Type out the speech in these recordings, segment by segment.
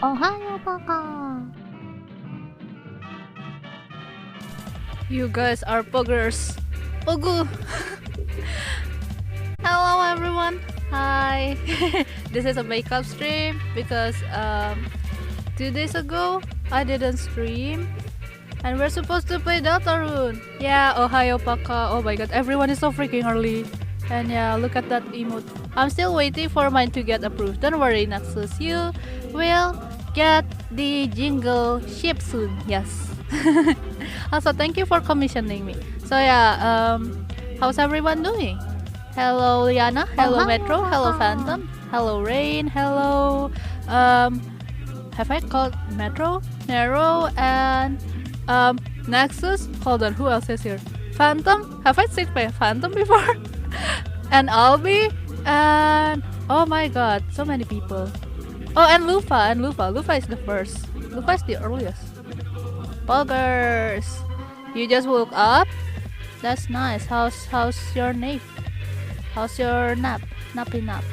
Ohayo, Paka. You guys are poggers. Pogu. Hello everyone. Hi. This is a makeup stream because 2 days ago I didn't stream and we're supposed to play Deltarune. Yeah, Ohio Paka. Oh my god, everyone is so freaking early. And yeah, look at that emote. I'm still waiting for mine to get approved. Don't worry, Naxus. You will get the jingle ship soon. Yes. Also, thank you for commissioning me. So yeah, how's everyone doing? Hello, Liana. Hello, Metro. Hello, Phantom. Hello, Rain. Hello. Have I called Metro, Nero, and Nexus? Hold on, who else is here? Phantom. Have I said Phantom before? And Albi, and oh my god, so many people. Oh, and Lufa, Lufa is the first. Lufa is the earliest. Poggers, you just woke up? That's nice. How's your nap? How's your nap? Nappy nap.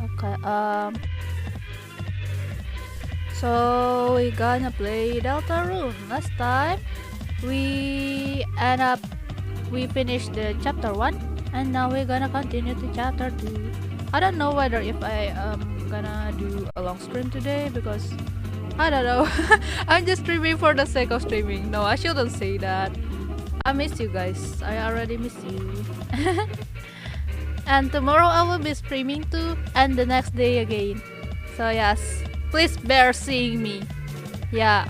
Okay. So we gonna play Deltarune. Last time we finished the chapter 1 and now we're gonna continue to chapter 2. I don't know whether if I am gonna do a long stream today because I don't know. I'm just streaming for the sake of streaming. No, I shouldn't say that. I miss you guys. I already miss you. And tomorrow I will be streaming too and the next day again. So yes, please bear seeing me. Yeah.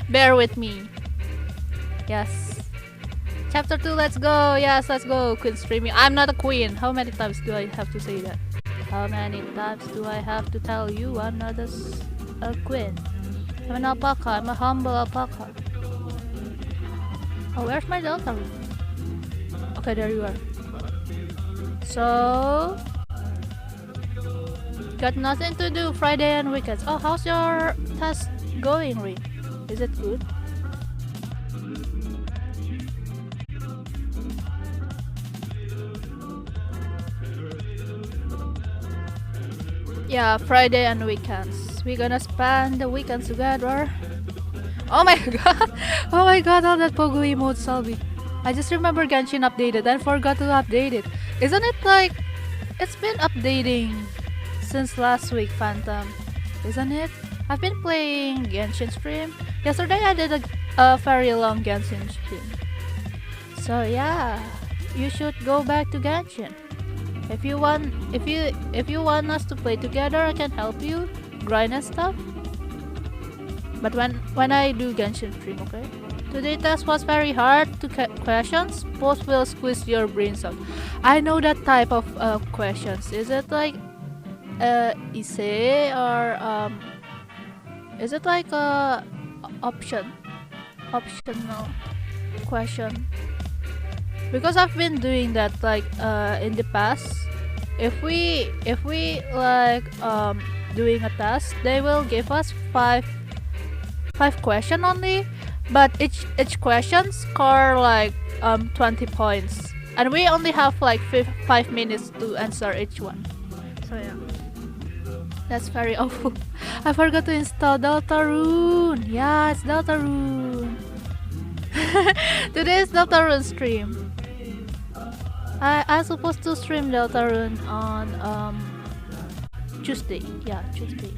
Bear with me. Yes. Chapter 2, let's go. Yes, let's go. Queen streaming. I'm not a queen. How many times do I have to say that? How many times do I have to tell you I'm not a queen? I'm an alpaca. I'm a humble alpaca. Oh, where's my Deltarune? Okay, there you are. So, got nothing to do Friday and weekends. Oh, how's your task going, Rin? Is it good? Yeah, Friday and weekends. We're gonna spend the weekends together. Oh my god! Oh my god, all that Pogo emotes, Salvi. I just remember Genshin updated and forgot to update it. Isn't it like... It's been updating since last week, Phantom. Isn't it? I've been playing Genshin stream. Yesterday I did a very long Genshin stream. So yeah, you should go back to Genshin. If you want us to play together, I can help you grind and stuff. But when I do Genshin stream, okay? Today's test was very hard. 2 questions. Both will squeeze your brains out. I know that type of questions. Is it like essay or is it like a optional question? Because I've been doing that like in the past. If we like doing a task, they will give us five question only, but each question score like 20 points, and we only have like 5 minutes to answer each one. So yeah, that's very awful. I forgot to install Deltarune. Yeah, it's Deltarune. Today is Deltarune stream. I'm supposed to stream Deltarune on Tuesday. Yeah, Tuesday.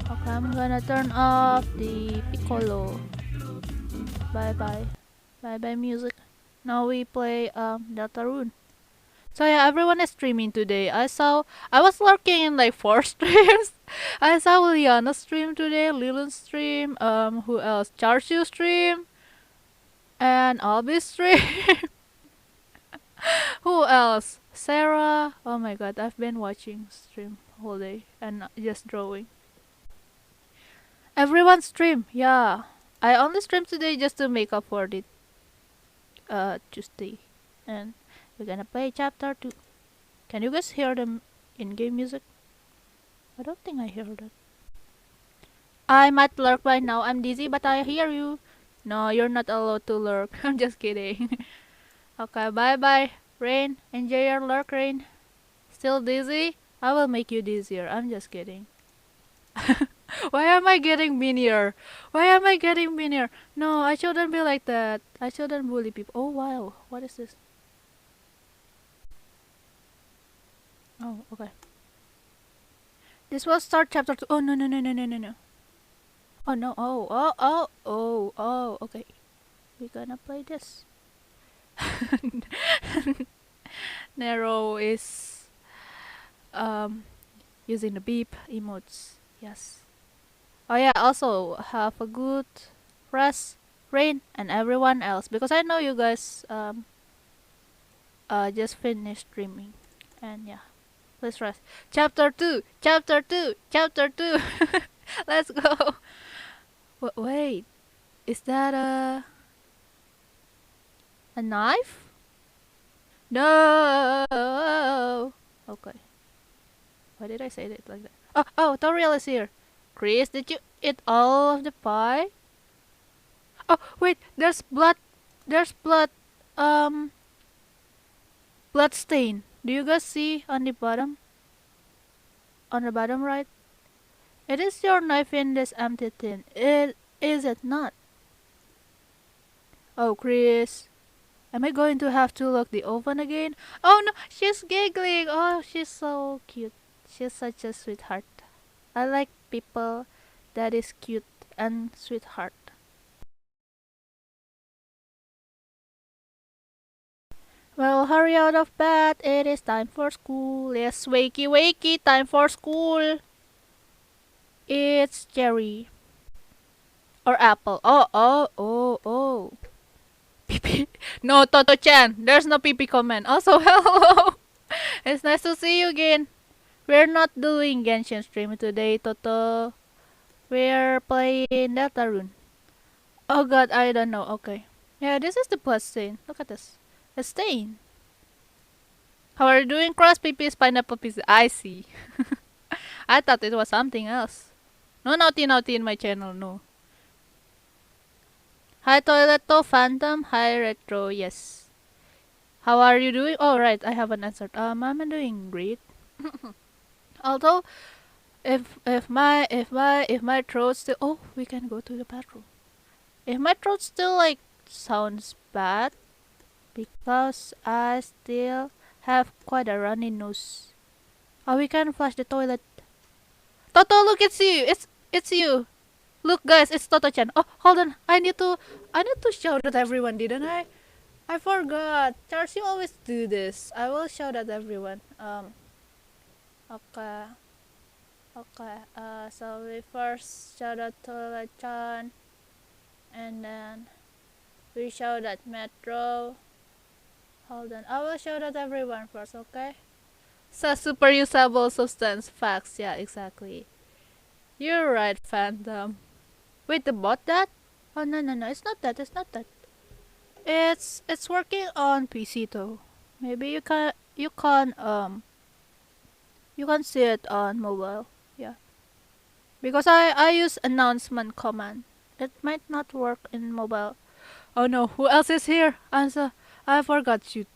Okay, I'm gonna turn off the Piccolo. Bye bye music. Now we play Deltarune. So yeah, everyone is streaming today. I was lurking in like 4 streams. I saw Liliana stream today, Lilin stream, who else? Charshu stream, and Albi stream. Who else? Sarah. Oh my god, I've been watching stream whole day and just drawing. Everyone stream, yeah. I only stream today just to make up for it. Tuesday, and we're gonna play chapter 2. Can you guys hear the in-game music? I don't think I hear that. I might lurk by now. I'm dizzy, but I hear you. No, you're not allowed to lurk. I'm just kidding. Okay, bye bye, Rain. Enjoy your lurk, Rain. Still dizzy? I will make you dizzier. I'm just kidding. Why am I getting meaner? Why am I getting meaner? No, I shouldn't be like that. I shouldn't bully people. Oh wow, what is this? Oh, okay. This will start chapter 2. Oh no no no no no no no. Oh no. Oh. Okay. We're gonna play this. Nero is using the beep emotes. Yes. Oh yeah, also have a good rest, Rain, and everyone else, because I know you guys just finished streaming. And yeah, let's rest. Chapter 2, chapter 2, chapter 2. Let's go. Wait, is that a knife? No. Okay. Why did I say it like that? Oh, Toriel is here. Chris, did you eat all of the pie? Oh, wait, there's blood. There's blood. Blood stain. Do you guys see on the bottom? On the bottom right? It is your knife in this empty tin. Is it not? Oh, Chris. Am I going to have to lock the oven again? Oh no, she's giggling. Oh, she's so cute. She's such a sweetheart. I like people that is cute and sweetheart. Well, hurry out of bed. It is time for school. Yes, wakey wakey, time for school. It's cherry. Or apple. Oh. Pee. No, Toto-chan. There's no pee comment. Also, hello. It's nice to see you again. We're not doing Genshin stream today, Toto. We're playing Deltarune. Oh god, I don't know. Okay. Yeah, this is the blood stain. Look at this. A stain. How are you doing? Cross pipis, pineapple pizza. I see. I thought it was something else. No naughty in my channel, no. Hi Toileto, Phantom. Hi Retro, yes. How are you doing? Oh right, I haven't answered. I'm doing great. Although if my throat still, oh, we can go to the bathroom. If my throat still like sounds bad, because I still have quite a runny nose. Oh, we can flush the toilet. Toto, look, it's you. It's you. Look, guys, it's Toto-chan. Oh, hold on. I need to shout at everyone, didn't I? I forgot. Charles, you always do this. I will shout at everyone. Okay. So we first shout out Toto-chan, and then we shout at Metro. Hold on. I will shout at everyone first, okay? So super usable substance facts. Yeah, exactly. You're right, Phantom. Wait, the bot that? Oh no, it's not that. It's working on PC though. Maybe you can see it on mobile. Yeah. Because I use announcement command. It might not work in mobile. Oh no, who else is here? Answer. I forgot you.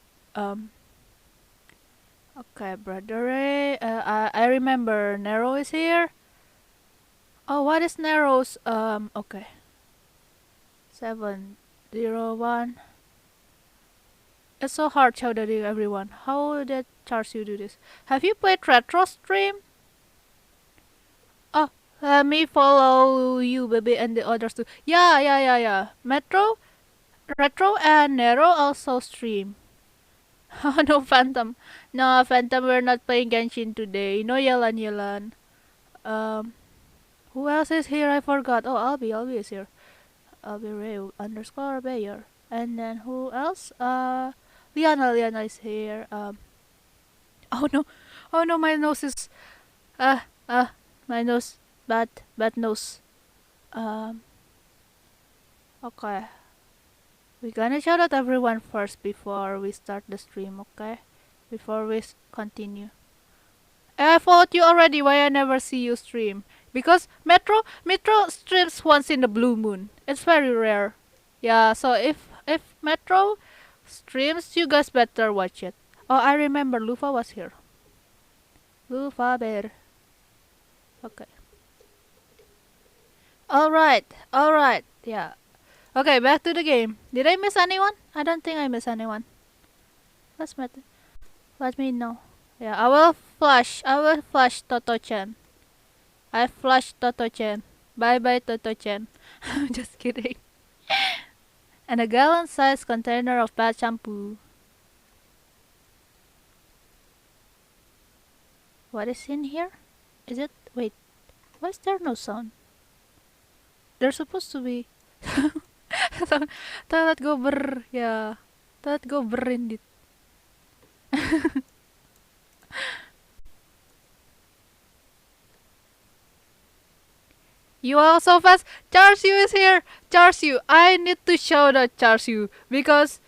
Okay, Brother Ray. I remember Nero is here. Oh, what is Nero's? Okay. 701. It's so hard shouting everyone. How did Charles you do this? Have you played Retro Stream? Oh, let me follow you, baby, and the others too. Yeah. Retro, and Nero also stream. Oh no, Phantom. No, Phantom, we're not playing Genshin today. No, Yelan. Who else is here? I forgot. Oh, Albi is here. Albireo _ Bayer. And then who else? Liana is here. Oh no, my nose is, my nose, bad nose. Okay. We're gonna shout out everyone first before we start the stream, okay? Before we continue. I thought you already. Why I never see you stream? Because Metro streams once in the blue moon. It's very rare. Yeah, so if Metro streams, you guys better watch it. Oh, I remember Lufa was here. Lufaber. Okay. Alright. Yeah. Okay, back to the game. Did I miss anyone? I don't think I missed anyone. Let me know. Yeah, I will flash Toto-chan. I flushed Toto-chan. Bye bye Toto-chan. Just kidding. And a gallon-sized container of bad shampoo. What is in here? Is it? Wait. Why is there no sound? There's supposed to be. Toilet go brr. Yeah. Toilet go brr indeed. You are so fast. Charsu is here. Charsu, I need to shout out Charsu because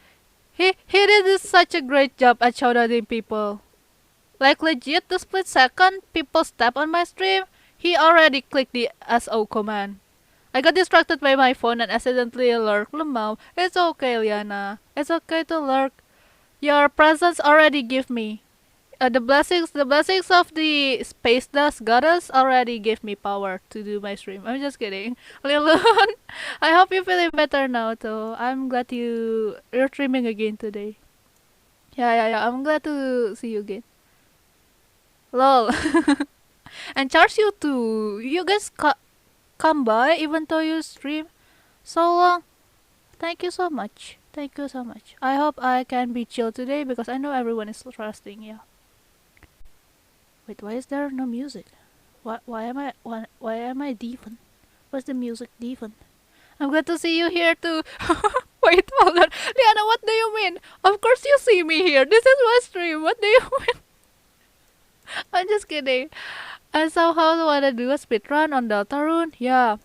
he did such a great job at shoutouting people. Like legit, the split second people step on my stream, he already clicked the SO command. I got distracted by my phone and accidentally lurked Lemau. It's okay, Liana. It's okay to lurk. Your presence already give me. The blessings of the space dust goddess already gave me power to do my stream. I'm just kidding. Lilun, I hope you're feeling better now too. I'm glad you're streaming again today. Yeah. I'm glad to see you again. Lol. And charge you too. You guys come by even though you stream so long. Thank you so much. I hope I can be chill today because I know everyone is trusting. Yeah. Wait, why is there no music? Why am I deafened? What's the music deafened? I'm glad to see you here too. Wait, hold on. Liana, what do you mean? Of course you see me here. This is my stream. What do you mean? I'm just kidding. I somehow wanna do a speedrun on Deltarune. Yeah.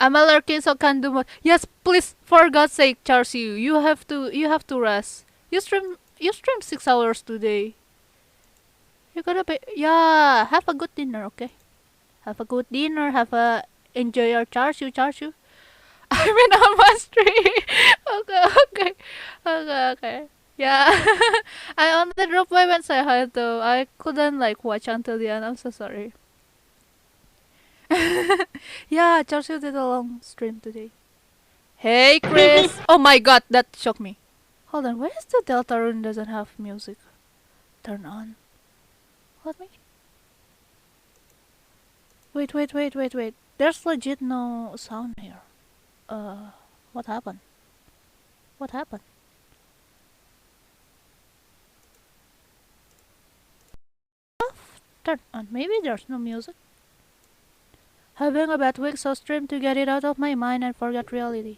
I'm a lurking so can do more. Yes, please, for God's sake, Charles, you have to rest. You stream 6 hours today. You gotta be, yeah, have a good dinner, okay? Have a good dinner, enjoy your charge you. I'm in a mastery. Okay. Yeah. I only dropped by when say hi though. I couldn't watch until the end. I'm so sorry. Yeah, Charles did a long stream today. Hey Chris! Oh my god, that shocked me. Hold on, why is the Deltarune doesn't have music? Turn on. Let me. Wait. There's legit no sound here. What happened? Turn on. Maybe there's no music. Having a bad week, so stream to get it out of my mind and forget reality.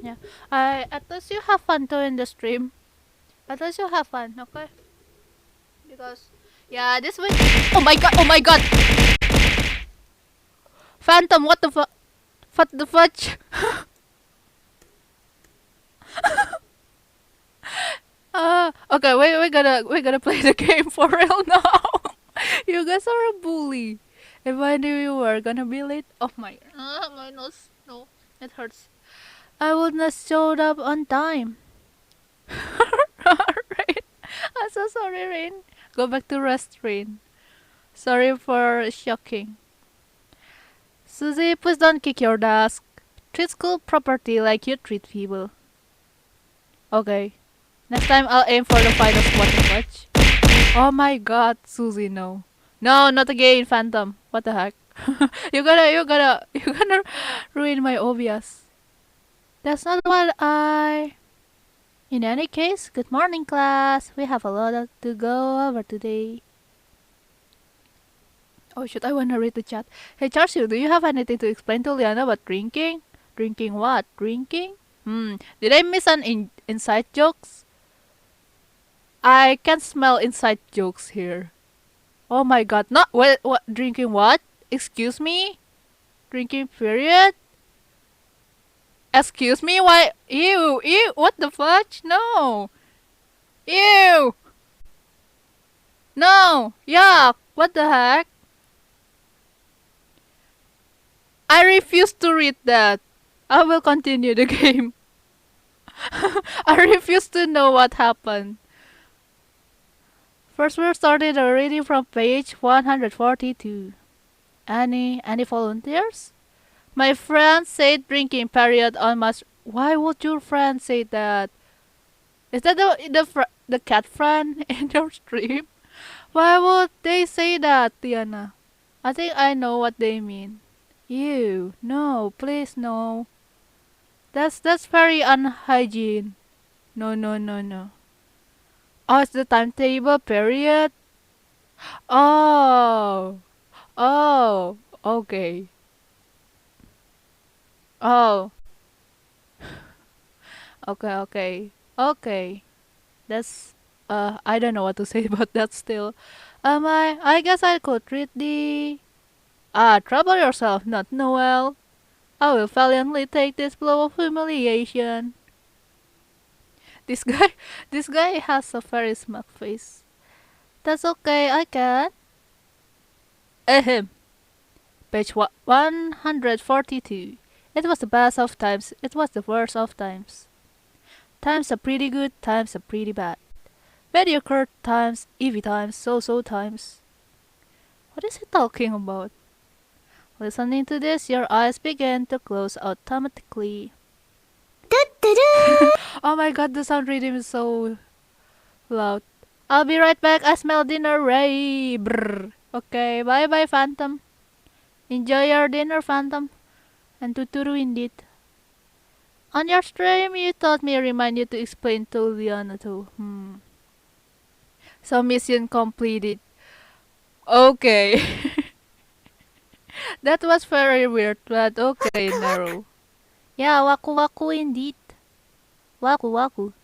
Yeah. At least you have fun too in the stream. At least you have fun, okay? Because, yeah, this week. Oh my god! Phantom, what the fuck? What the fudge? Okay, we're gonna play the game for real now. You guys are a bully. If I knew you were gonna be late, oh my nose, no, it hurts. I would not showed up on time. Rain, I'm so sorry, Rain. Go back to rest, Rain. Sorry for shocking. Susie, please don't kick your desk. Treat school property like you treat people. Okay. Next time I'll aim for the final spot and watch. Oh my god, Susie, no. No, not again, Phantom. What the heck? You're gonna ruin my OBS. That's not what I... In any case, good morning class. We have a lot to go over today. Oh shit, I wanna read the chat. Hey Charles, do you have anything to explain to Liana about drinking? Drinking what? Drinking? Did I miss an inside jokes? I can smell inside jokes here. Oh my god, not what drinking what? Excuse me? Drinking period? Excuse me, why? Ew, what the fudge? No. Ew. No, yuck, what the heck? I refuse to read that. I will continue the game. I refuse to know what happened. First, we're starting a reading from page 142. Any volunteers? My friend said drinking period on my... Why would your friend say that? Is that the cat friend in your stream? Why would they say that, Tiana? I think I know what they mean. Ew, no, please no. That's very unhygiene. No, no, no, no. Oh, it's the timetable period? Oh. Oh. Okay. Oh. Okay, okay. Okay. That's I don't know what to say about that still. I guess I could read the trouble yourself, not Noel. I will valiantly take this blow of humiliation. This guy this guy has a very smug face. That's okay, I can. Ahem. Page 142. It was the best of times, it was the worst of times. Times are pretty good, times are pretty bad. Mediocre times, Eevee times, so-so times. What is he talking about? Listening to this, your eyes begin to close automatically. Oh my god, the sound rhythm is so loud. I'll be right back, I smell dinner ready. Brr. Okay, bye bye Phantom. Enjoy your dinner, Phantom. And Tuturu indeed. On your stream, you taught me remind you to explain to Liana too. So mission completed. Okay. That was very weird, but okay, Nero. Yeah, waku waku indeed. Waku waku.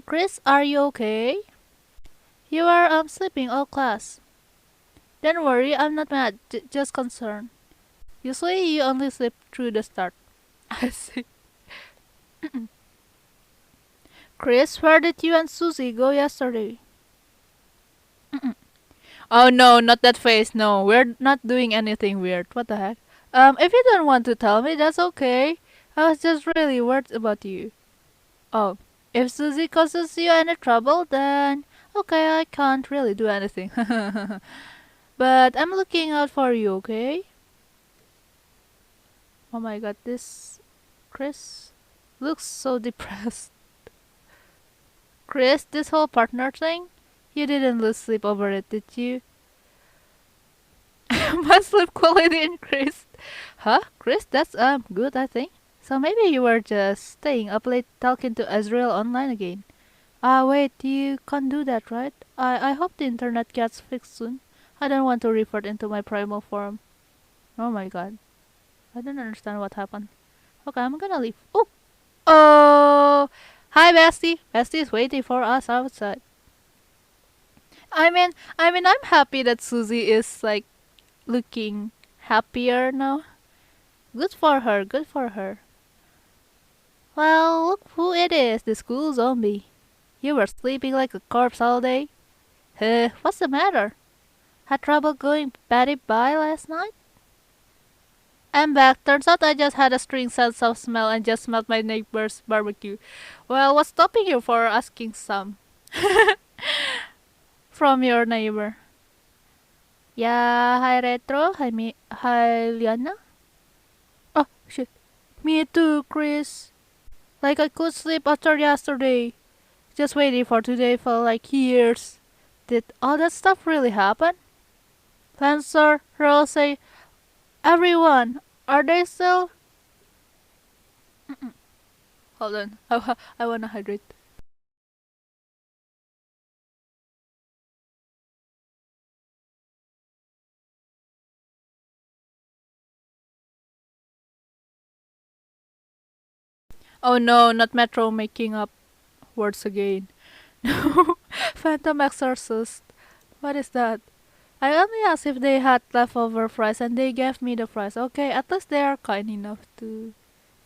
Chris, are you okay? You are sleeping all class. Don't worry, I'm not mad, just concerned. Usually you only sleep through the start. I see. Chris, where did you and Susie go yesterday? Oh no, not that face, no. We're not doing anything weird. What the heck? If you don't want to tell me, that's okay. I was just really worried about you. Oh, if Susie causes you any trouble, then okay, I can't really do anything. But I'm looking out for you, okay? Oh my god, this Chris looks so depressed. Chris, this whole partner thing? You didn't lose sleep over it, did you? My sleep quality increased. Huh? Chris, that's good, I think. So maybe you were just staying up late talking to Azrael online again. Wait, you can't do that, right? I hope the internet gets fixed soon. I don't want to revert into my primal form. Oh my god. I don't understand what happened. Okay, I'm gonna leave. Oh! Oh! Hi, Bestie! Bestie is waiting for us outside. I'm happy that Susie is, like, looking happier now. Good for her, good for her. Well, look who it is, the school zombie. You were sleeping like a corpse all day. What's the matter? Had trouble going Betty by last night? I'm back. Turns out I just had a strange sense of smell and just smelled my neighbor's barbecue. Well, what's stopping you for asking some? From your neighbor. Yeah, hi Retro. Hi Liana. Oh, shit. Me too, Chris. Like I could sleep after yesterday. Just waiting for today felt like years. Did all that stuff really happen? Lancer, Rose, everyone, are they still? Hold on, I wanna hydrate. Oh no, not Metro making up words again. No, Phantom Exorcist. What is that? I only asked if they had leftover fries and they gave me the fries. Okay, at least they are kind enough to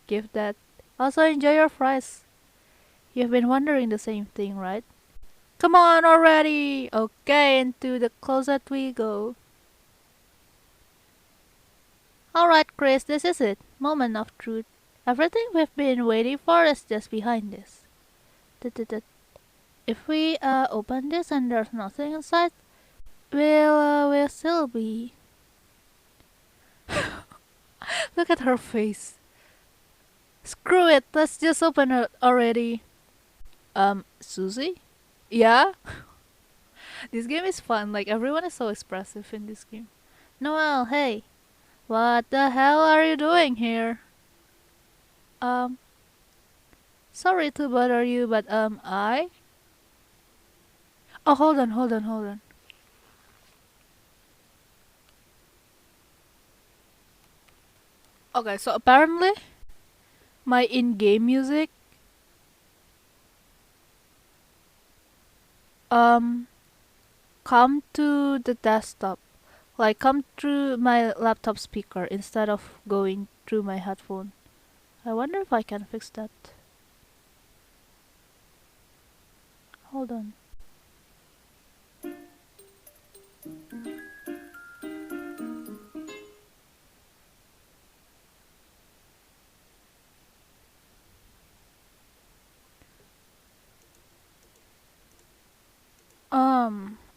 give that. Also enjoy your fries. You've been wondering the same thing, right? Come on already! Okay, into the closet we go. Alright, Chris, this is it. Moment of truth. Everything we've been waiting for is just behind us. if we open this and there's nothing inside, we'll still be. Look at her face. Screw it, let's just open it already. Susie? Yeah? This game is fun, like everyone is so expressive in this game. Noel, hey. What the hell are you doing here? Sorry to bother you, but Oh, hold on. Okay, so apparently, my in-game music, come to the desktop. Like, come through my laptop speaker instead of going through my headphone. I wonder if I can fix that. Hold on.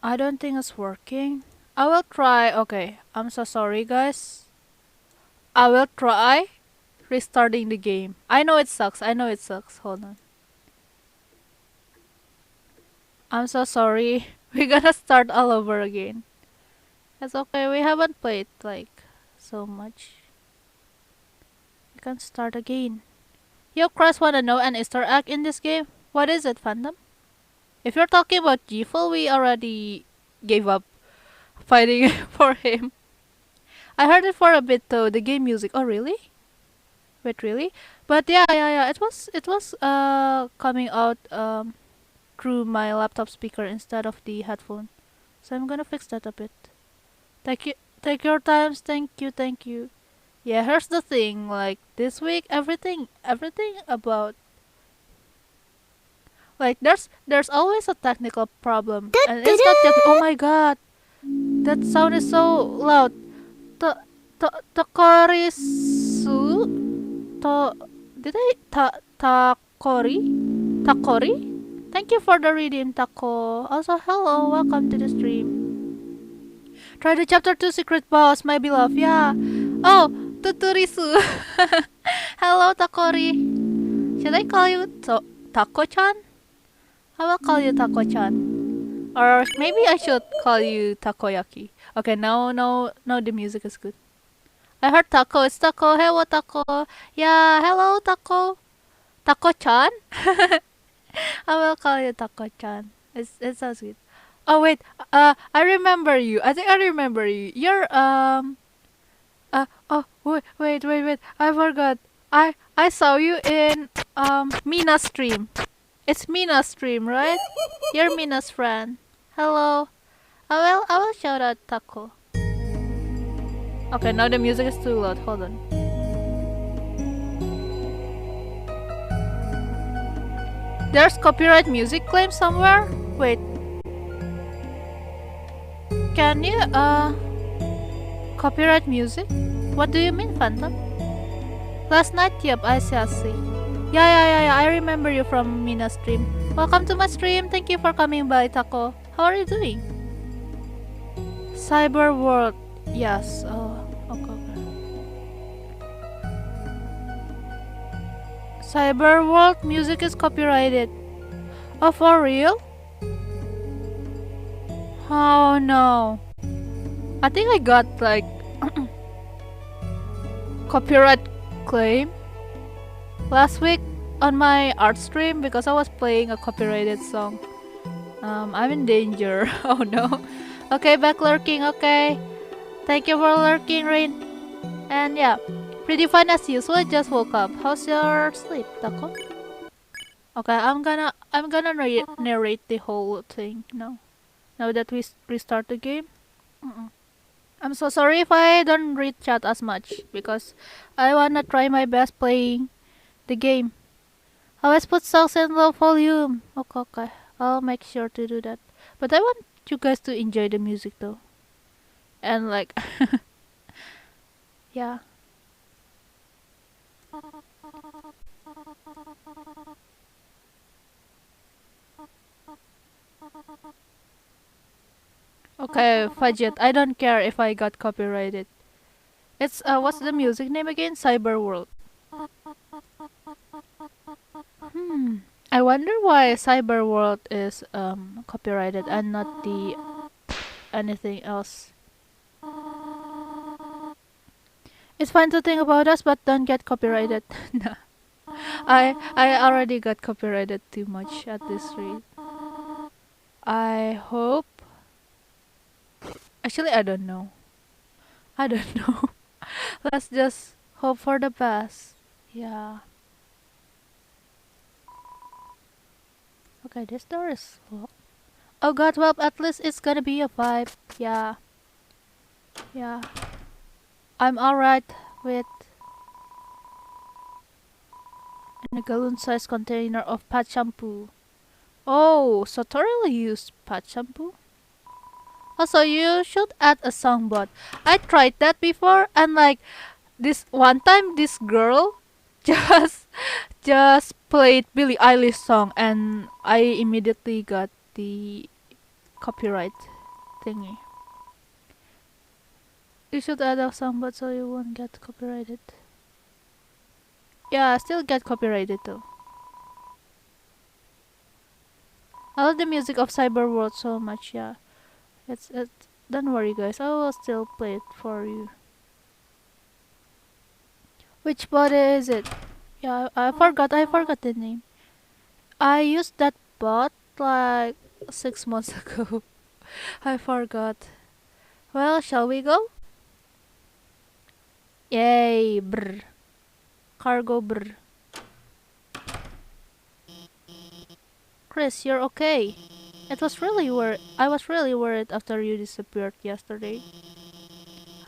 I don't think it's working. I will try. Okay, I'm so sorry, guys. I will try restarting the game. I know it sucks. Hold on. I'm so sorry. We're gonna start all over again. It's okay. We haven't played like so much. We can start again. Yo, Crush, wanna know an Easter egg in this game? What is it, fandom? If you're talking about G-Full, we already gave up fighting for him. I heard it for a bit though, the game music. Oh really? Wait, really? But yeah. It was coming out through my laptop speaker instead of the headphone. So I'm gonna fix that a bit. Take your times. Thank you. Yeah, here's the thing. Like this week, everything about like there's always a technical problem, and it's not just. Oh my god, that sound is so loud. Takorisu to did I Takori? Thank you for the redeem, Tako. Also, hello, welcome to the stream. Try the chapter 2 secret boss, my beloved. Yeah. Oh, Tuturisu. Hello, Takori. Should I call you Tako-chan? I will call you Tako-chan. Or maybe I should call you Takoyaki. Okay, now the music is good. I heard Taco. It's Taco. Hello, Taco. Yeah, hello, Taco. Taco-chan? I will call you Taco-chan. It sounds good. Oh wait, I remember you. I think I remember you. You're oh wait. I forgot. I saw you in Mina's stream. It's Mina's stream, right? You're Mina's friend. Hello. I will shout out Taco. Okay, now the music is too loud. Hold on. There's copyright music claim somewhere? Wait. Can you copyright music? What do you mean, Phantom? Last night, yep, I see. Yeah, I remember you from Mina's stream. Welcome to my stream. Thank you for coming by, Taco. How are you doing? Cyber World. Yes. Oh, okay. Cyber World music is copyrighted. Oh, for real? Oh no. I think I got like copyright claim last week on my art stream because I was playing a copyrighted song. I'm in danger. Oh no. Okay, back lurking. Okay. Thank you for lurking, Rain. And yeah, pretty fine as usual. I just woke up. How's your sleep, Taco? Okay, I'm gonna narrate the whole thing now. Now that we restart the game. I'm so sorry if I don't read chat as much because I wanna try my best playing the game. Always put songs in low volume. Okay. I'll make sure to do that. But I want you guys to enjoy the music though. And like yeah. Okay, Fudget. I don't care if I got copyrighted. It's what's the music name again? Cyberworld. I wonder why Cyberworld is copyrighted and not the anything else. It's fine to think about us, but don't get copyrighted. No. I already got copyrighted too much at this rate. I hope. Actually, I don't know. I don't know. Let's just hope for the best. Yeah. Okay, this door is locked. Oh god, well, at least it's gonna be a 5. Yeah. Yeah. I'm alright with a gallon-sized container of pad shampoo. Oh, so thoroughly used pad shampoo? Also, you should add a songbot. I tried that before, and like this one time, this girl just just played Billie Eilish song, and I immediately got the copyright thingy. You should add a songbot so you won't get copyrighted. Yeah, I still get copyrighted though. I love the music of Cyberworld so much. Yeah, it's don't worry guys, I will still play it for you. Which bot is it? Yeah, I forgot the name. I used that bot like 6 months ago. I forgot. Well, shall we go? Yay, brr. Cargo brr. Chris, you're okay. I was really worried after you disappeared yesterday.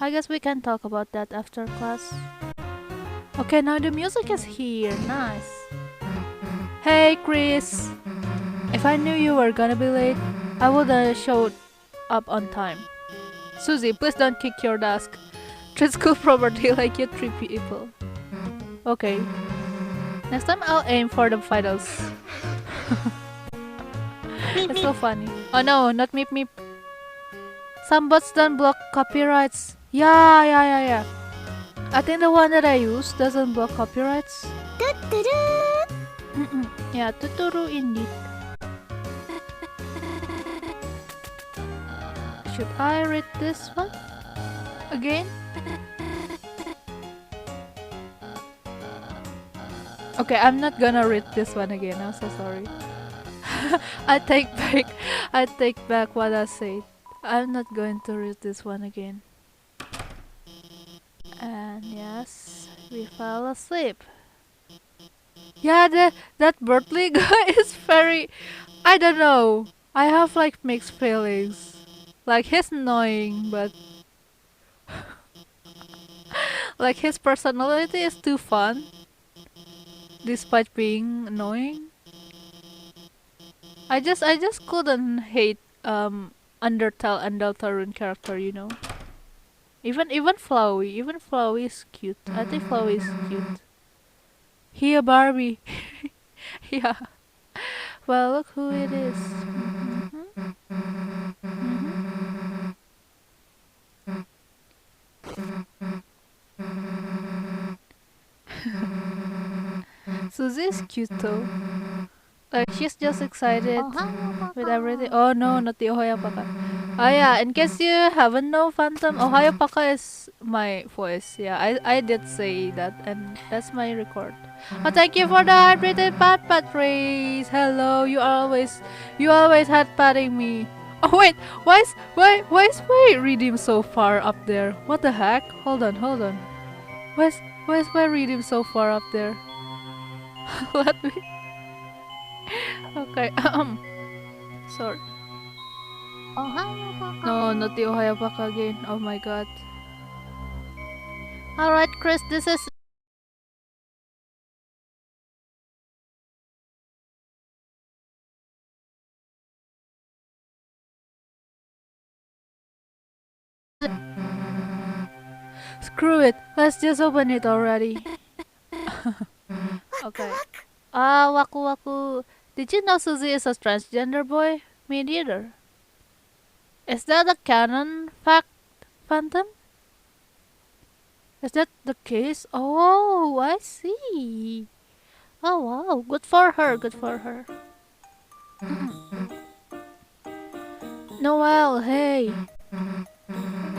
I guess we can talk about that after class. Okay, now the music is here. Nice. Hey, Chris. If I knew you were gonna be late, I would have showed up on time. Susie, please don't kick your desk. Treat school property like you treat people. Okay. Next time I'll aim for the finals. It's so funny. Oh no, not meep meep. Some bots don't block copyrights. Yeah. I think the one that I use doesn't block copyrights. Yeah, tuturu indeed. Should I read this one again? Okay, I'm not gonna read this one again. I'm so sorry. I take back what I said. I'm not going to read this one again. And yes, we fell asleep. Yeah, that Bertley guy is very, I don't know. I have like mixed feelings. Like he's annoying, but like his personality is too fun, despite being annoying. I just couldn't hate Undertale and Deltarune character, you know. Even Flowey is cute. I think Flowey is cute. Here, Barbie. Yeah. Well, look who it is. Suzy is cute though. Like she's just excited with everything. Oh no, not the Ohio Paka. Oh yeah, in case you haven't known Phantom, Ohio Paka is my voice. Yeah, I did say that, and that's my record. Oh, thank you for the hydrated pat race. Hello, you always had patting me. Oh wait, why is my redeem so far up there? What the heck? Hold on. Why is my redeem so far up there? Let me. Okay. Sorry. No, not the Ohio Paka again. Oh my god. Alright, Chris, this is. Screw it. Let's just open it already. Okay. Ah, Waku. Did you know Suzy is a transgender boy? Me neither. Is that a canon fact, Phantom? Is that the case? Oh, I see. Oh wow, good for her, good for her. Noelle, hey.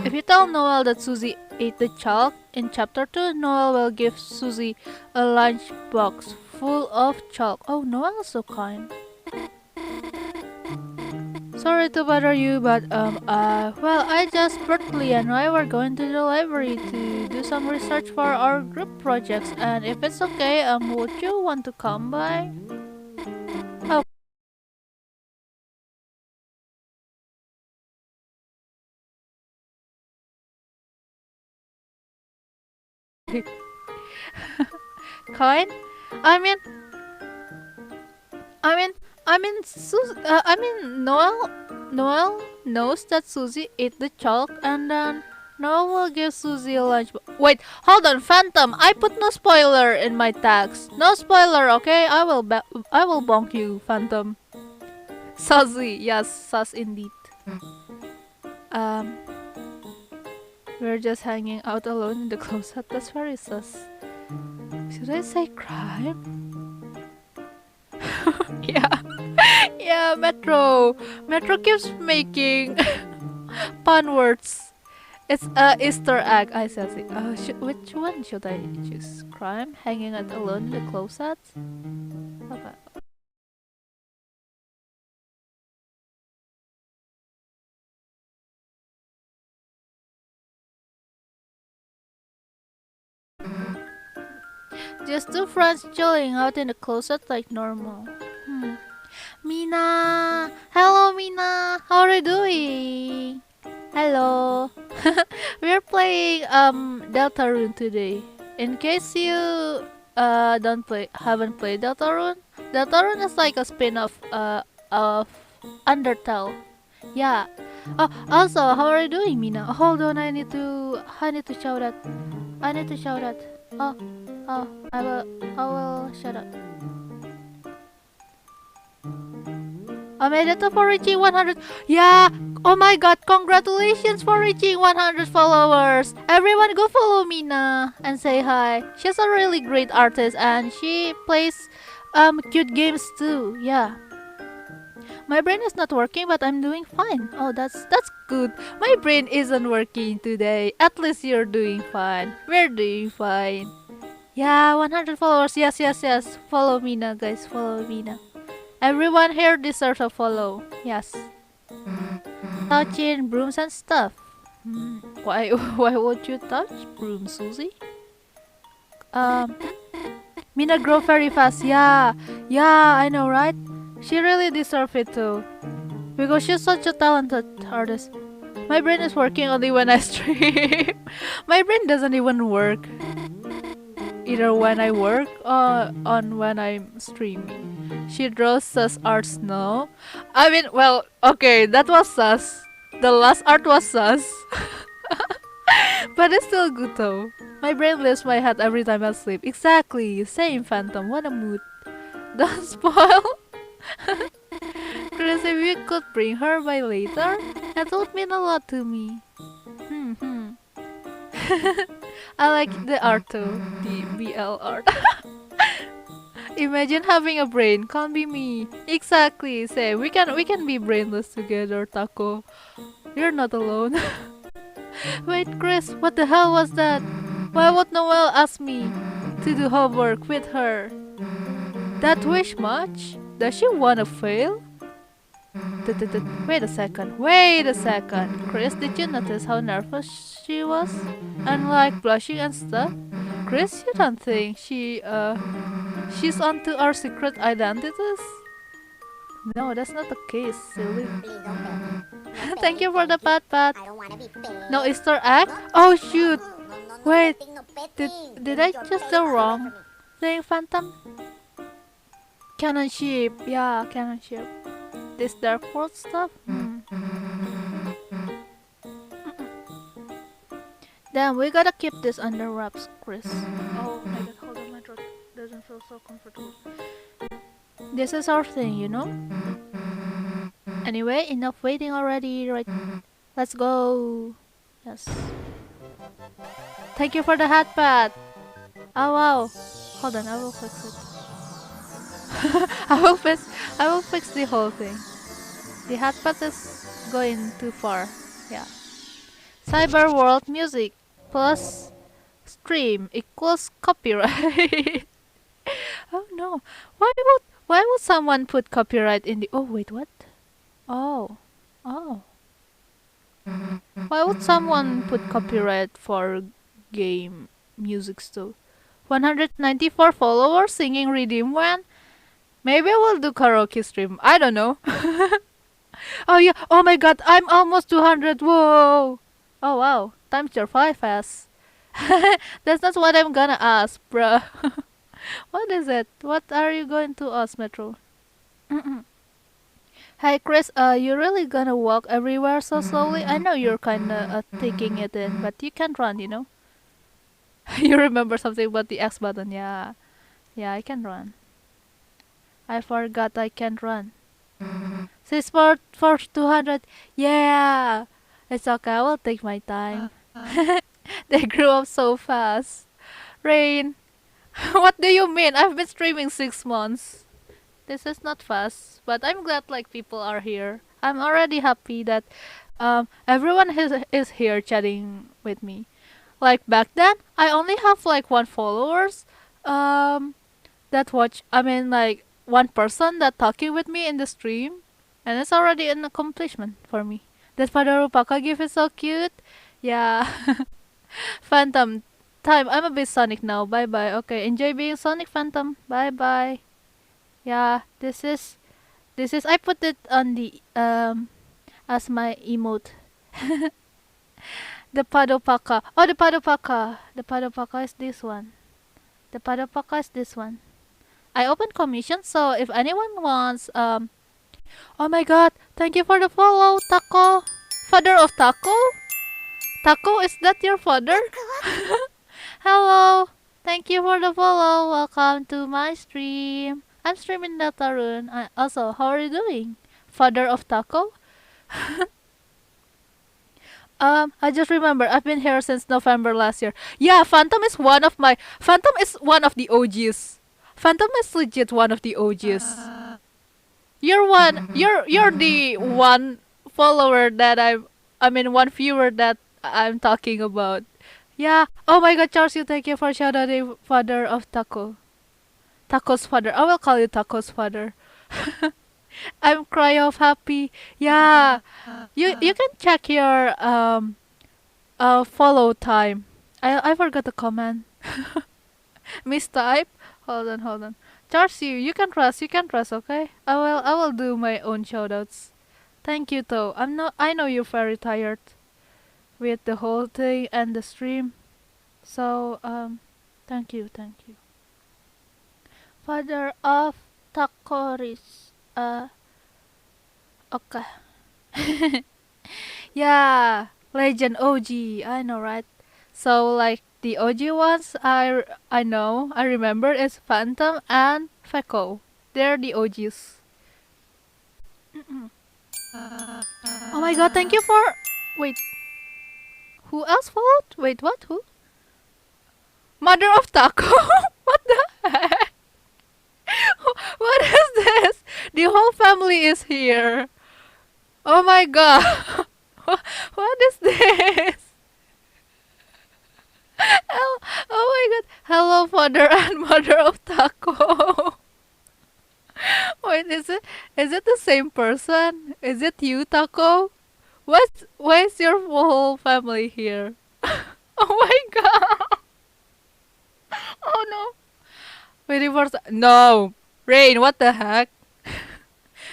If you tell Noelle that Susie ate the chalk in chapter 2, Noelle will give Susie a lunchbox full of chalk. Oh, Noelle's so kind. Sorry to bother you, but well, I just Bertley and I were going to the library to do some research for our group projects, and if it's okay, would you want to come by? Oh. Kind? I mean, I mean, Noelle knows that Susie ate the chalk, and then Noelle will give Susie a lunch. Wait, hold on, Phantom. I put no spoiler in my tags. No spoiler, okay? I will bonk you, Phantom. Sussy, yes, sus indeed. We're just hanging out alone in the closet. That's very sus. Should I say crime? Yeah. Yeah, Metro. Metro keeps making pun words. It's a Easter egg, I said it. Which one should I choose? Crime? Hanging out alone in the closet? Okay. Just two friends chilling out in the closet like normal. Mina! Hello, Mina! How are you doing? Hello! We're playing Deltarune today. In case you haven't played Deltarune, Deltarune is like a spin-off of Undertale. Yeah. Oh, also, how are you doing, Mina? Hold on, I need to shout that. I need to shout that. Oh, I will shut up. I made it for reaching 100. Yeah! Oh my god, congratulations for reaching 100 followers! Everyone go follow Mina and say hi. She's a really great artist and she plays cute games too. Yeah. My brain is not working, but I'm doing fine. Oh, that's good. My brain isn't working today. At least you're doing fine. We're doing fine. Yeah, 100 followers. Yes. Follow Mina, guys. Follow Mina. Everyone here deserves a follow. Yes. Touching brooms and stuff. Why would you touch brooms, Susie? Mina grow very fast. Yeah, I know, right? She really deserves it too. Because she's such a talented artist. My brain is working only when I stream. My brain doesn't even work. Either when I work or when I'm streaming. She draws sus arts now. I mean, well, okay, that was sus. The last art was sus. But it's still good though. My brain lifts my head every time I sleep. Exactly, same Phantom, what a mood. Don't spoil. Chris, if you could bring her by later, that would mean a lot to me. I like the art too, the BL art. Imagine having a brain, can't be me. Exactly, same. We can be brainless together, Taco. You're not alone. Wait, Chris, what the hell was that? Why would Noelle ask me to do homework with her? That wish much? Does she wanna fail? Wait a second. Chris, did you notice how nervous she was? And like blushing and stuff? Chris, you don't think she's onto our secret identities? No, that's not the case, silly. Thank you for the pat. No Easter egg? Oh shoot! Wait, did I just do wrong thing, Phantom? Canon ship, yeah, canon ship. This dark world stuff? Damn, we gotta keep this under wraps, Chris. Oh my god, hold on, my throat doesn't feel so comfortable. This is our thing, you know? Anyway, enough waiting already, right? Let's go. Yes. Thank you for the hat pad. Oh wow. Hold on, I will fix it. I will fix the whole thing. The hat pad is going too far. Yeah. Cyber world music plus stream equals copyright. Oh no. Why would someone put copyright in the Oh wait, what? Oh. Oh. Why would someone put copyright for game music too? 194 followers singing Redeem When? Maybe I will do karaoke stream. I don't know. Oh yeah. Oh my god. I'm almost 200. Whoa. Oh wow. Times your 5 fast. That's not what I'm gonna ask, bruh. What is it? What are you going to ask, Metro? Hey Chris, you really gonna walk everywhere so slowly? I know you're kinda taking it in, but you can't run, you know? You remember something about the X button? Yeah. Yeah, I can run. I forgot I can't run. Says for 200. Yeah. It's okay, I will take my time. They grew up so fast. Rain. What do you mean? I've been streaming 6 months. This is not fast, but I'm glad like people are here. I'm already happy that everyone is here chatting with me. Like back then, I only have like 1 followers that watch. I mean like 1 person that talking with me in the stream, and it's already an accomplishment for me. That Father Alpaca gift is so cute. Yeah. Phantom time. I'm a bit Sonic now. Bye bye. Okay, enjoy being Sonic Phantom. Bye bye. Yeah, this is I put it on the as my emote. The Padopaka. Oh, the Padopaka. The Padopaka is this one. The Padopaka is this one. I opened commission, so if anyone wants oh my god, thank you for the follow, Taco. Father of Taco? Taco, is that your father? Hello. Thank you for the follow. Welcome to my stream. I'm streaming Deltarune. Also, how are you doing? Father of Taco? I just remember I've been here since November last year. Yeah, Phantom is one of the OGs. Phantom is legit one of the OGs. You're the one follower that one viewer that I'm talking about. Yeah. Oh my god, Charles, thank you for shouting Father of Taco. Taco's father. I will call you Taco's father. I'm cry of happy. Yeah. You can check your follow time. I forgot the comment. Mistype. Hold on. Charles, you can trust, okay? I will do my own shoutouts. Thank you though. I know you're very tired with the whole thing and the stream. So thank you. Father of Takoris. Okay. Yeah, legend OG. I know, right? So like the OG ones, I remember is Phantom and Feko. They're the OGs. Oh my god, thank you for. Wait. Who else followed? Wait, what? Who? Mother of Taco? What the heck? What is this? The whole family is here. Oh my god. What is this? Oh my god. Hello, father and mother of Taco. Wait, is it the same person? Is it you, Taco? Why is your whole family here? Oh my god. Oh no. Waiting for no. Rain, what the heck?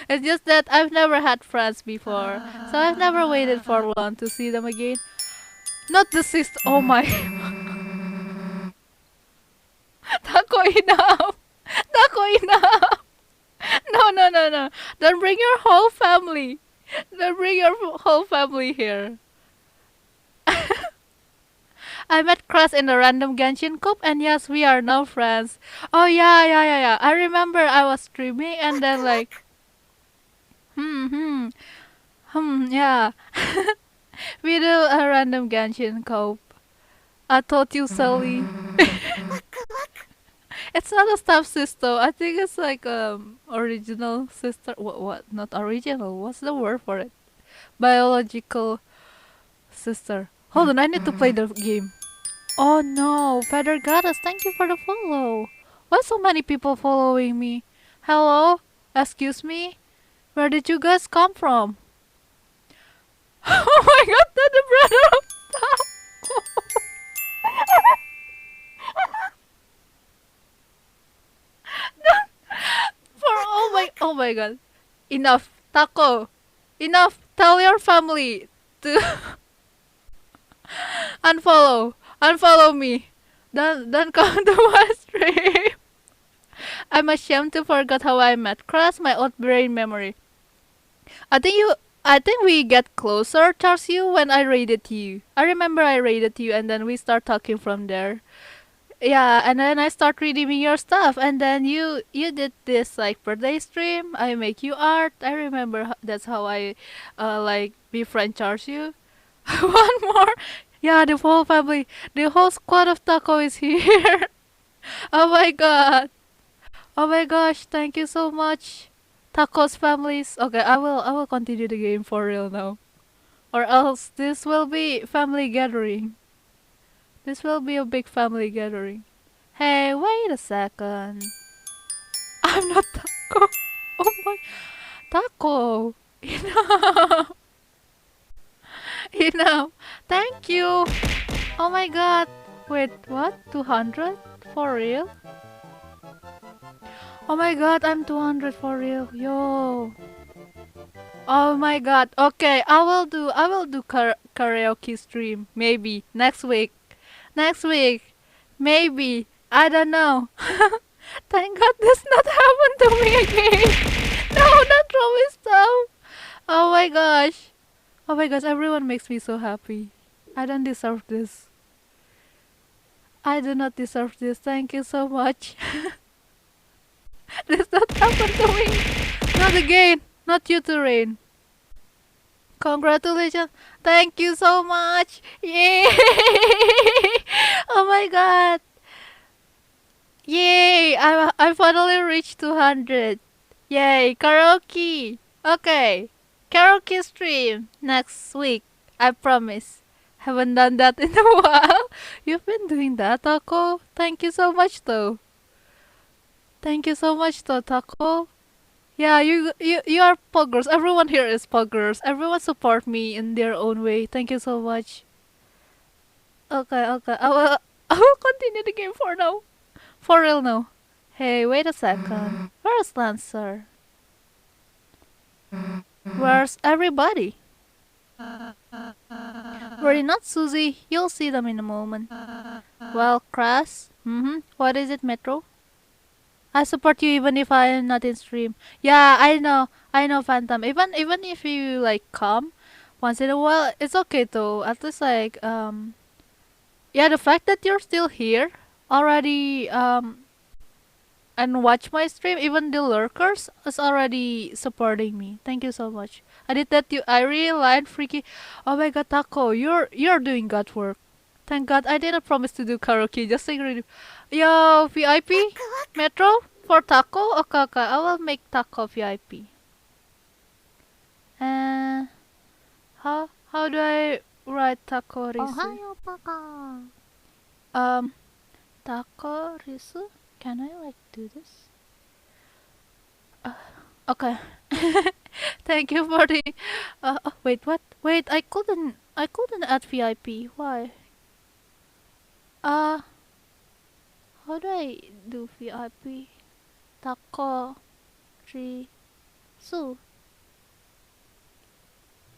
It's just that I've never had friends before, so I've never waited for long to see them again. Not the sister. Oh my. Taco, enough. Taco, enough. No. Don't bring your whole family. Don't bring your whole family here. I met Crush in the random Genshin Cup, and yes, we are now friends. Oh yeah. I remember I was streaming and then like Yeah. We do a random Genshin co-op. I thought you silly. It's not a step sister. I think it's like original sister. What? Not original. What's the word for it? Biological sister. Hold on, I need to play the game. Oh no, Feather Goddess, thank you for the follow. Why so many people following me? Hello? Excuse me? Where did you guys come from? Oh my god, that's the brother of for oh my god. Enough, Taco. Enough. Tell your family to unfollow me. Don't come to my stream. I'm ashamed to forget how I met. Crash my old brain memory. I think we get closer towards you when I raided you. I remember I raided you and then we start talking from there. Yeah, and then I start redeeming your stuff and then you did this like birthday stream. I make you art. I remember that's how I like befriend charge you. One more. Yeah, the whole family, the whole squad of Taco is here. Oh my god. Oh my gosh, thank you so much. Tacos families. Okay, I will continue the game for real now. Or else this will be family gathering. This will be a big family gathering. Hey, wait a second. I'm not Taco. Oh my Taco. Enough. Enough. Thank you. Oh my god. Wait, what? 200? For real? Oh my god, I'm 200 for real. Yo. Oh my god. Okay, I will do karaoke stream maybe next week. Next week. Maybe. I don't know. Thank god this not happened to me again. No, not Robin stuff. Oh my gosh. Oh my gosh, everyone makes me so happy. I don't deserve this. I do not deserve this. Thank you so much. This not happened to me. Not again. Not you to rain. Congratulations. Thank you so much. Yay. Oh my god. Yay. I finally reached 200. Yay. Karaoke. Okay. Karaoke stream next week. I promise. Haven't done that in a while. You've been doing that, Taco. Thank you so much, though. Thank you so much, though, Taco. Yeah, you are poggers. Everyone here is poggers. Everyone support me in their own way. Thank you so much. Okay, okay. I will continue the game for now. For real now. Hey, wait a second. Where's Lancer? Where's everybody? Worry not, Susie. You'll see them in a moment. Well, Crass. What is it, Metro? I support you even if I am not in stream. Yeah, I know, Phantom. Even if you like come once in a while, it's okay though. At least like yeah, the fact that you're still here already and watch my stream, even the lurkers is already supporting me. Thank you so much. I did that. I really lied, freaky. Oh my god, Taco, you're doing God work. Thank God I didn't promise to do karaoke. Just like really. Yo, VIP Metro for Taco. Okay, okay, I will make Taco VIP. And how do I write Taco Risu? Ohayo, Paka. Taco Risu. Can I like do this? Okay. Thank you for the. Oh, wait, what? Wait, I couldn't add VIP. Why? How do I do VIP? Taco, Risu.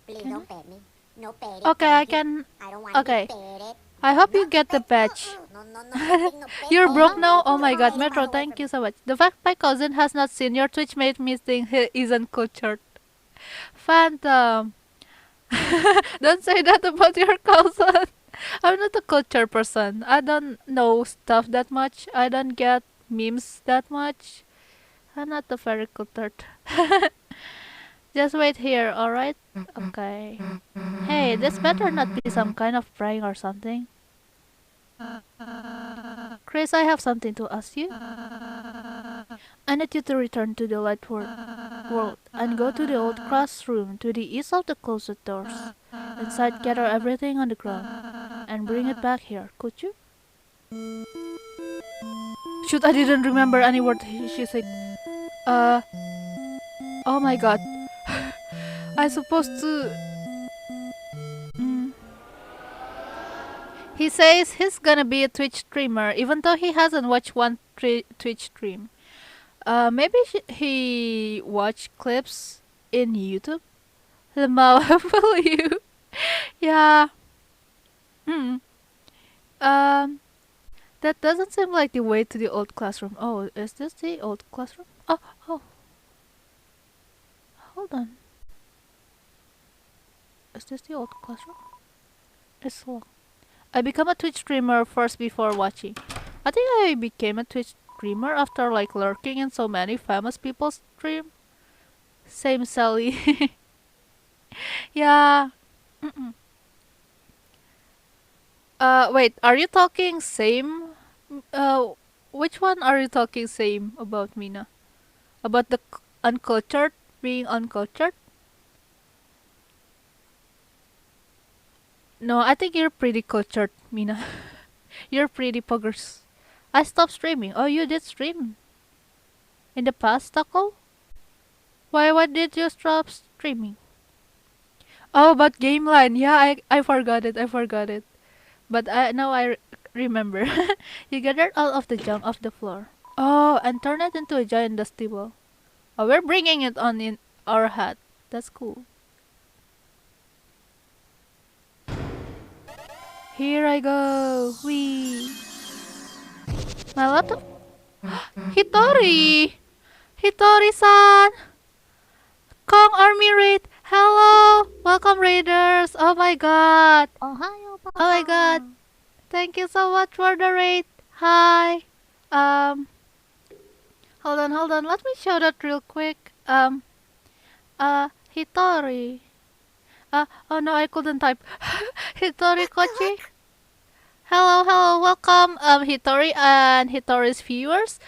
Please don't pet me. No pet it. Okay, I thank you. can. I don't want Okay. to be petted. I hope you get the badge. No, no, no, nothing, no pet. You're broke Oh, now? Oh no, my god, no, Metro, no, thank no, you so much. The fact my cousin has not seen your Twitch made me think he isn't cultured. Phantom. Don't say that about your cousin. I'm not a cultured person. I don't know stuff that much. I don't get memes that much. I'm not a very cultured. Just wait here, alright? Okay. Hey, this better not be some kind of prank or something. Chris, I have something to ask you. I need you to return to the light world and go to the old classroom to the east of the closet doors. Inside, gather everything on the ground and bring it back here. Could you? Shoot, I didn't remember any word she said. Oh my god. I supposed to... He says he's gonna be a Twitch streamer, even though he hasn't watched one Twitch stream. Maybe he watched clips in YouTube? Lemao, follow you. Yeah. That doesn't seem like the way to the old classroom. Oh, is this the old classroom? Oh. Hold on. Is this the old classroom? It's locked. I became a Twitch streamer first before watching. I think I became a Twitch streamer after like lurking in so many famous people's stream. Same Sally. Yeah. Wait, are you talking same? Which one are you talking same about, Mina? About the uncultured being uncultured? No, I think you're pretty cultured, Mina. You're pretty poggers. I stopped streaming. Oh, you did stream in the past, Taco? Why did you stop streaming? Oh, but game line. Yeah, I forgot it. But now I remember. You gathered all of the junk off the floor. Oh, and turned it into a giant dusty ball. Oh, we're bringing it on in our hat. That's cool. Here I go. Wee. My laptop. Hitori! Hitori-san! Kong Army Raid! Hello! Welcome, Raiders! Oh my god! Oh my god! Thank you so much for the raid! Hi! Hold on. Let me show that real quick. Hitori. Oh no, I couldn't type. Hitori Kochi. Hello, welcome, Hitori and Hitori's viewers.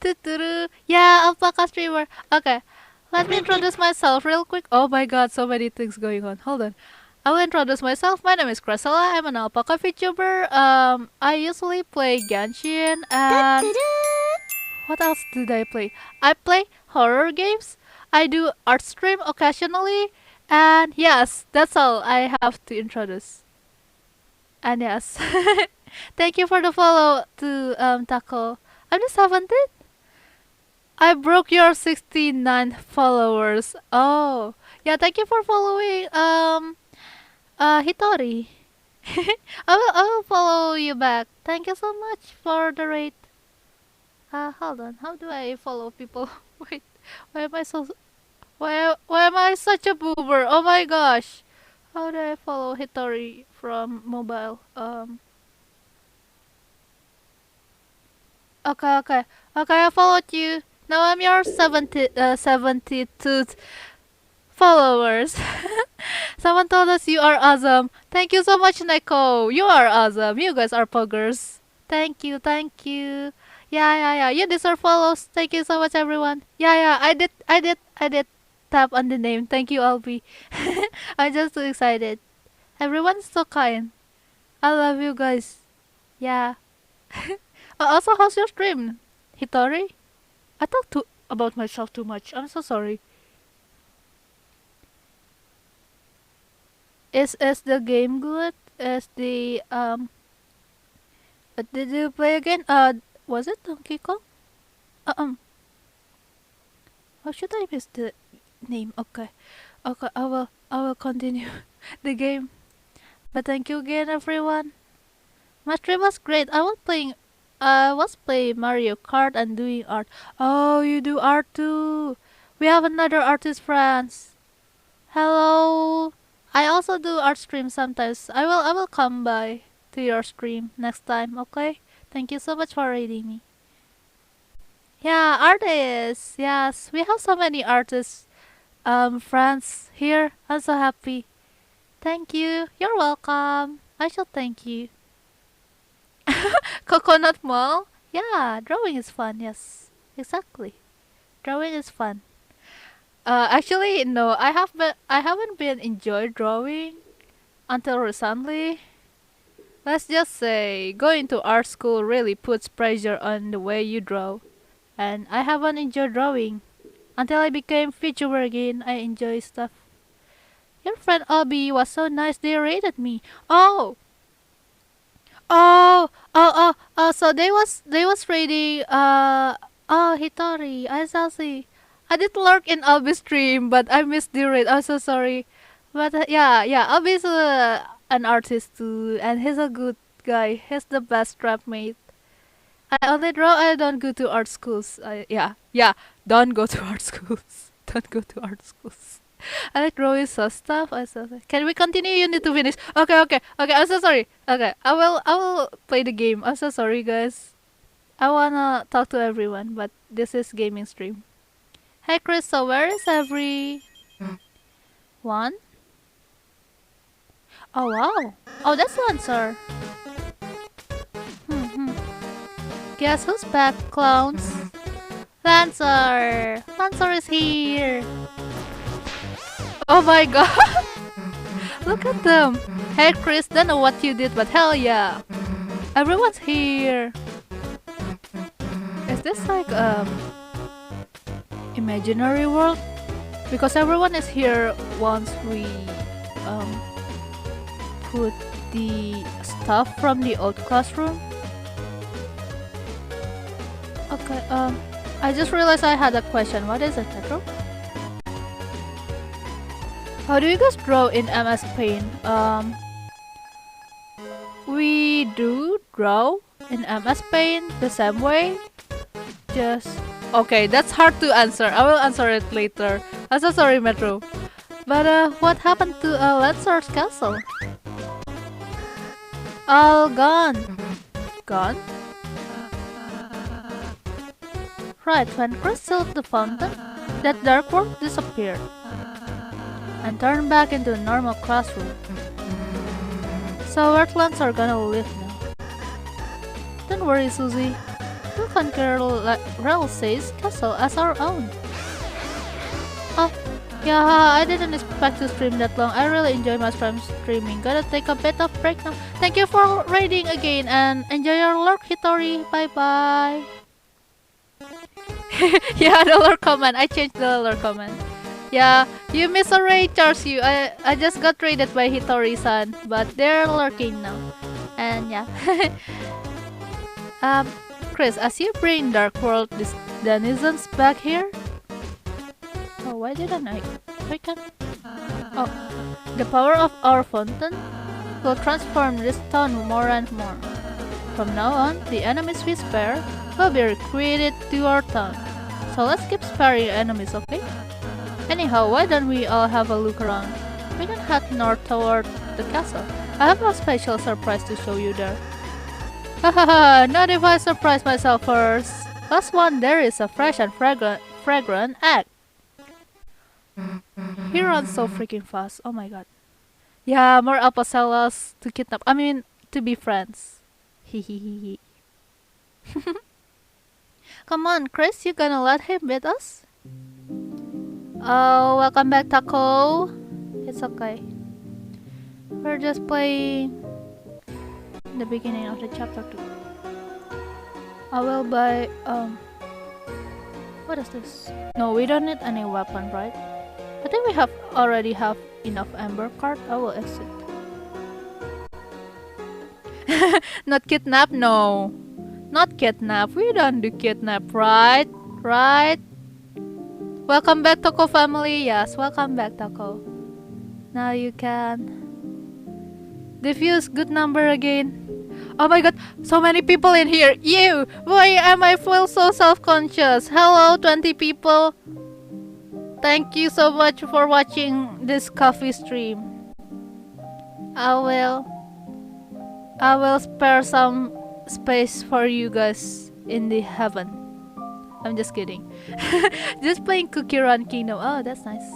Tuturu. Yeah, alpaca streamer. Okay, let me introduce myself real quick. Oh my god, so many things going on. Hold on. I will introduce myself. My name is Ch.Creseela. I'm an alpaca VTuber. I usually play Genshin and... What else did I play? I play horror games. I do art stream occasionally. And yes, that's all I have to introduce. And yes. Thank you for the follow to Taco. I'm just 17. I broke your 69 followers. Oh. Yeah, thank you for following Hitori. I will follow you back. Thank you so much for the raid. Hold on. How do I follow people? Wait. Why am I such a boomer? Oh my gosh. How do I follow Hitori from mobile? Okay, I followed you. Now I'm your 72 followers. Someone told us you are awesome. Thank you so much, Neko. You are awesome. You guys are poggers. Thank you. Yeah. You deserve follows. Thank you so much, everyone. Yeah. I did tap on the name. Thank you, Albi. I'm just too excited. Everyone's so kind. I love you guys. Yeah. Also, how's your stream, Hitori? I talk about myself too much. I'm so sorry. Is the game good? Is the did you play again? Was it Donkey Kong? How should I miss the name? Okay, I will continue the game. But thank you again, everyone. My stream was great. I was playing Mario Kart and doing art. Oh, you do art too. We have another artist friends. Hello. I also do art streams sometimes. I will come by to your stream next time, okay? Thank you so much for raiding me. Yeah, artists. Yes, we have so many artists friends here. I'm so happy. Thank you. You're welcome. I shall thank you. Coconut Mall? Yeah, drawing is fun. Yes, exactly. Drawing is fun. Actually, no, I haven't been enjoyed drawing until recently. Let's just say going to art school really puts pressure on the way you draw, and I haven't enjoyed drawing until I became VTuber again. I enjoy stuff. Your friend Obi was so nice. They rated me. Oh, so they was rating. Hitori, Asashi. I did lurk in Obi's stream, but I missed the rate. I'm so sorry. But yeah, Obi's an artist too, and he's a good guy. He's the best rap mate. I only draw. I don't go to art schools. Yeah. Don't go to art schools. Don't go to art schools. I like drawing so stuff. I so can we continue? You need to finish. Okay. I'm so sorry. Okay, I will play the game. I'm so sorry, guys. I wanna talk to everyone, but this is gaming stream. Hey, Chris. So where is everyone? Oh wow. Oh, that's Lancer. Hmm. Guess who's back, clowns? Lancer. Lancer is here. Oh my god. Look at them. Hey Chris, don't know what you did, but hell yeah. Everyone's here. Is this like imaginary world? Because everyone is here once we put the stuff from the old classroom. Okay, I just realized I had a question. What is it, Petro? How do you guys draw in MS Paint? We do draw in MS Paint the same way. Just okay, that's hard to answer. I will answer it later. I'm so sorry, Metro. But what happened to Lancer's castle? All gone. Gone? Right, when Chris sealed the fountain, that dark world disappeared and turned back into a normal classroom. So Earthlands are gonna live now. Don't worry, Susie. We'll conquer Relse's castle as our own. Oh, yeah, I didn't expect to stream that long. I really enjoy my streaming. Gotta take a bit of break now. Thank you for raiding again and enjoy your lurk, Hitori. Bye bye. Yeah, the lurk comment. I changed the lurk comment. Yeah, you miss a raid, Charles. I just got raided by Hitori-san, but they're lurking now. And yeah. Chris, as you bring Dark World denizens back here. Oh, why didn't I can? Oh, the power of our fountain will transform this town more and more. From now on, the enemies we spare will be recreated to our town. So let's keep sparing enemies, okay? Anyhow, why don't we all have a look around? We can head north toward the castle. I have a special surprise to show you there. Hahaha, not if I surprise myself first. Last one, there is a fresh and fragrant egg. He runs so freaking fast. Oh my god. Yeah, more alpacellas to kidnap. I mean, to be friends. Hehehe. Come on, Chris, you gonna let him beat us? Oh, welcome back, Taco. It's okay. We're just playing the beginning of the chapter 2. I will buy, what is this? No, we don't need any weapon, right? I think we already have enough Ember card. I will exit. Not kidnap, no. Not kidnap. We don't do kidnap, right? Right? Welcome back, Taco family. Yes, welcome back, Taco. Now you can defuse good number again. Oh my god, so many people in here. Ew, why am I feel so self-conscious? Hello, 20 people. Thank you so much for watching this coffee stream. I will spare some space for you guys in the heaven. I'm just kidding. Just playing Cookie Run Kingdom. Oh, that's nice.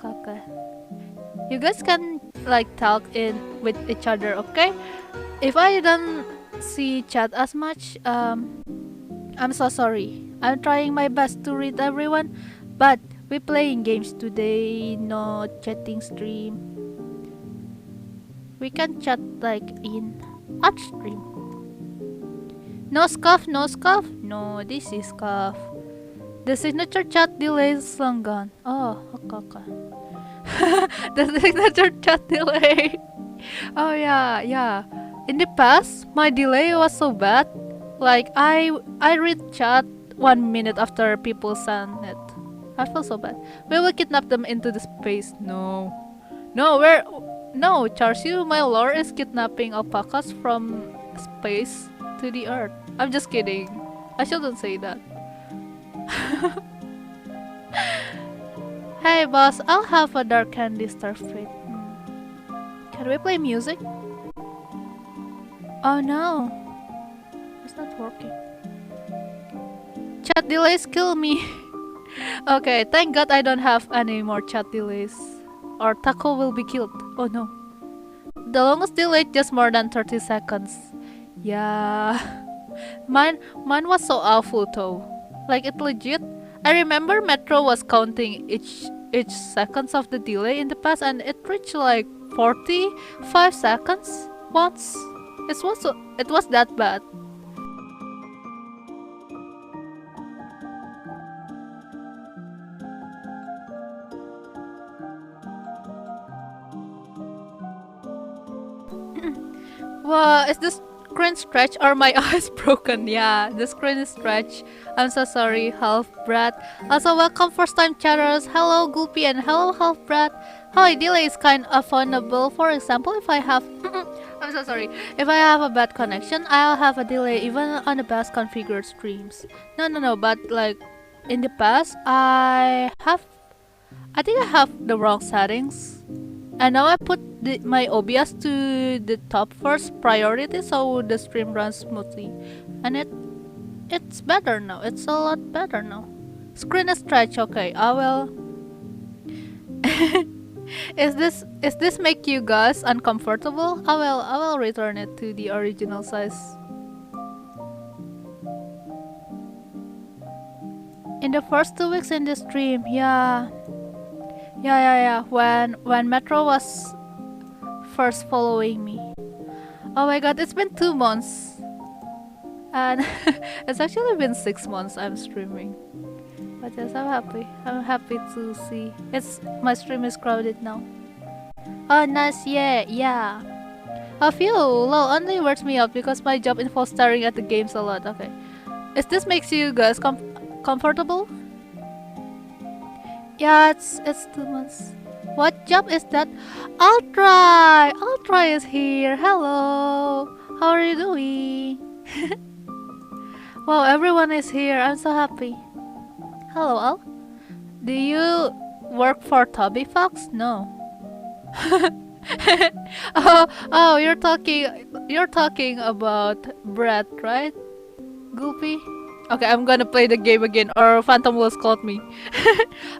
Okay. You guys can like talk in with each other, okay? If I don't see chat as much, I'm so sorry. I'm trying my best to read everyone, but we're playing games today, no chatting stream. We can chat like in art stream. No scuff, no scuff. No, this is scuff. The signature chat delay is long gone. Oh, okay. The signature chat delay. Oh yeah. In the past, my delay was so bad. Like I read chat 1 minute after people send it. I feel so bad. We will kidnap them into the space. No, Charles, my lore is kidnapping alpacas from space to the earth. I'm just kidding. I shouldn't say that. Hey boss, I'll have a dark candy starfruit. Can we play music? Oh no, it's not working. Chat delays kill me. Okay, thank God I don't have any more chat delays, or Taco will be killed. Oh no. The longest delay just more than 30 seconds. Yeah. Mine was so awful though. Like it legit. I remember Metro was counting each seconds of the delay in the past, and it reached like 45 seconds once. It was that bad. Wow, is the screen stretch or my eyes broken? Yeah, the screen is stretched. I'm so sorry, half brat. Also, welcome first time chatters. Hello Gulpy and hello half brat. Hi, delay is kind of vulnerable. For example, if I have I'm so sorry. If I have a bad connection, I'll have a delay even on the best configured streams. No, but like in the past, I think I have the wrong settings. And now I put my OBS to the top first priority so the stream runs smoothly. And it's better now. It's a lot better now. Screen is stretch. Okay, I will. Is this make you guys uncomfortable? I will return it to the original size. In the first 2 weeks in the stream, yeah. When Metro was first following me. Oh my god, it's been 2 months. And it's actually been 6 months I'm streaming. But yes, I'm happy. I'm happy to see. My stream is crowded now. Oh nice, yeah. A few lol only wears me out because my job involves staring at the games a lot. Okay. Is this makes you guys comfortable? Yeah, it's 2 months. What job is that? Ultra is here. Hello. How are you doing? Wow, everyone is here. I'm so happy. Hello, Al. Do you work for Toby Fox? No. oh, you're talking about Brett, right? Goopy? Okay, I'm gonna play the game again, or Phantom will scold me.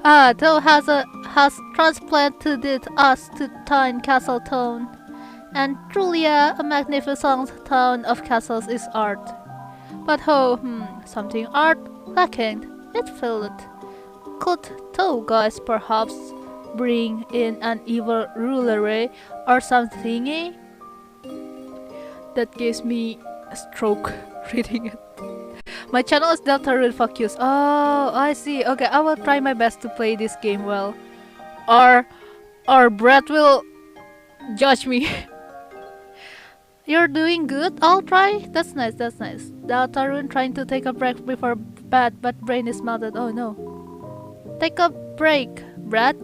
Toe has transplanted us to Tyne Castle Town, and truly a magnificent town of castles is art. But something art lacking. It failed. Could Toe guys perhaps bring in an evil ruler or something? That gives me a stroke reading it. My channel is Deltarune Focus. Oh, I see. Okay, I will try my best to play this game well. Or Brett will judge me. You're doing good? I'll try. That's nice. Deltarune trying to take a break before bed, but brain is melted. Oh no. Take a break, Brett.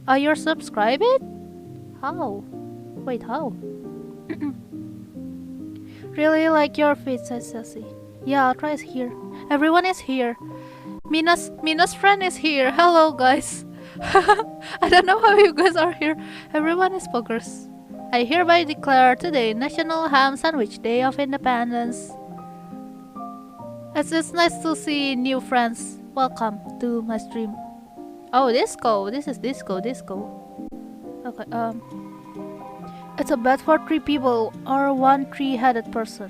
Are you subscribed? How? Wait, how? Really like your feet, says Sassy. Yeah, I'll try it here. Everyone is here. Mina's friend is here. Hello, guys. I don't know how you guys are here. Everyone is poggers. I hereby declare today National Ham Sandwich Day of Independence. It's nice to see new friends. Welcome to my stream. Oh, disco. This is disco. Okay. It's a bed for 3 people or 1 3-headed person.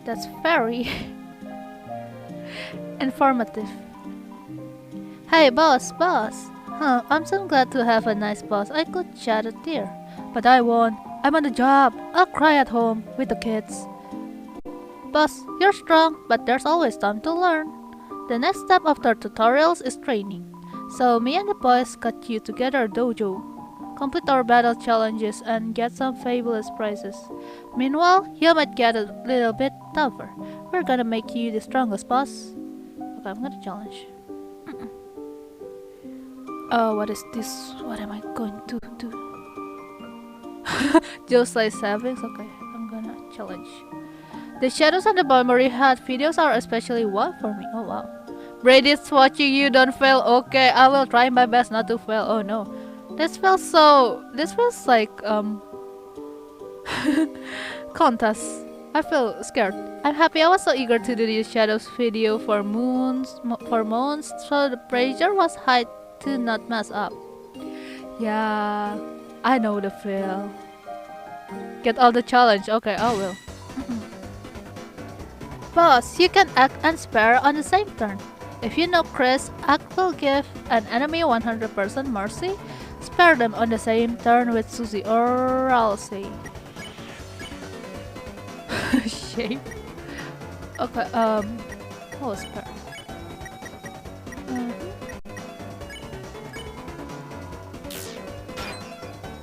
That's very informative. Hey, boss. Huh? I'm so glad to have a nice boss. I could chat it there, but I won't. I'm on the job. I'll cry at home with the kids. Boss, you're strong, but there's always time to learn. The next step after tutorials is training. So me and the boys got you together dojo. Complete our battle challenges and get some fabulous prizes. Meanwhile, you might get a little bit tougher. We're gonna make you the strongest boss. Okay, I'm gonna challenge. What is this? What am I going to do? Just like savings? Okay, I'm gonna challenge. The shadows and the memory hat videos are especially one for me. Oh wow. Brady's watching you, don't fail. Okay, I will try my best not to fail. Oh no. This feels like contest. I feel scared. I'm happy I was so eager to do this shadows video for months, so the pressure was high to not mess up. Yeah, I know the feel. Get all the challenge. Okay, I will. Boss, you can act and spare on the same turn. If you know Chris, act will give an enemy 100% mercy. Spare them on the same turn with Susie or Alsey. Shape. Okay, oh, spare.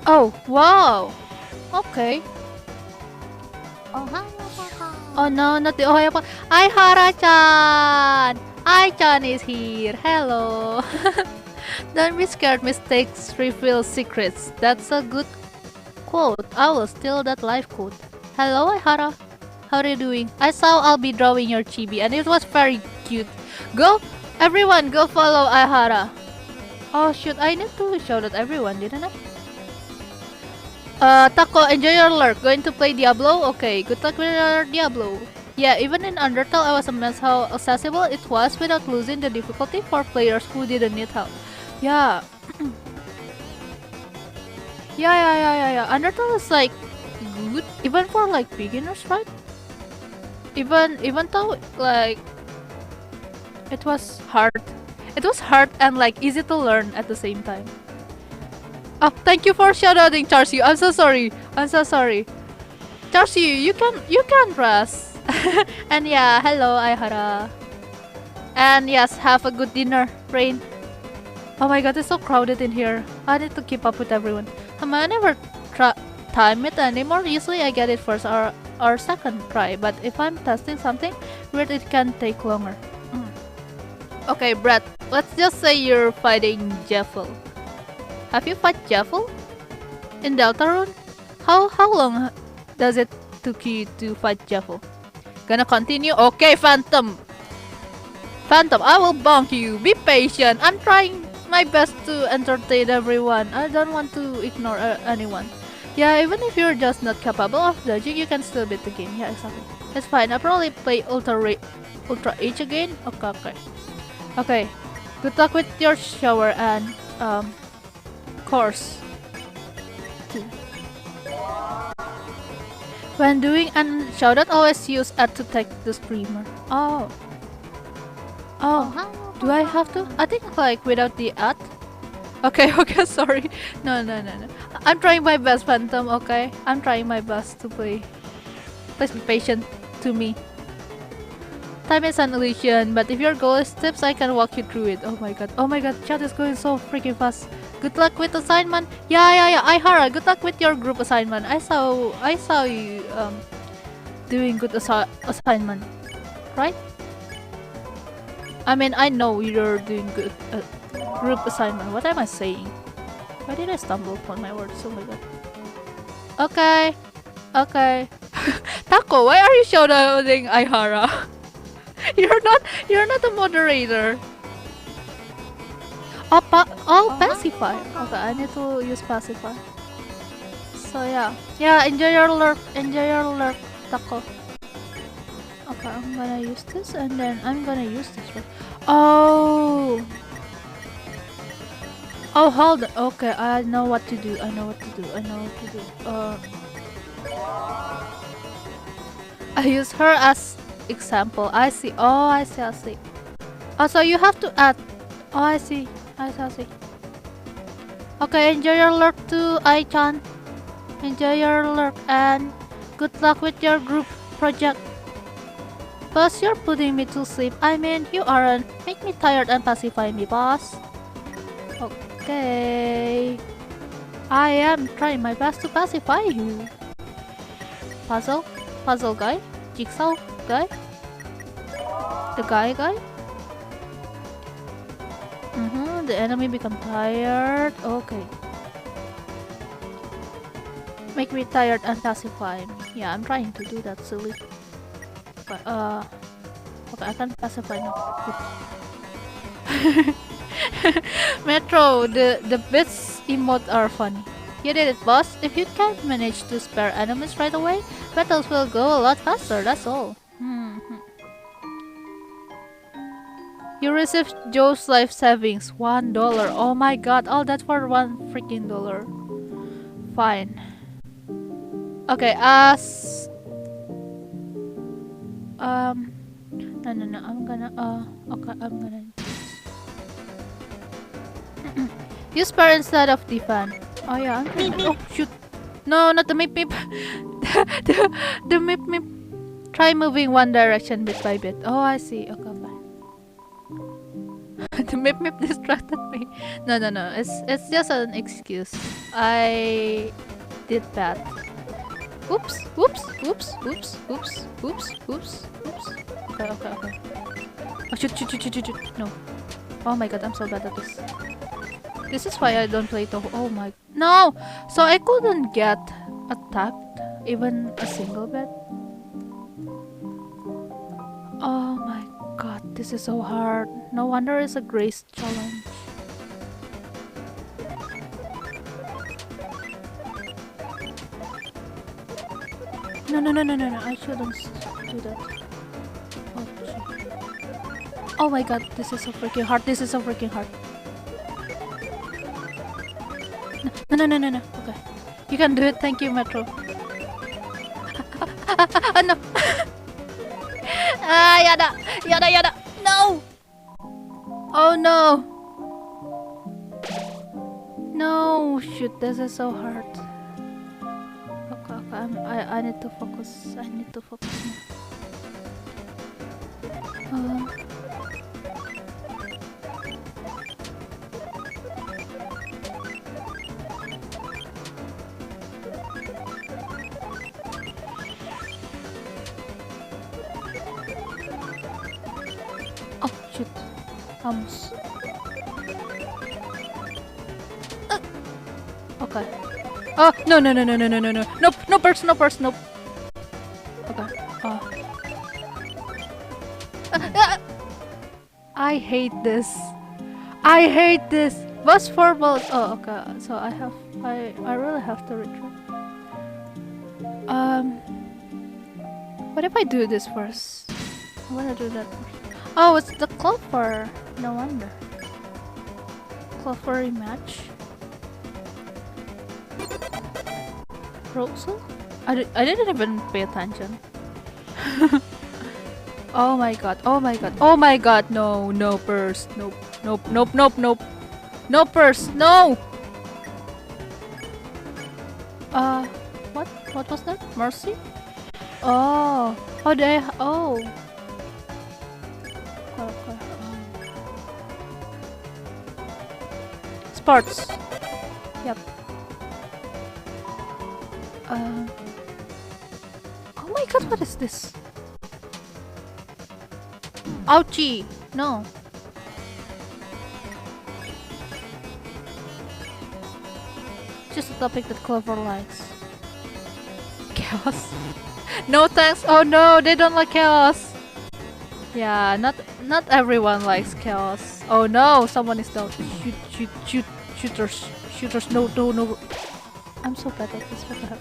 Oh, wow. Okay. Oh no, not the Ohio part. Hi, Hara-chan! Ai-chan is here. Hello. Don't be scared, mistakes reveal secrets. That's a good quote. I will steal that life quote. Hello, Ihara. How are you doing? I saw I'll be drawing your chibi and it was very cute. Go! Everyone, go follow Ihara. Oh shoot, I need to show that everyone, didn't I? Taco, enjoy your lurk. Going to play Diablo? Okay, good luck with your Diablo. Yeah, even in Undertale, I was amazed how accessible it was without losing the difficulty for players who didn't need help. Yeah. Yeah. Undertale is like good, even for like beginners, right? Even though like it was hard. It was hard and like easy to learn at the same time. Oh, thank you for shoutouting, Charcy. I'm so sorry. Charcy, you can rest. And yeah, hello, Aihara. And yes, have a good dinner, Rain. Oh my god, it's so crowded in here. I need to keep up with everyone. I never time it anymore. Usually I get it first or second try, but if I'm testing something weird, it can take longer. Okay, Brett, let's just say you're fighting Jeffel. Have you fought Jeffel in Deltarune? How long does it took you to fight Jeffel? Gonna continue? Okay, Phantom, I will bonk you. Be patient. I'm trying my best to entertain everyone. I don't want to ignore anyone. Yeah, even if you're just not capable of dodging, you can still beat the game. Yeah, exactly. It's fine. I'll probably play Ultra H again. Okay. Good luck with your shower and course. 2. When doing an shoutout, always use add to tag the streamer. Oh, do I have to? I think like without the add. Okay, sorry. No. I'm trying my best, Phantom, okay? I'm trying my best to play. Please be patient to me. Time is an illusion, but if your goal is tips, I can walk you through it. Oh my god, chat is going so freaking fast. Good luck with assignment. Yeah. Ihara, good luck with your group assignment. I saw you doing good assignment, right? I mean, I know you're doing good group assignment. What am I saying? Why did I stumble upon my words? Oh my god. Okay. Taco, why are you shouting Ihara? You're not a moderator. Oh, pacify. Okay, I need to use pacify. So yeah, enjoy your lurk, Taco. Okay, I'm gonna use this and then I'm gonna use this one. Oh! Oh, hold on. Okay, I know what to do. I know what to do. I know what to do. I use her as example. I see. Oh, I see. I see. Oh, so you have to add. Oh, I see. I see. I see. Okay, enjoy your lurk too, Ai-chan. Enjoy your lurk and good luck with your group project. Boss, you're putting me to sleep. I mean, you aren't. Make me tired and pacify me, boss. Okay. I am trying my best to pacify you. Puzzle? Puzzle guy? Jigsaw guy? The guy? The enemy become tired. Okay. Make me tired and pacify me. Yeah, I'm trying to do that, silly. But, okay, I can pacify now. Metro, the bits emote are funny. You did it, boss. If you can't manage to spare enemies right away, battles will go a lot faster, that's all. You received Joe's life savings, $1. Oh my god, all that for $1 freaking dollar. Fine. Okay, no, I'm gonna, okay, I'm gonna use spare instead of defend. Oh yeah, I'm gonna, oh shoot. No, not the meep. the meep. Try moving one direction bit by bit. Oh, I see. Okay, fine. The meep distracted me. No. It's just an excuse. I did bad. Oops. Okay. Oh, shoot. No. Oh my god, I'm so bad at this. This is why I don't play Toho. Oh my... No! So I couldn't get attacked, even a single bit. Oh my god, this is so hard. No wonder it's a grace challenge. No, I shouldn't do that. Oh, shit. Oh my god, this is so freaking hard. No. Okay. You can do it. Thank you, Metro. No. Yada. No. Oh no. No, shoot. This is so hard. Okay. I need to focus. Oh shoot. Almost. Okay. Oh no. Nope, no purse. Nope. Okay. I hate this. Bus for both. Oh, okay. So I really have to retrieve. What if I do this first? I wanna do that first. Oh, it's the Clover. No wonder. Clover rematch. Rosal? I didn't even pay attention. Oh my god. No purse. Nope. No purse. No. What was that? Mercy? Oh. How do I? Oh. Okay. Sports. Yep. Oh my god, what is this? Ouchie! No. Just a topic that Clover likes. Chaos. No thanks. Oh no, they don't like chaos. Yeah, not everyone likes chaos. Oh no, someone is down. Shooters. No. I'm so bad at this. What the heck?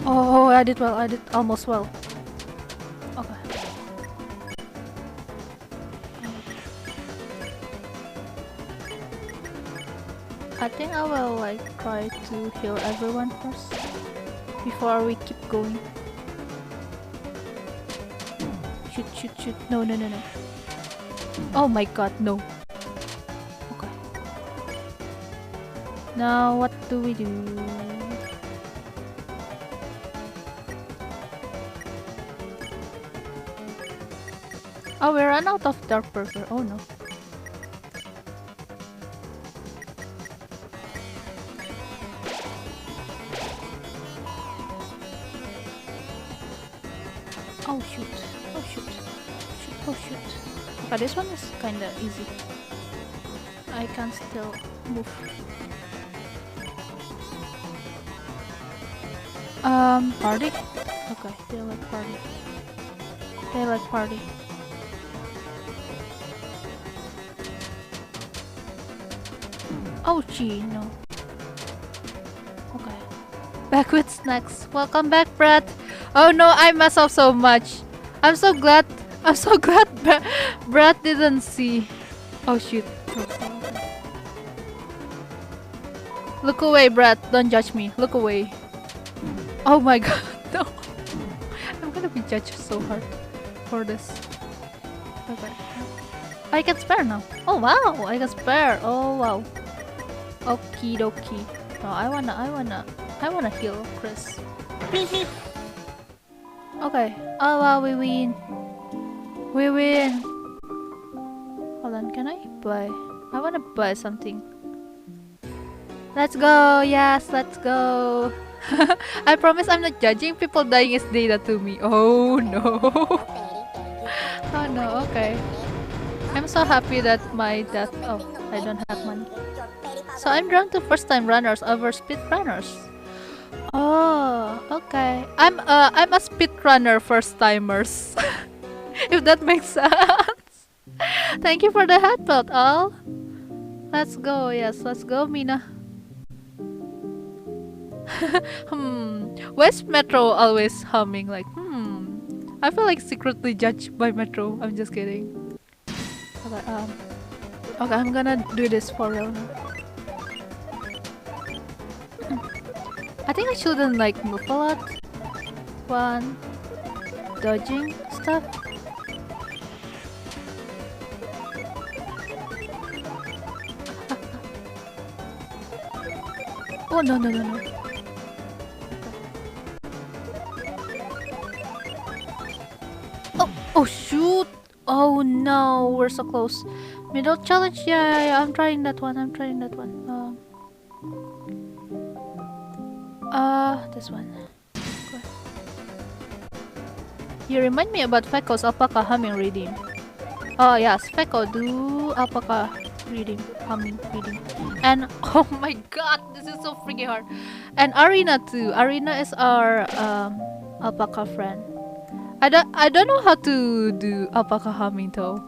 Oh, I did well. I did almost well. Okay. I think I will like try to heal everyone first before we keep going. Shoot, shoot, shoot. No, no, no, no. Oh my god, no. Okay. Now what do we do? Oh, we ran out of dark purple. Oh no. Oh shoot. Oh shoot. Shoot. Oh shoot. Okay, this one is kinda easy. I can still move. Party? Okay, they like party. They like party. Oh gee, no. Okay. Back with snacks. Welcome back, Brett. Oh no, I messed up so much. I'm so glad Brett didn't see. Oh shoot. Look away, Brett. Don't judge me. Look away. Oh my god, no. I'm gonna be judged so hard for this. Okay. I can spare now. Oh wow, I can spare. Oh wow. Okie dokie. No, I wanna heal Chris. Okay. Oh wow, we win. We win. Hold on, can I buy? I wanna buy something. Let's go. Yes, let's go. I promise I'm not judging. People dying is data to me. Oh no. Oh no. Okay. I'm so happy that my death. Oh, I don't have money. So I'm drawn to first-time runners over speedrunners. Oh, okay. I'm a speedrunner first-timers. If that makes sense. Thank you for the head belt, all. Let's go. Yes, let's go, Mina. Why is Metro always humming like I feel like secretly judged by Metro. I'm just kidding. Okay, okay, I'm gonna do this for real now. I think I shouldn't like move a lot. One, dodging stuff. Oh no no no no. Oh oh shoot! Oh no, we're so close. Middle challenge, yeah, I'm trying that one. I'm trying that one. This one. Okay. You remind me about Feko's alpaca humming reading. Oh yes, Feko do alpaca reading, humming reading. And oh my god, this is so freaking hard. And Arena too. Arena is our alpaca friend. I don't know how to do alpaca humming though.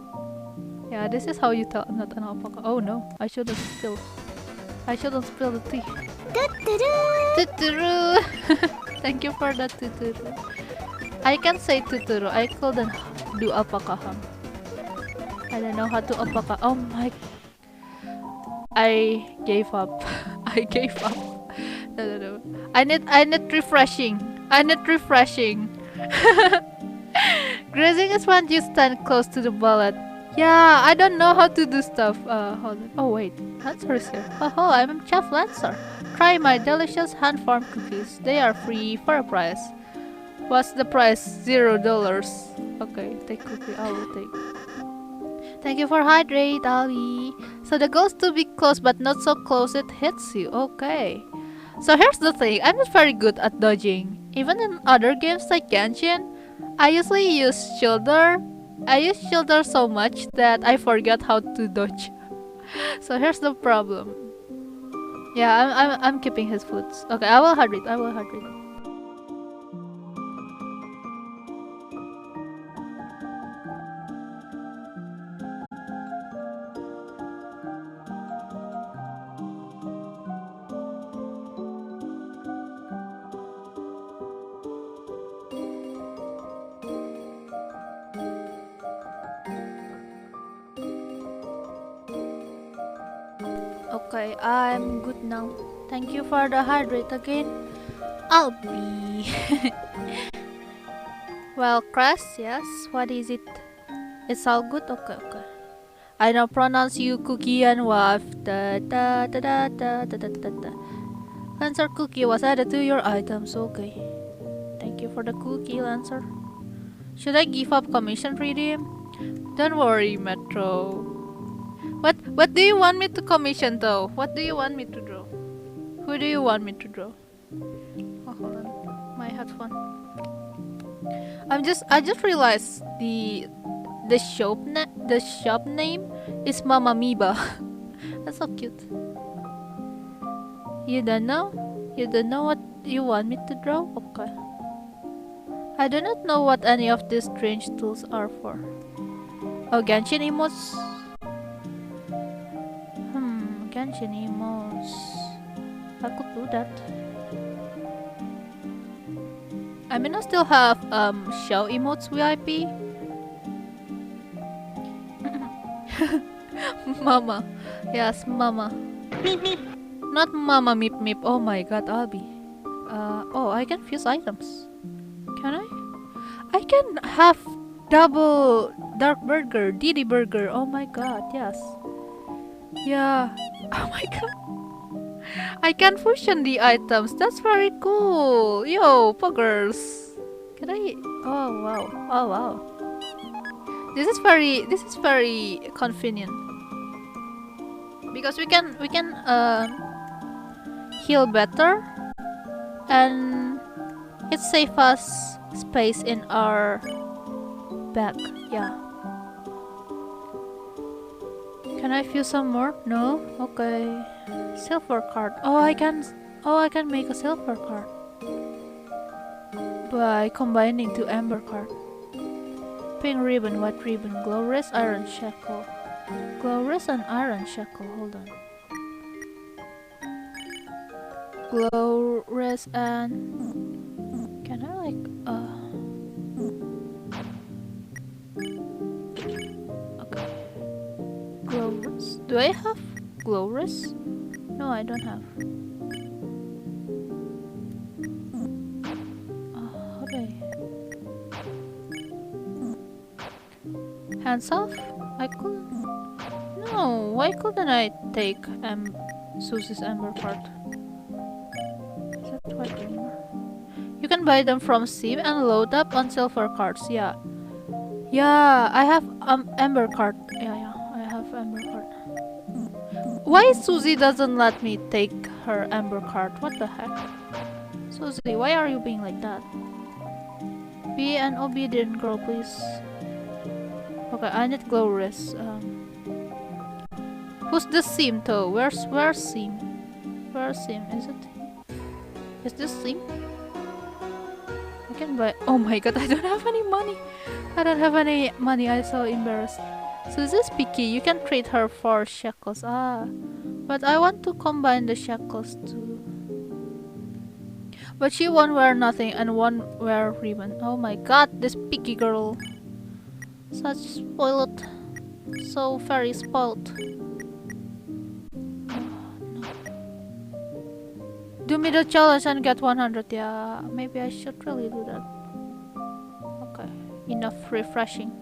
Yeah, this is how you tell I'm not an alpaca. Oh no, I shouldn't spill the tea. Tuturu. Thank you for that, tuturu. I can say tuturu. I couldn't do alpaca hum. I don't know how to alpaca. Oh my. I gave up. I gave up. No. I need refreshing. I need refreshing. Grazing is when you stand close to the bullet. Yeah, I don't know how to do stuff. Hold on. Oh wait, Lancer is here. Oh, I'm Chef Lancer. Try my delicious hand-formed cookies. They are free for a price. What's the price? $0. Okay, take cookie. I will take. Thank you for hydrate, Ali. So the goal is to be close, but not so close it hits you. Okay. So here's the thing. I'm not very good at dodging. Even in other games like Genshin, I usually use shoulder. I use shoulder so much that I forget how to dodge. So here's the problem. Yeah, I'm keeping his foods. Okay, I will hydrate. I will hydrate. Okay, I'm good now. Thank you for the hydrate again. I'll be. Well, Crash, yes. What is it? It's all good. Okay, okay. I now pronounce you cookie and wife. Da da da da da da da da da. Lancer cookie was added to your items. Okay. Thank you for the cookie, Lancer. Should I give up commission redeem? Don't worry, Metro. What do you want me to commission though? What do you want me to draw? Who do you want me to draw? Oh, hold on. My headphone. I just realized the shop name is Mama Miba. That's so cute. You don't know? You don't know what you want me to draw? Okay. I do not know what any of these strange tools are for. Oh, Genshin emotes. Genshin emotes. I could do that. I mean, I still have show emotes VIP. Mama. Yes, Mama. Meep meep. Not Mama Meep Meep. Oh my god, Albi. Oh, I can fuse items. Can I? I can have double dark burger, Didi burger. Oh my god, yes. Yeah. Oh my god. I can fusion the items. That's very cool. Yo, poggers. Can I? Oh wow. Oh wow. This is very convenient because we can heal better, and it saves us space in our bag. Yeah. Can I fuse some more? No. Okay. Silver card. Oh, I can make a silver card by combining two amber card. Pink ribbon, white ribbon, glow wrist, iron shackle. Glow wrist and iron shackle. Hold on. Glow wrist and can I like okay. Glow wrist. Do I have glow wrist? No, I don't have. How do I? Hands off? I couldn't. No, why couldn't I take Susie's amber card? Is that what anymore? You can buy them from Steam and load up on silver cards. Yeah, yeah. I have amber card. Yeah, I have amber card. Why Susie doesn't let me take her amber card? What the heck? Susie, why are you being like that? Be an obedient girl, please. Okay, I need glow wrist. Who's the Sim though? Where's Sim? Where's Sim? Is it? Is this Sim? I can buy. Oh my god, I don't have any money. I don't have any money. I'm so embarrassed. So this is picky. You can trade her for shackles. But I want to combine the shackles too. But she won't wear nothing and won't wear ribbon. Oh my god, this picky girl. Such spoiled. So very spoiled. Oh, no. Do me the challenge and get 100. Yeah, maybe I should really do that. Okay, enough refreshing.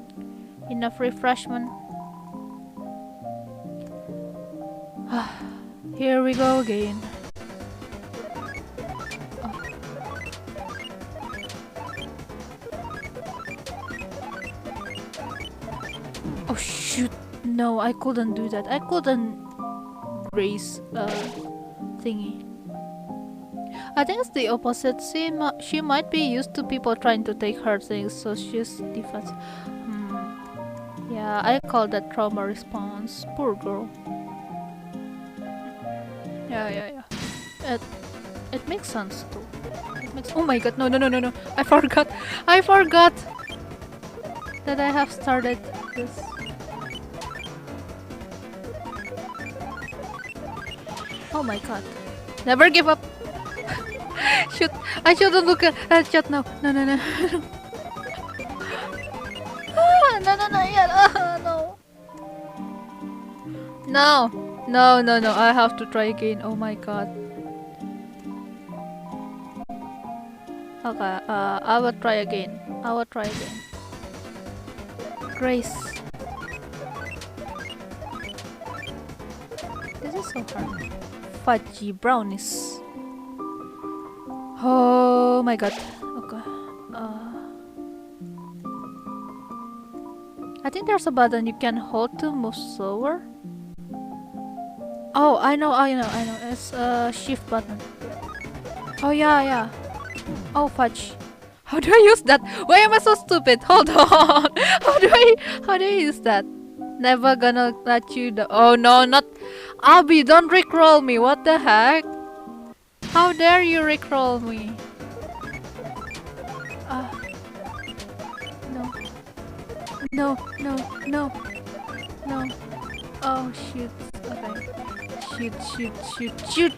Enough refreshment. Here we go again. Oh shoot! No, I couldn't do that. I couldn't raise thingy. I think it's the opposite. She might be used to people trying to take her things, so she's defense. Yeah, I call that trauma response. Poor girl. Yeah. It makes sense too. It makes. Oh my god! No! I forgot that I have started this. Oh my god! Never give up. Shoot! I shouldn't look at chat now. No. No. Yeah. No. No, no, no. I have to try again. Oh my god. Okay, I will try again. I will try again. Grace. This is so hard. Fudgy brownies. Oh my god. Okay. I think there's a button you can hold to move slower. Oh, I know. It's a shift button. Oh yeah, yeah. Oh fudge. How do I use that? Why am I so stupid? Hold on. How do I use that? Never gonna let you do. Oh no, not Abby, don't rickroll me. What the heck? How dare you rickroll me? No. No, no, no. No. Oh shoot. Okay. Shoot.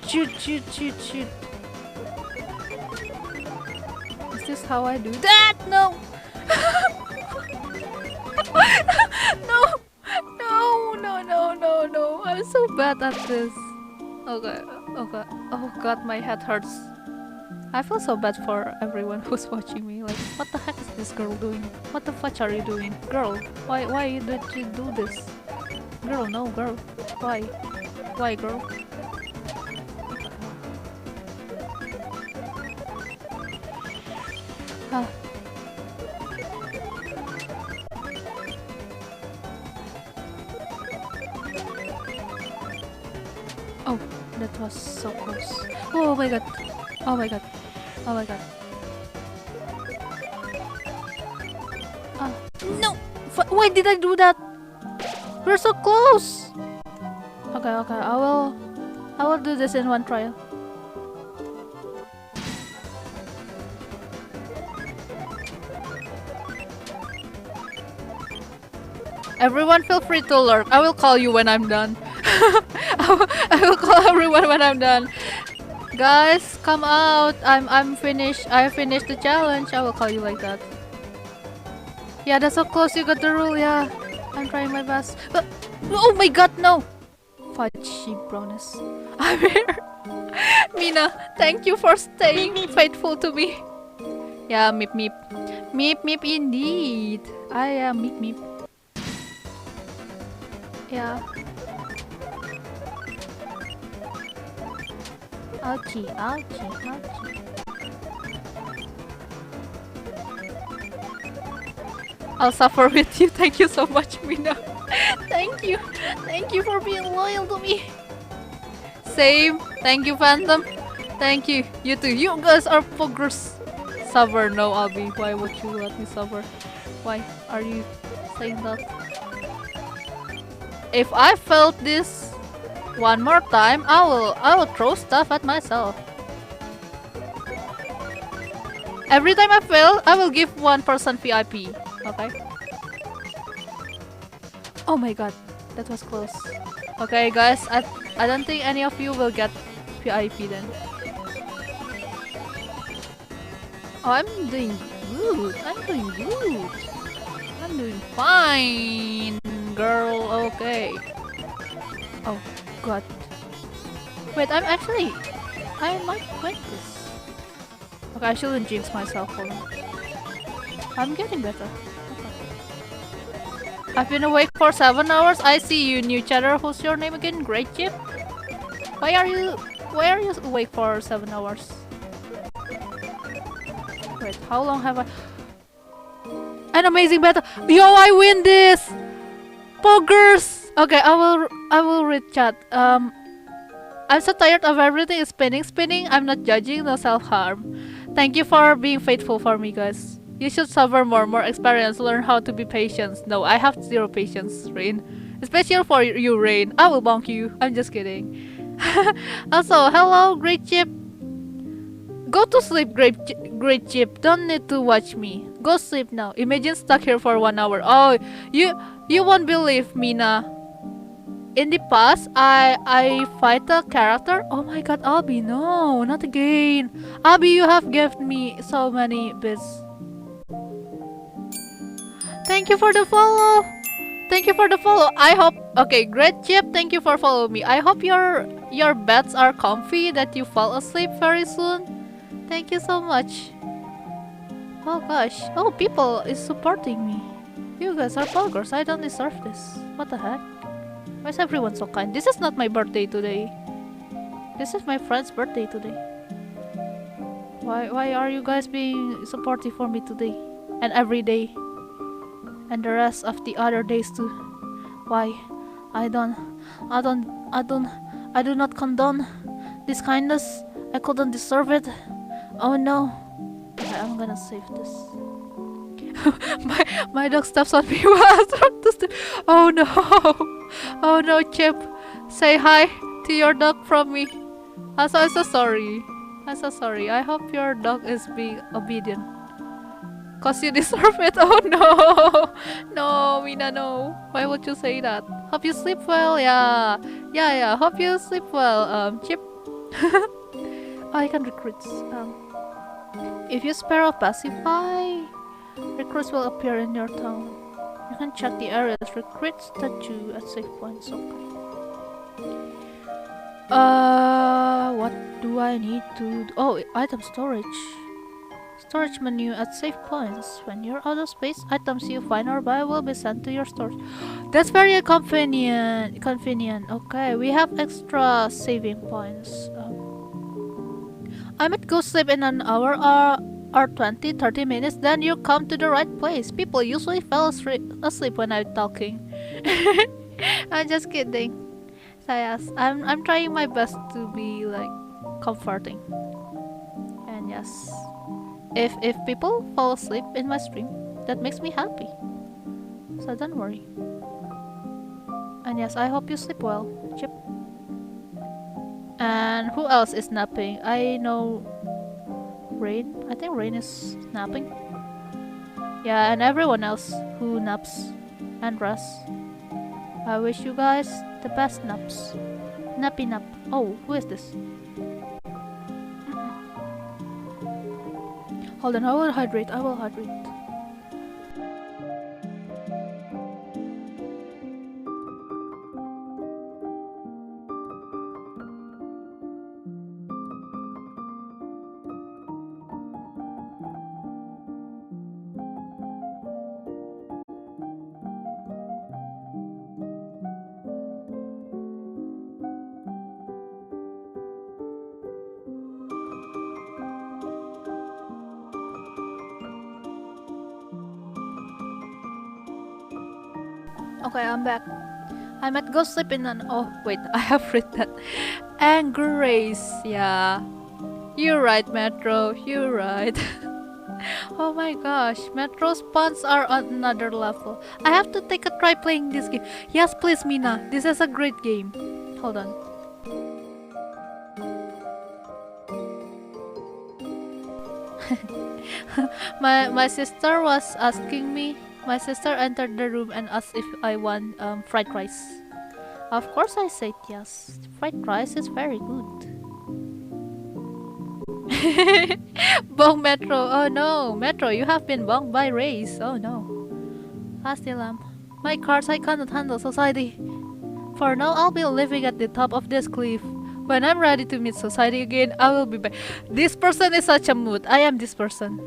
Is this how I do that? No! No. I'm so bad at this. Okay. Oh god, my head hurts. I feel so bad for everyone who's watching me. Like, what the heck is this girl doing? What the fudge are you doing? Girl, why did you do this? Girl, no, girl. Why? Why, girl? Ah. Oh, that was so close. Oh my god. Oh my god. Oh my god. No! Why did I do that? We're so close! Okay, I will do this in one trial. Everyone feel free to lurk. I will call you when I'm done. I will call everyone when I'm done. Guys, come out. I'm finished. I finished the challenge. I will call you like that. Yeah, that's so close. You got the rule. Yeah, I'm trying my best. But, oh my god, no! Fudgy brownness. I'm here. Mina, thank you for staying faithful to me. Yeah, meep meep. Meep meep indeed. I am meep meep. Yeah. Ouchie. I'll suffer with you. Thank you so much, Mina. Thank you for being loyal to me. Same. Thank you, Phantom. Thank you. You too. You guys are poggers. Suffer. No, Abby. Why would you let me suffer? Why are you saying that? If I felt this one more time, I will throw stuff at myself. Every time I fail, I will give one person VIP. Okay. Oh my god, that was close. Okay, guys, I don't think any of you will get VIP then. Oh, I'm doing good. I'm doing fine, girl. Okay. Oh god. Wait, I might quit this. Okay, I shouldn't jinx myself. Hold on. I'm getting better. Okay. I've been awake for 7 hours. I see you, new chatter. Who's your name again? Great Chip? Why are you awake for 7 hours? Wait, how long have I... An amazing battle! Yo, I win this! Poggers! Okay, I will read chat. I'm so tired of everything spinning. I'm not judging, no self-harm. Thank you for being faithful for me, guys. You should suffer more experience, learn how to be patient. No, I have 0 patience, Rain. Especially for you, Rain. I will bonk you. I'm just kidding. Also, hello, Great Chip. Go to sleep, Great Chip. Don't need to watch me. Go sleep now. Imagine stuck here for 1 hour. Oh, you won't believe, Mina. In the past, I fight a character. Oh my god, Abby, no, not again. Abby, you have given me so many bits. Thank you for the follow. Thank you for the follow. I hope. Okay, great Chip. Thank you for following me. I hope your beds are comfy. That you fall asleep very soon. Thank you so much. Oh gosh. Oh, people is supporting me. You guys are bloggers. I don't deserve this. What the heck? Why is everyone so kind? This is not my birthday today. This is my friend's birthday today. Why are you guys being supportive for me today and every day and the rest of the other days too? Why? I do not condone this kindness. I couldn't deserve it. Oh no. Okay, I'm gonna save this. my dog steps on me while I start to sleep. Oh no. Oh no, Chip. Say hi to your dog from me. I'm so sorry. I'm so sorry. I hope your dog is being obedient. Cause you deserve it. Oh no. No, Mina, no. Why would you say that? Hope you sleep well. Yeah. Yeah. Hope you sleep well. Chip. Oh, I can recruit. If you spare or pacify, recruits will appear in your town. You can check the area's recruit statue at safe points. Okay. What do I need to do? Oh, item storage. Storage menu at safe points. When you're out of space, items you find or buy will be sent to your storage. That's very convenient. Okay, we have extra saving points. I might go sleep in an hour or 20-30 minutes, then you come to the right place. People usually fall asleep when I'm talking. I'm just kidding. So yes, I'm trying my best to be like comforting. And yes, if people fall asleep in my stream, that makes me happy. So don't worry. And yes, I hope you sleep well, Chip. And who else is napping? I know Rain. I think Rain is napping. Yeah, and everyone else who naps and rests. I wish you guys the best naps. Nappy nap. Oh, who is this? Hold on, I will hydrate. Okay, I'm back. I might go sleep in an... Oh, wait, I have read that. Anger race, yeah. You're right, Metro, you're right. Oh my gosh, Metro's puns are on another level. I have to take a try playing this game. Yes, please, Mina, this is a great game. Hold on. My sister was asking me. My sister entered the room and asked if I want fried rice. Of course I said yes. Fried rice is very good. Bong Metro. Oh no, Metro, you have been bonged by race. Oh no. Astilam. My cards, I cannot handle society. For now, I'll be living at the top of this cliff. When I'm ready to meet society again, I will be back. This person is such a mood. I am this person.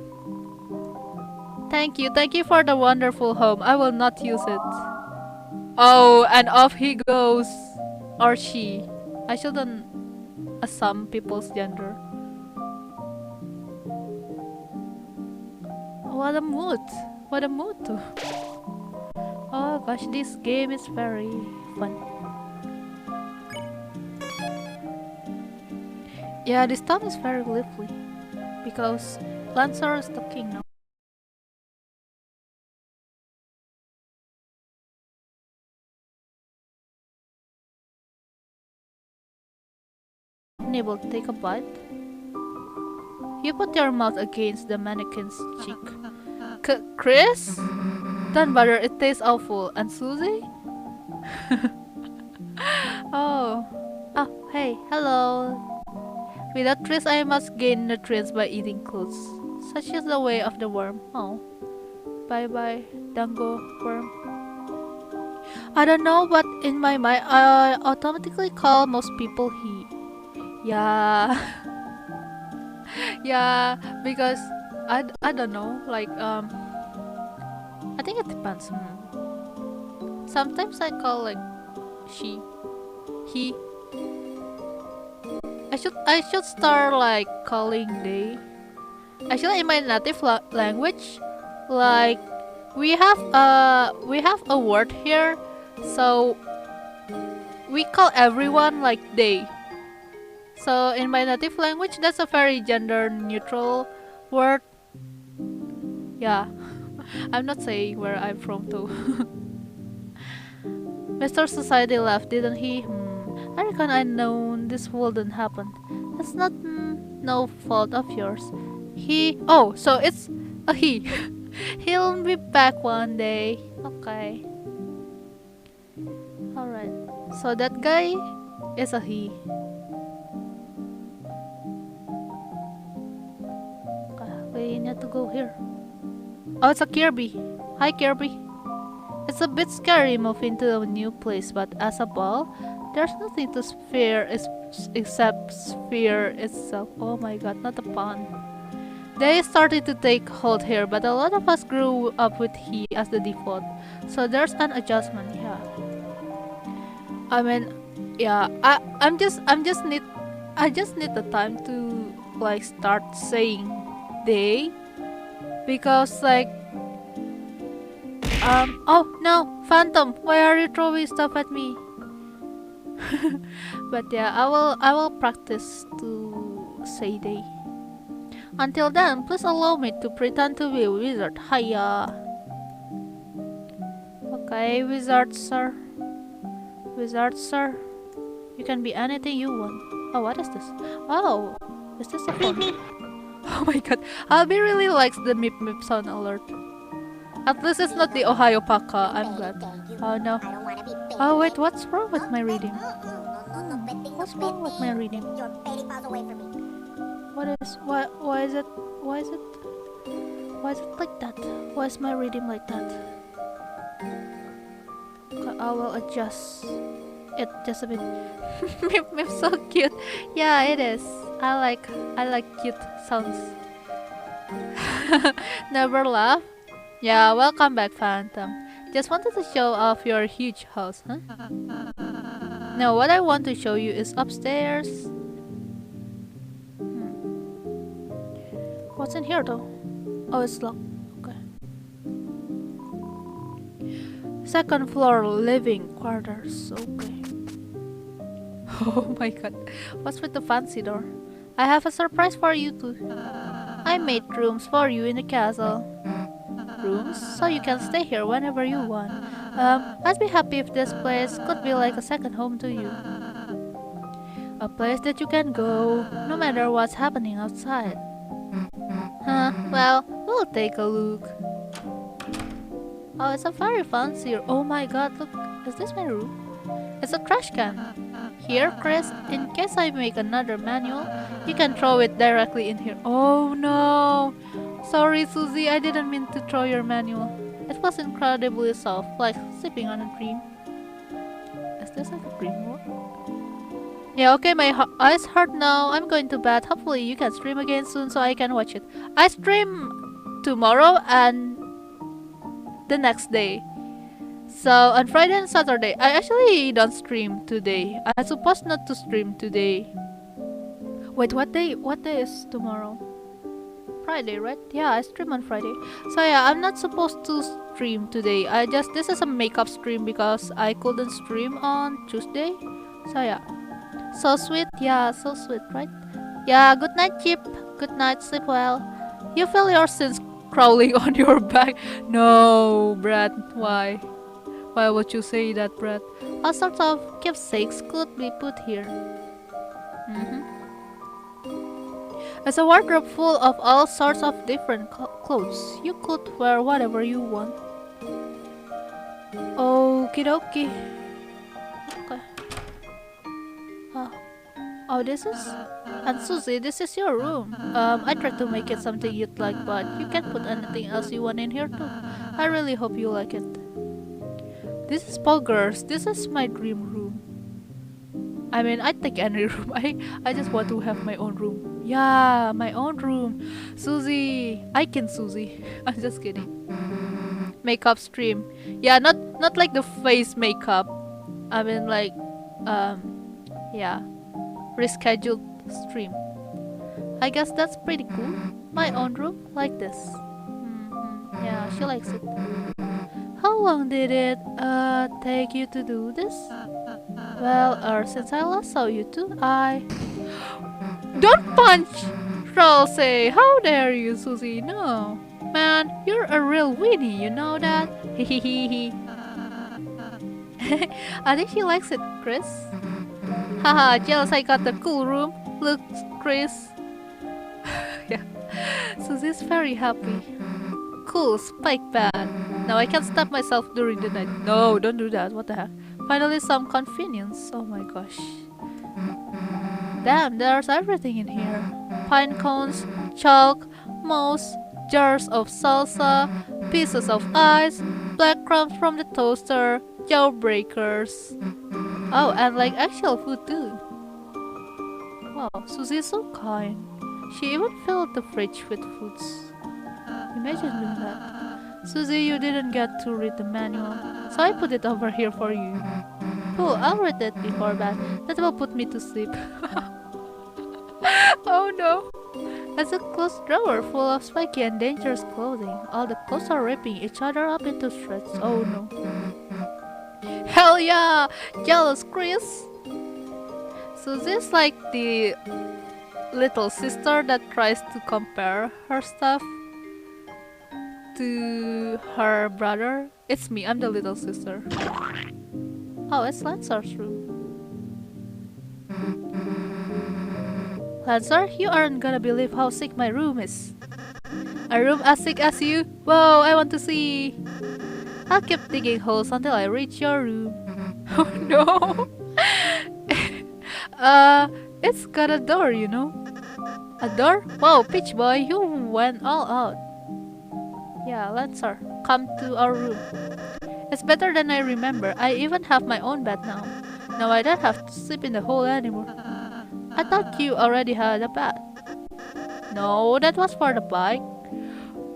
Thank you for the wonderful home. I will not use it. Oh, and off he goes. Or she. I shouldn't assume people's gender. What a mood. What a mood too. Oh gosh, this game is very fun. Yeah, this town is very lively. Because Lancer is the king now. Able to take a bite. You put your mouth against the mannequin's cheek. Chris? Don't bother, it tastes awful. And Susie? Oh, hey, hello. Without trees, I must gain nutrients by eating clothes. Such is the way of the worm. Oh, bye bye, dango worm. I don't know, but in my mind, I automatically call most people he. Yeah. Yeah, because I don't know, like, I think it depends. Sometimes I call like she, he. I should start like calling they. Actually, in my native language, like we have a word here, so we call everyone like they. So in my native language, that's a very gender neutral word. Yeah, I'm not saying where I'm from too. Mr. Society left, didn't he? I reckon I known this wouldn't happen. It's not no fault of yours. So it's a he. He'll be back one day. Okay. Alright. So that guy is a he. We need to go here. Oh, it's a Kirby. Hi, Kirby. It's a bit scary moving to a new place, but as a ball, there's nothing to fear except fear itself. Oh my god, not a pun. They started to take hold here, but a lot of us grew up with he as the default, so there's an adjustment. Yeah. I mean, yeah. I just need the time to like start saying they, because like oh no, Phantom, why are you throwing stuff at me? But yeah, I will practice to say they. Until then, please allow me to pretend to be a wizard. Hiya. Okay, wizard sir. Wizard sir. You can be anything you want. Oh, what is this? Oh, is this a phone? Oh my god, Albie really likes the meep meep sound alert. At least it's not the Ohio Paca, I'm glad. Oh no. Oh wait, what's wrong with my reading? What's wrong with my reading? Why is it like that? Why is my reading like that? Okay, I will adjust it just a bit. Meep meep so cute. Yeah, it is. I like cute sounds. Never laugh? Yeah, welcome back, Phantom. Just wanted to show off your huge house, huh? No, what I want to show you is upstairs. What's in here though? Oh, it's locked. Okay. Second floor living quarters. Okay. Oh my god. What's with the fancy door? I have a surprise for you too. I made rooms for you in the castle. Rooms? So you can stay here whenever you want. I'd be happy if this place could be like a second home to you. A place that you can go, no matter what's happening outside. Huh, well, we'll take a look. Oh, it's a very fancy room. Oh my god, look, is this my room? It's a trash can. Here, Chris, in case I make another manual, you can throw it directly in here. Oh no! Sorry, Susie, I didn't mean to throw your manual. It was incredibly soft, like sleeping on a dream. Is this like a dream world? Yeah, okay, my eyes hurt now. I'm going to bed. Hopefully you can stream again soon so I can watch it. I stream tomorrow and the next day. So on Friday and Saturday, I actually don't stream today. I'm supposed not to stream today. Wait, what day is tomorrow? Friday, right? Yeah, I stream on Friday. So yeah, I'm not supposed to stream today. This is a makeup stream because I couldn't stream on Tuesday. So yeah. So sweet, yeah, so sweet, right? Yeah, good night, Chip. Good night, sleep well. You feel your sins crawling on your back. No, Brad, why? Why would you say that, Brad? All sorts of keepsakes could be put here. It's a wardrobe full of all sorts of different clothes. You could wear whatever you want. Okie dokie. Okay. Oh, this is... And Susie, this is your room. I tried to make it something you'd like, but you can put anything else you want in here too. I really hope you like it. This is poggers. This is my dream room. I mean, I take any room. I just want to have my own room. Yeah, my own room. Susie, I can Susie. I'm just kidding. Makeup stream. Yeah, not like the face makeup. I mean like, yeah, rescheduled stream. I guess that's pretty cool. My own room like this. Yeah, she likes it. How long did it take you to do this? Well, since I last saw you two, Don't punch! Ralsei! How dare you, Susie? No. Man, you're a real weenie, you know that? Hehehe. I think she likes it, Chris. Haha, jealous I got the cool room. Look, Chris. Yeah. Susie's very happy. Cool, spike band. Now I can stop myself during the night. No, don't do that. What the heck? Finally, some convenience. Oh my gosh. Damn, there's everything in here. Pine cones, chalk, mouse, jars of salsa, pieces of ice, black crumbs from the toaster, jawbreakers. Oh, and like actual food too. Wow, Susie's so kind. She even filled the fridge with foods. Imagine doing that. Susie, you didn't get to read the manual, so I put it over here for you. Cool, I'll read it before bed. That will put me to sleep. Oh no. There's a closed drawer full of spiky and dangerous clothing. All the clothes are ripping each other up into shreds. Oh no. Hell yeah! Jealous, Chris! Susie's like the little sister that tries to compare her stuff to her brother. It's me, I'm the little sister. Oh, it's Lancer's room. Lancer, you aren't gonna believe how sick my room is. A room as sick as you? Whoa, I want to see. I'll keep digging holes until I reach your room. Oh no. It's got a door, you know. A door? Wow, Peach Boy, you went all out. Yeah, Lancer, come to our room. It's better than I remember. I even have my own bed now. Now I don't have to sleep in the hole anymore. I thought you already had a bed. No, that was for the bike.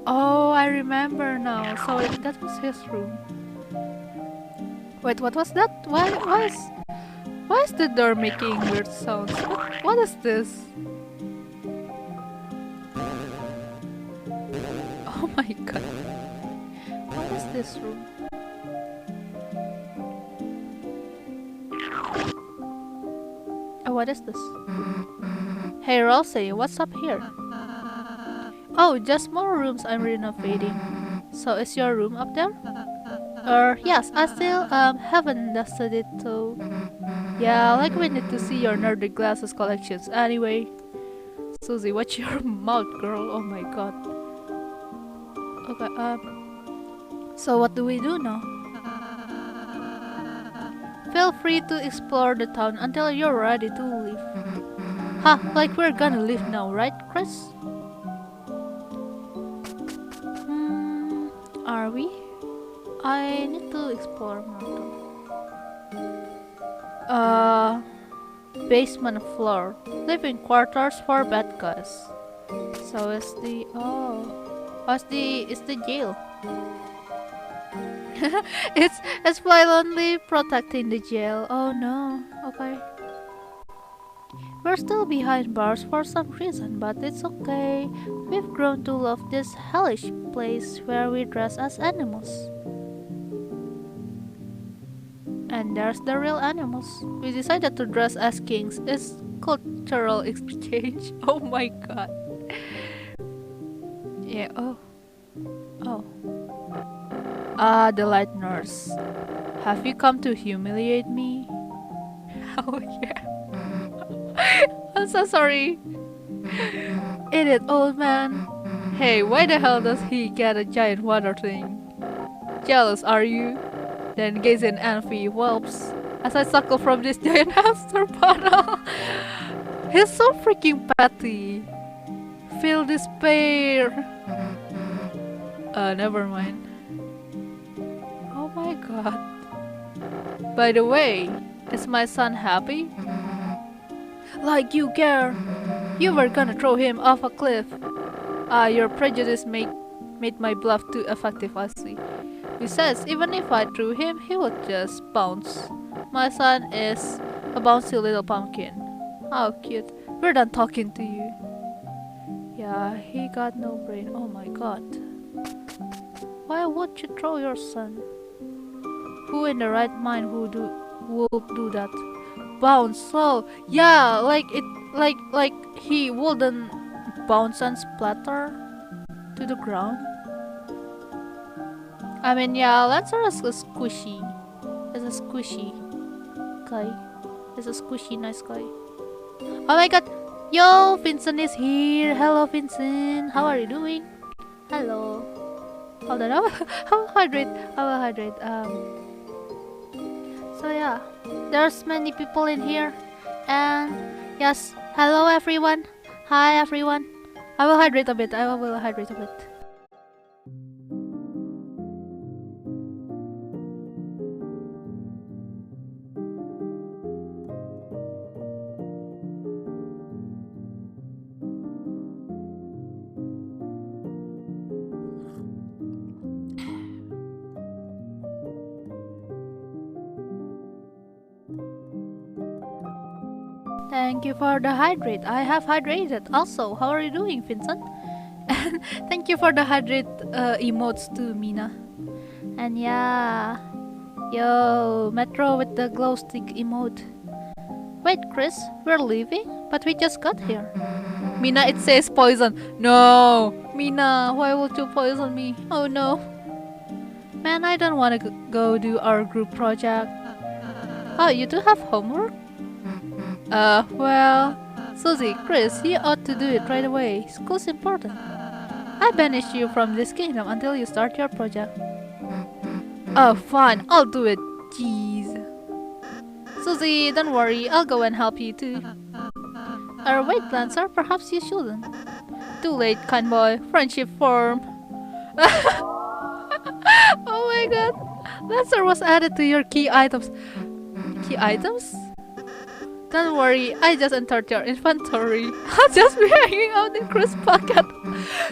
Oh, I remember now. So that was his room. Wait, what was that? Why is the door making weird sounds? What is this? Oh my god. What is this room? Oh, what is this? Hey Ralsei, what's up here? Oh, just more rooms I'm renovating. So is your room up there? Yes, I still haven't dusted it though. Yeah, like we need to see your nerdy glasses collections anyway. Susie, watch your mouth, girl. Oh my god. Okay, so what do we do now? Feel free to explore the town until you're ready to leave. Ha, like we're gonna leave now, right, Chris? Are we? I need to explore more though. Basement floor. Living quarters for bad guys. So is the it's the jail. it's violently protecting the jail. Oh no. Okay. We're still behind bars for some reason, but it's okay. We've grown to love this hellish place where we dress as animals. And there's the real animals. We decided to dress as kings. It's cultural exchange. Oh my god. Yeah, oh. The light nurse. Have you come to humiliate me? Oh yeah. I'm so sorry. Idiot old man. Hey, why the hell does he get a giant water thing? Jealous, are you? Then gaze in envy whelps as I suckle from this giant hamster bottle. He's so freaking petty. Feel despair. Never mind. Oh my god. By the way, is my son happy? Like you care. You were gonna throw him off a cliff. Your prejudice made my bluff too effective, I see. Besides, even if I threw him, he would just bounce. My son is a bouncy little pumpkin. How cute. We're done talking to you. Yeah, he got no brain. Oh my god. Why would you throw your son? Who in the right mind would do that? Bounce slow. Yeah, like he wouldn't bounce and splatter to the ground. I mean, yeah, Lancer is a squishy. It's a squishy guy. It's a squishy nice guy. Oh my god. Yo, Vincent is here. Hello, Vincent. How are you doing? Hello. Hold on. I will hydrate. So yeah, there's many people in here, and yes, hello everyone. Hi everyone. I will hydrate a bit. Thank you for the hydrate. I have hydrated also. How are you doing, Vincent? And thank you for the hydrate emotes too, Mina. And yeah, yo, Metro with the glow stick emote. Wait, Chris, we're leaving, but we just got here. Mina, it says poison. No, Mina, why would you poison me? Oh no. Man, I don't want to go do our group project. Oh, you do have homework? Well, Susie, Chris, you ought to do it right away. School's important. I banish you from this kingdom until you start your project. Oh, fine, I'll do it. Jeez. Susie, don't worry, I'll go and help you too. Wait, Lancer, perhaps you shouldn't. Too late, kind boy. Friendship form. Oh my god. Lancer was added to your key items. Key items? Don't worry, I just entered your inventory. I'll just be hanging out in Chris' pocket.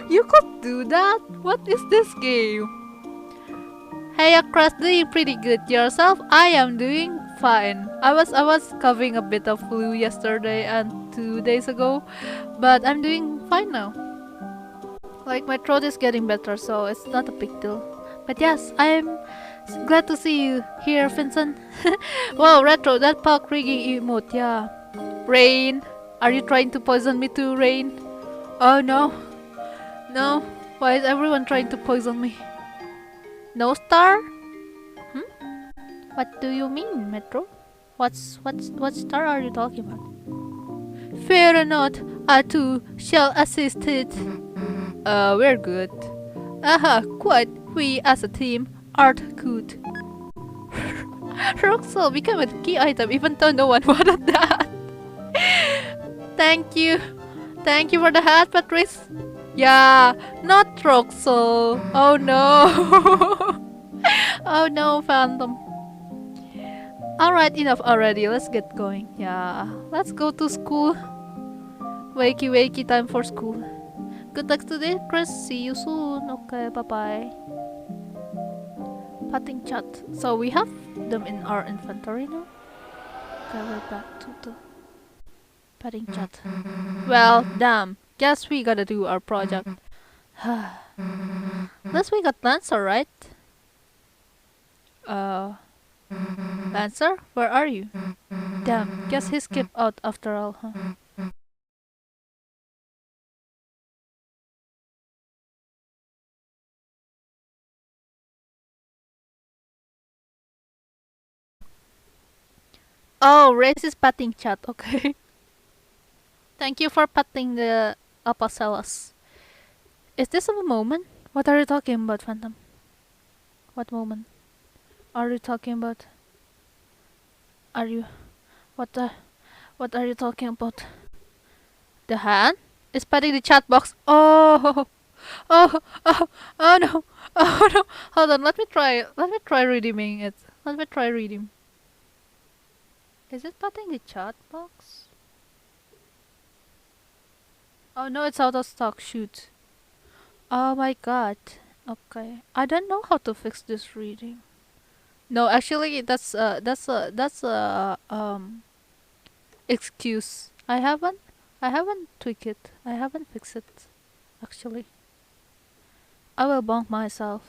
You could do that? What is this game? Hey, Chris, doing pretty good yourself? I am doing fine. I was coughing a bit of flu yesterday and 2 days ago, but I'm doing fine now. Like my throat is getting better, so it's not a big deal. But yes, I'm glad to see you here, Vincent. Wow, Retro, that park rigging emote, yeah. Rain, are you trying to poison me too, Rain? Oh no. No, why is everyone trying to poison me? No star? What do you mean, Metro? What star are you talking about? Fear not, I too shall assist it. We're good. Quite. We as a team aren't good. Roxel became a key item even though no one wanted that. Thank you. Thank you for the hat, Patrice. Yeah, not Roxel. Oh no. Oh no, Phantom. Alright, enough already. Let's get going. Yeah, let's go to school. Wakey, time for school. Good luck today, Chris. See you soon. Okay, bye-bye. Patting chat. So we have them in our inventory now. Okay, we're back to the patting chat. Well, damn. Guess we gotta do our project. Unless we got Lancer, right? Lancer? Where are you? Damn, guess he skipped out after all, huh? Oh, Race is patting chat, okay. Thank you for patting the Apacellas. Is this a moment? What are you talking about, Phantom? What moment are you talking about? What are you talking about? The hand is patting the chat box. Oh no. Oh no. Hold on, let me try redeeming it. Let me try redeem. Is it putting the chat box? Oh no, it's out of stock. Shoot. Oh my god. Okay. I don't know how to fix this reading. No, actually, that's a excuse. I haven't tweaked it. I haven't fixed it. Actually, I will bonk myself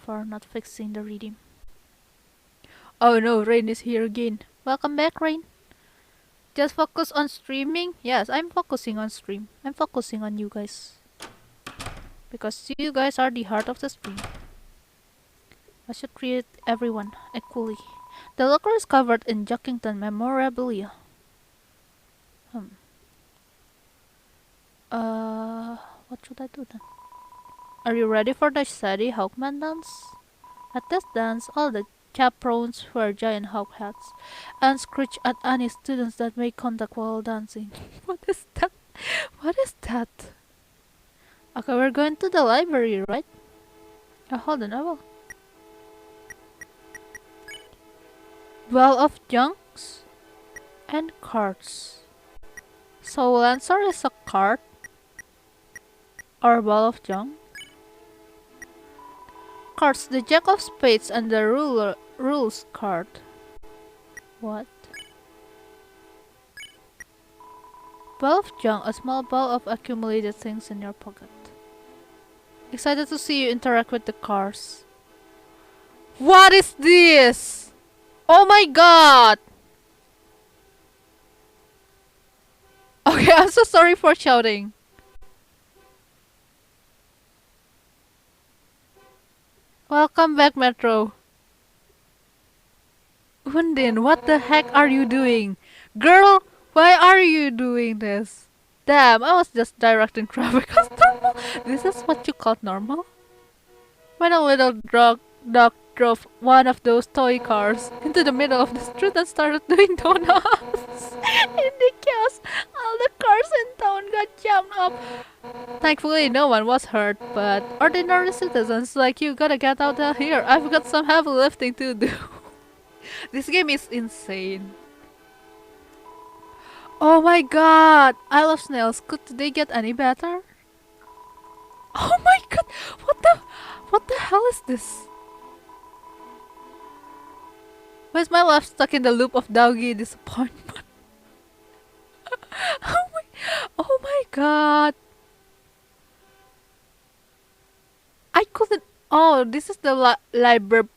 for not fixing the reading. Oh no, Rain is here again. Welcome back, Rain. Just focus on streaming. Yes, I'm focusing on stream. I'm focusing on you guys. Because you guys are the heart of the stream. I should treat everyone equally. The locker is covered in Jockington memorabilia. What should I do then? Are you ready for the Sadie Hawkman dance? At this dance, all the chaperones wear giant hawk hats and screech at any students that make contact while dancing. What is that? What is that? Okay, we're going to the library, right? Oh, hold on, I will. Well of junks and cards. So Lancer is a card or ball of junk? Cards, the Jack of Spades and the rules card. What? Ball of junk, a small ball of accumulated things in your pocket. Excited to see you interact with the cards. What is this? Oh my god! Okay, I'm so sorry for shouting. Welcome back, Metro. Undin, what the heck are you doing? Girl, why are you doing this? Damn, I was just directing traffic as normal. This is what you call normal? When a little dog drove one of those toy cars into the middle of the street and started doing donuts. In the chaos, all the cars in town got jammed up. Thankfully, no one was hurt, but ordinary citizens like you gotta get out of here. I've got some heavy lifting to do. This game is insane. Oh my god! I love snails. Could they get any better? Oh my god! What the hell is this? Why is my life stuck in the loop of doggy disappointment? Oh my god! I couldn't. Oh, this is the library.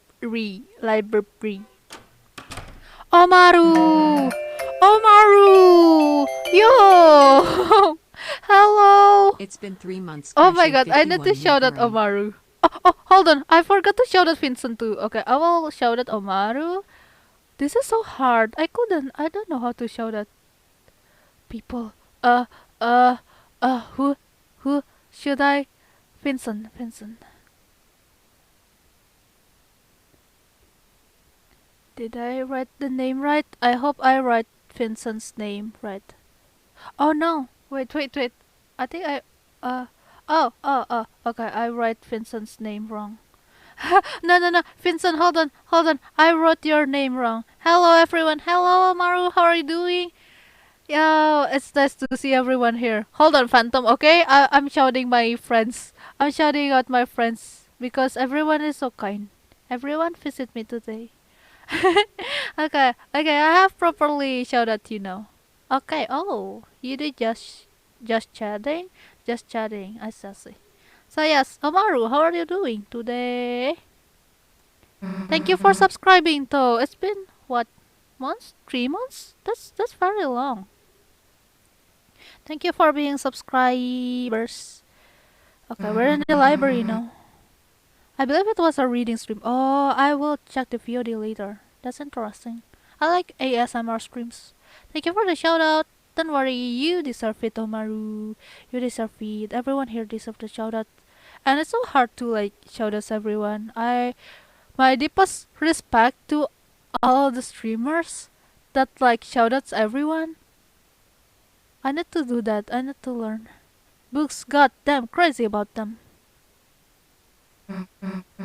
Omaru! Omaru! Yo! Hello! It's been 3 months. Oh my god, I need to shout at Omaru. Oh, hold on. I forgot to shout at Vincent too. Okay, I will shout at Omaru. This is so hard. I don't know how to shout at people. Who should I? Vincent. Did I write the name right? I hope I write Vincent's name right. Oh no! Wait. I think okay, I write Vincent's name wrong. No. Vincent, hold on. I wrote your name wrong. Hello everyone. Hello Maru, how are you doing? Yo, it's nice to see everyone here. Hold on, Phantom, okay? I'm shouting my friends. I'm shouting out my friends because everyone is so kind. Everyone visit me today. Okay, I have properly shouted you now. Okay, oh, you did just chatting? Just chatting, I see. So yes, Omaru, how are you doing today? Thank you for subscribing though. It's been what, months? 3 months? That's very long. Thank you for being subscribers. Okay, we're in the library now. I believe it was a reading stream. Oh, I will check the VOD later. That's interesting. I like ASMR streams. Thank you for the shout out. Don't worry, you deserve it, Omaru. You deserve it. Everyone here deserves the shout out. And it's so hard to like shout out everyone. My deepest respect to all the streamers that like shout outs everyone. I need to do that. I need to learn. Books got damn crazy about them.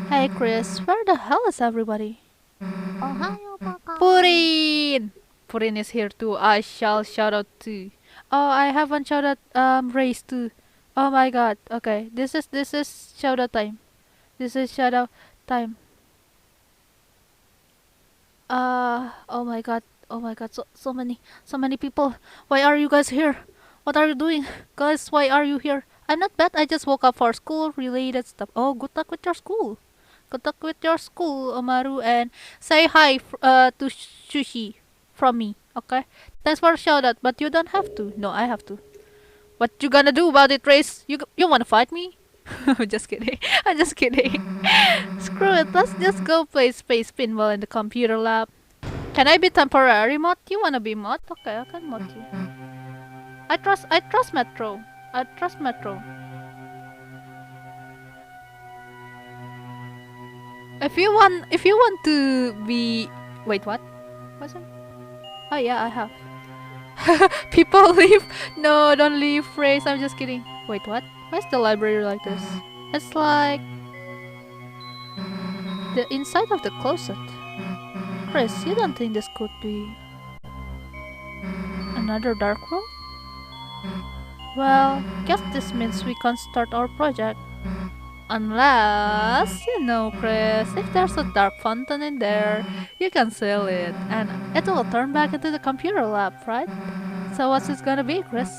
Hey Chris, where the hell is everybody? Ohayo baka. Purin! Purin is here too. I shall shout out too. Oh, I haven't shouted race too. Oh my god. Okay, this is shout out time. This is shout out time. Oh my god. Oh my god. So many people. Why are you guys here? What are you doing, guys? Why are you here? I'm not bad. I just woke up for school related stuff. Oh, good luck with your school. Good luck with your school, Omaru, and say hi to Sushi from me, okay? Thanks for the shout out, but you don't have to. No, I have to. What you gonna do about it, Race? You wanna fight me? I'm just kidding. I'm just kidding. Screw it. Let's just go play Space Pinball in the computer lab. Can I be temporary mod? You wanna be mod? Okay, I can mod you. I trust Metro. I trust Metro. If you want to be, wait, what? What's it? Oh yeah, I have. People leave. No, don't leave, Phrase. I'm just kidding. Wait, what? Why is the library like this? It's like the inside of the closet. Chris, you don't think this could be another dark room? Well, guess this means we can't start our project. Unless, you know, Chris, if there's a dark fountain in there, you can sell it, and it will turn back into the computer lab, right? So what's it gonna be, Chris?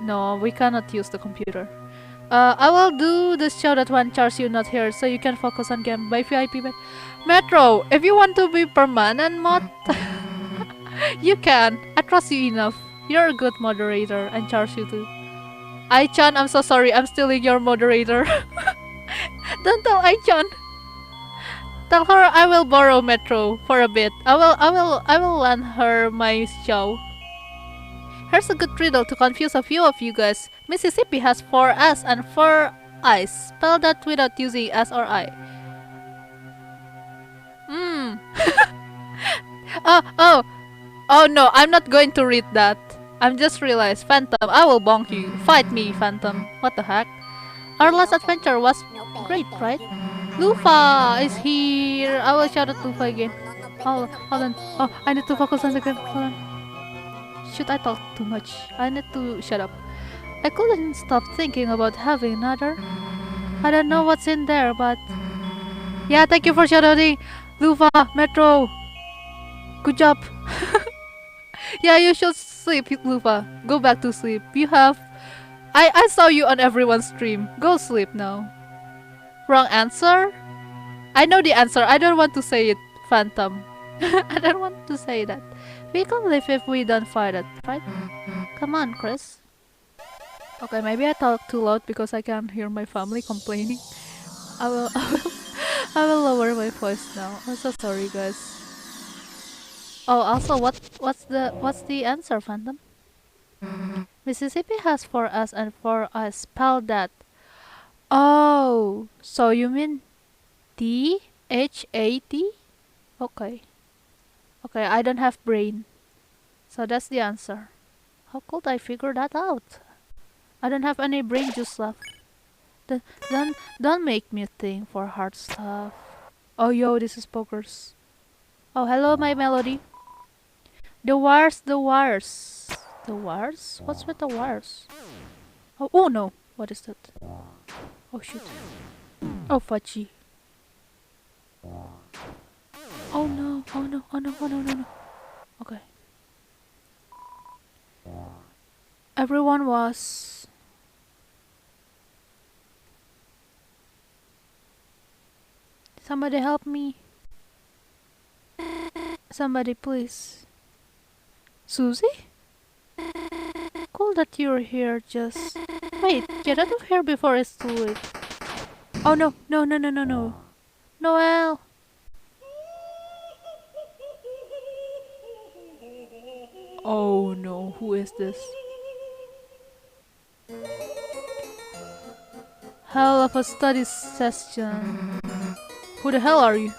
No, we cannot use the computer. I will do the show that when Charles you not here, so you can focus on game by VIP. Metro, if you want to be permanent mod, you can. I trust you enough. You're a good moderator, and Charles you too. Ai-chan, I'm so sorry, I'm stealing your moderator. Don't tell Ai-chan. Tell her I will borrow Metro for a bit. I will lend her my show. Here's a good riddle to confuse a few of you guys. Mississippi has 4 S and 4 I's. Spell that without using S or I. Oh no, I'm not going to read that. I'm just realized. Phantom, I will bonk you. Fight me, Phantom. What the heck? Our last adventure was great, right? Lufa is here. I will shout out Lufa again. Hold on. Oh, I need to focus on the game. Hold on. Should I talk too much? I need to shut up. I couldn't stop thinking about having another. I don't know what's in there, but... Yeah, thank you for shouting. Lufa, Metro. Good job. Yeah, you should sleep, Lufa. Go back to sleep. You have... I saw you on everyone's stream. Go sleep now. Wrong answer? I know the answer. I don't want to say it, Phantom. I don't want to say that. We can live if we don't fight it, right? Come on, Chris. Okay, maybe I talk too loud because I can hear my family complaining. I will lower my voice now. I'm so sorry, guys. Oh, also, what's the answer, Phantom? Mississippi has 4 S and 4 I. Spell that. Oh, so you mean D-H-A-T? Okay. Okay, I don't have brain. So that's the answer. How could I figure that out? I don't have any brain juice left. Don't make me think for hard stuff. Oh yo, this is Pokers. Oh, hello, my melody. The wires. The wires? What's with the wires? Oh no, what is that? Oh shoot. Oh fudgy. Oh no. Okay. Everyone was... Somebody help me. Somebody please. Susie? Cool that you're here, just... Wait, get out of here before it's too late. Oh no. Noel! Oh no, who is this? Hell of a study session. Who the hell are you?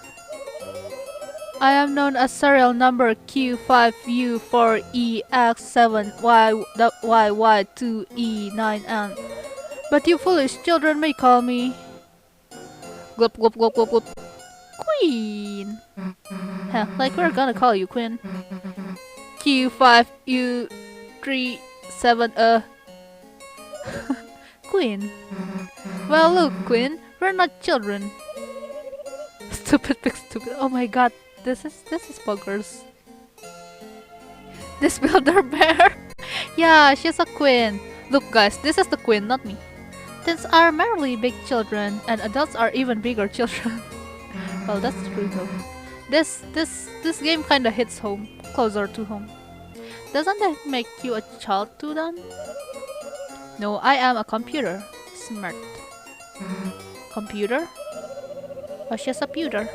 I am known as serial number Q5U4EX7YYY2E9N. But you foolish children may call me... Glop glop glop glop glop. Queen. Huh, like we're gonna call you Queen. Q5U37 Queen. Well, look, Queen, we're not children. Stupid big stupid. Oh my god, this is buggers. This builder bear. Yeah, she's a queen. Look, guys, this is the queen, not me. Teens are merely big children, and adults are even bigger children. Well, that's true though. This game kinda hits home, closer to home. Doesn't that make you a child too then? No, I am a computer. Smart. Computer? Oh, she's a pewter.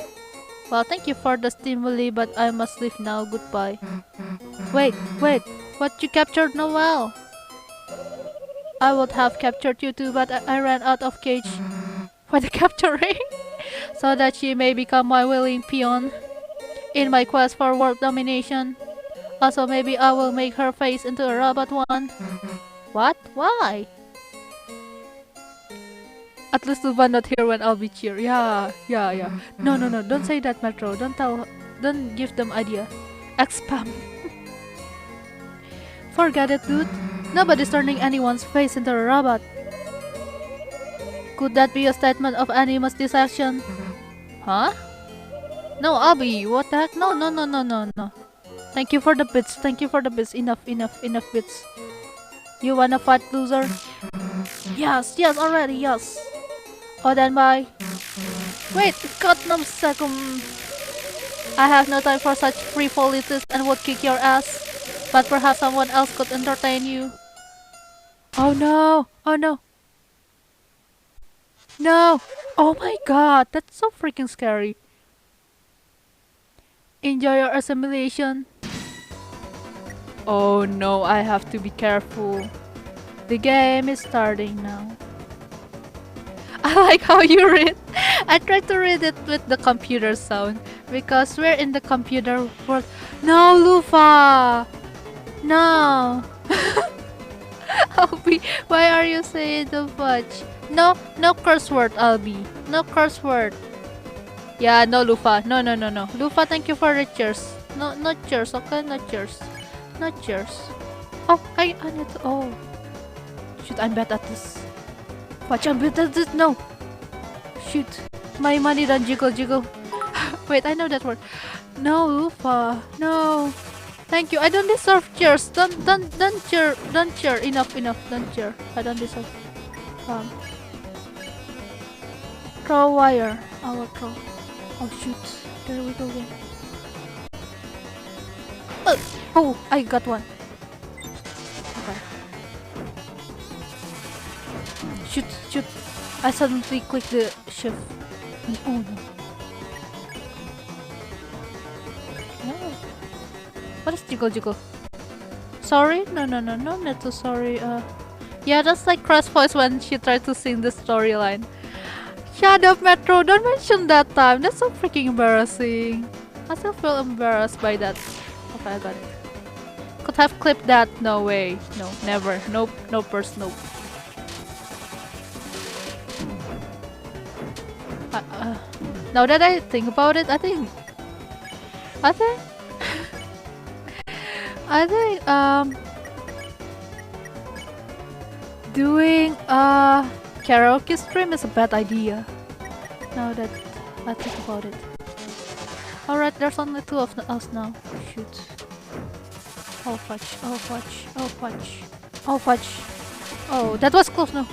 Well, thank you for the stimuli, but I must leave now. Goodbye. Wait, what you captured Noelle? I would have captured you too, but I ran out of cage. For the capturing? So that she may become my willing peon in my quest for world domination. Also, maybe I will make her face into a robot one. What? Why? At least Luva not here when I'll be cheer. Yeah. No, don't say that, Metro. Don't give them idea. X-spam. Forget it, dude. Nobody's turning anyone's face into a robot. Could that be a statement of animus dissection? Huh? No, Abby, what the heck? No. Thank you for the bits. Enough bits. You wanna fight, loser? Yes, already, yes. Oh, then bye. Wait, goddamn second. I have no time for such frivolities and would kick your ass. But perhaps someone else could entertain you. Oh no! No! Oh my god, that's so freaking scary. Enjoy your assimilation. Oh no, I have to be careful. The game is starting now. I like how you read. I tried to read it with the computer sound because we're in the computer world. No, Lufa! No! Albi, why are you saying the fudge? No curse word, Albi. No curse word. Yeah, no, Lufa. No. Lufa, thank you for the cheers. No cheers, okay? No cheers. Oh, I need to. Oh. Shoot, I'm bad at this. Watch, I'm bad at this. No. Shoot. My money don't jiggle. Wait, I know that word. No, Lufa. No. Thank you. I don't deserve cheers. Don't cheer. Enough. Don't cheer. I don't deserve. Throw wire. I will throw. Oh shoot. There we go again. Oh, I got one. Okay. Shoot. I suddenly clicked the shift. Oh no. What is jiggle? Sorry? No, not so sorry. Yeah, that's like Crash voice when she tried to sing the storyline. Shut up, Metro! Don't mention that time. That's so freaking embarrassing. I still feel embarrassed by that. Okay, I got it. Could have clipped that. No way. No, never. Nope. No burst. Nope. Now that I think about it, I think doing a karaoke stream is a bad idea. Now that I think about it. Alright, there's only two of us now. Shoot. Oh fudge. Oh, that was close now.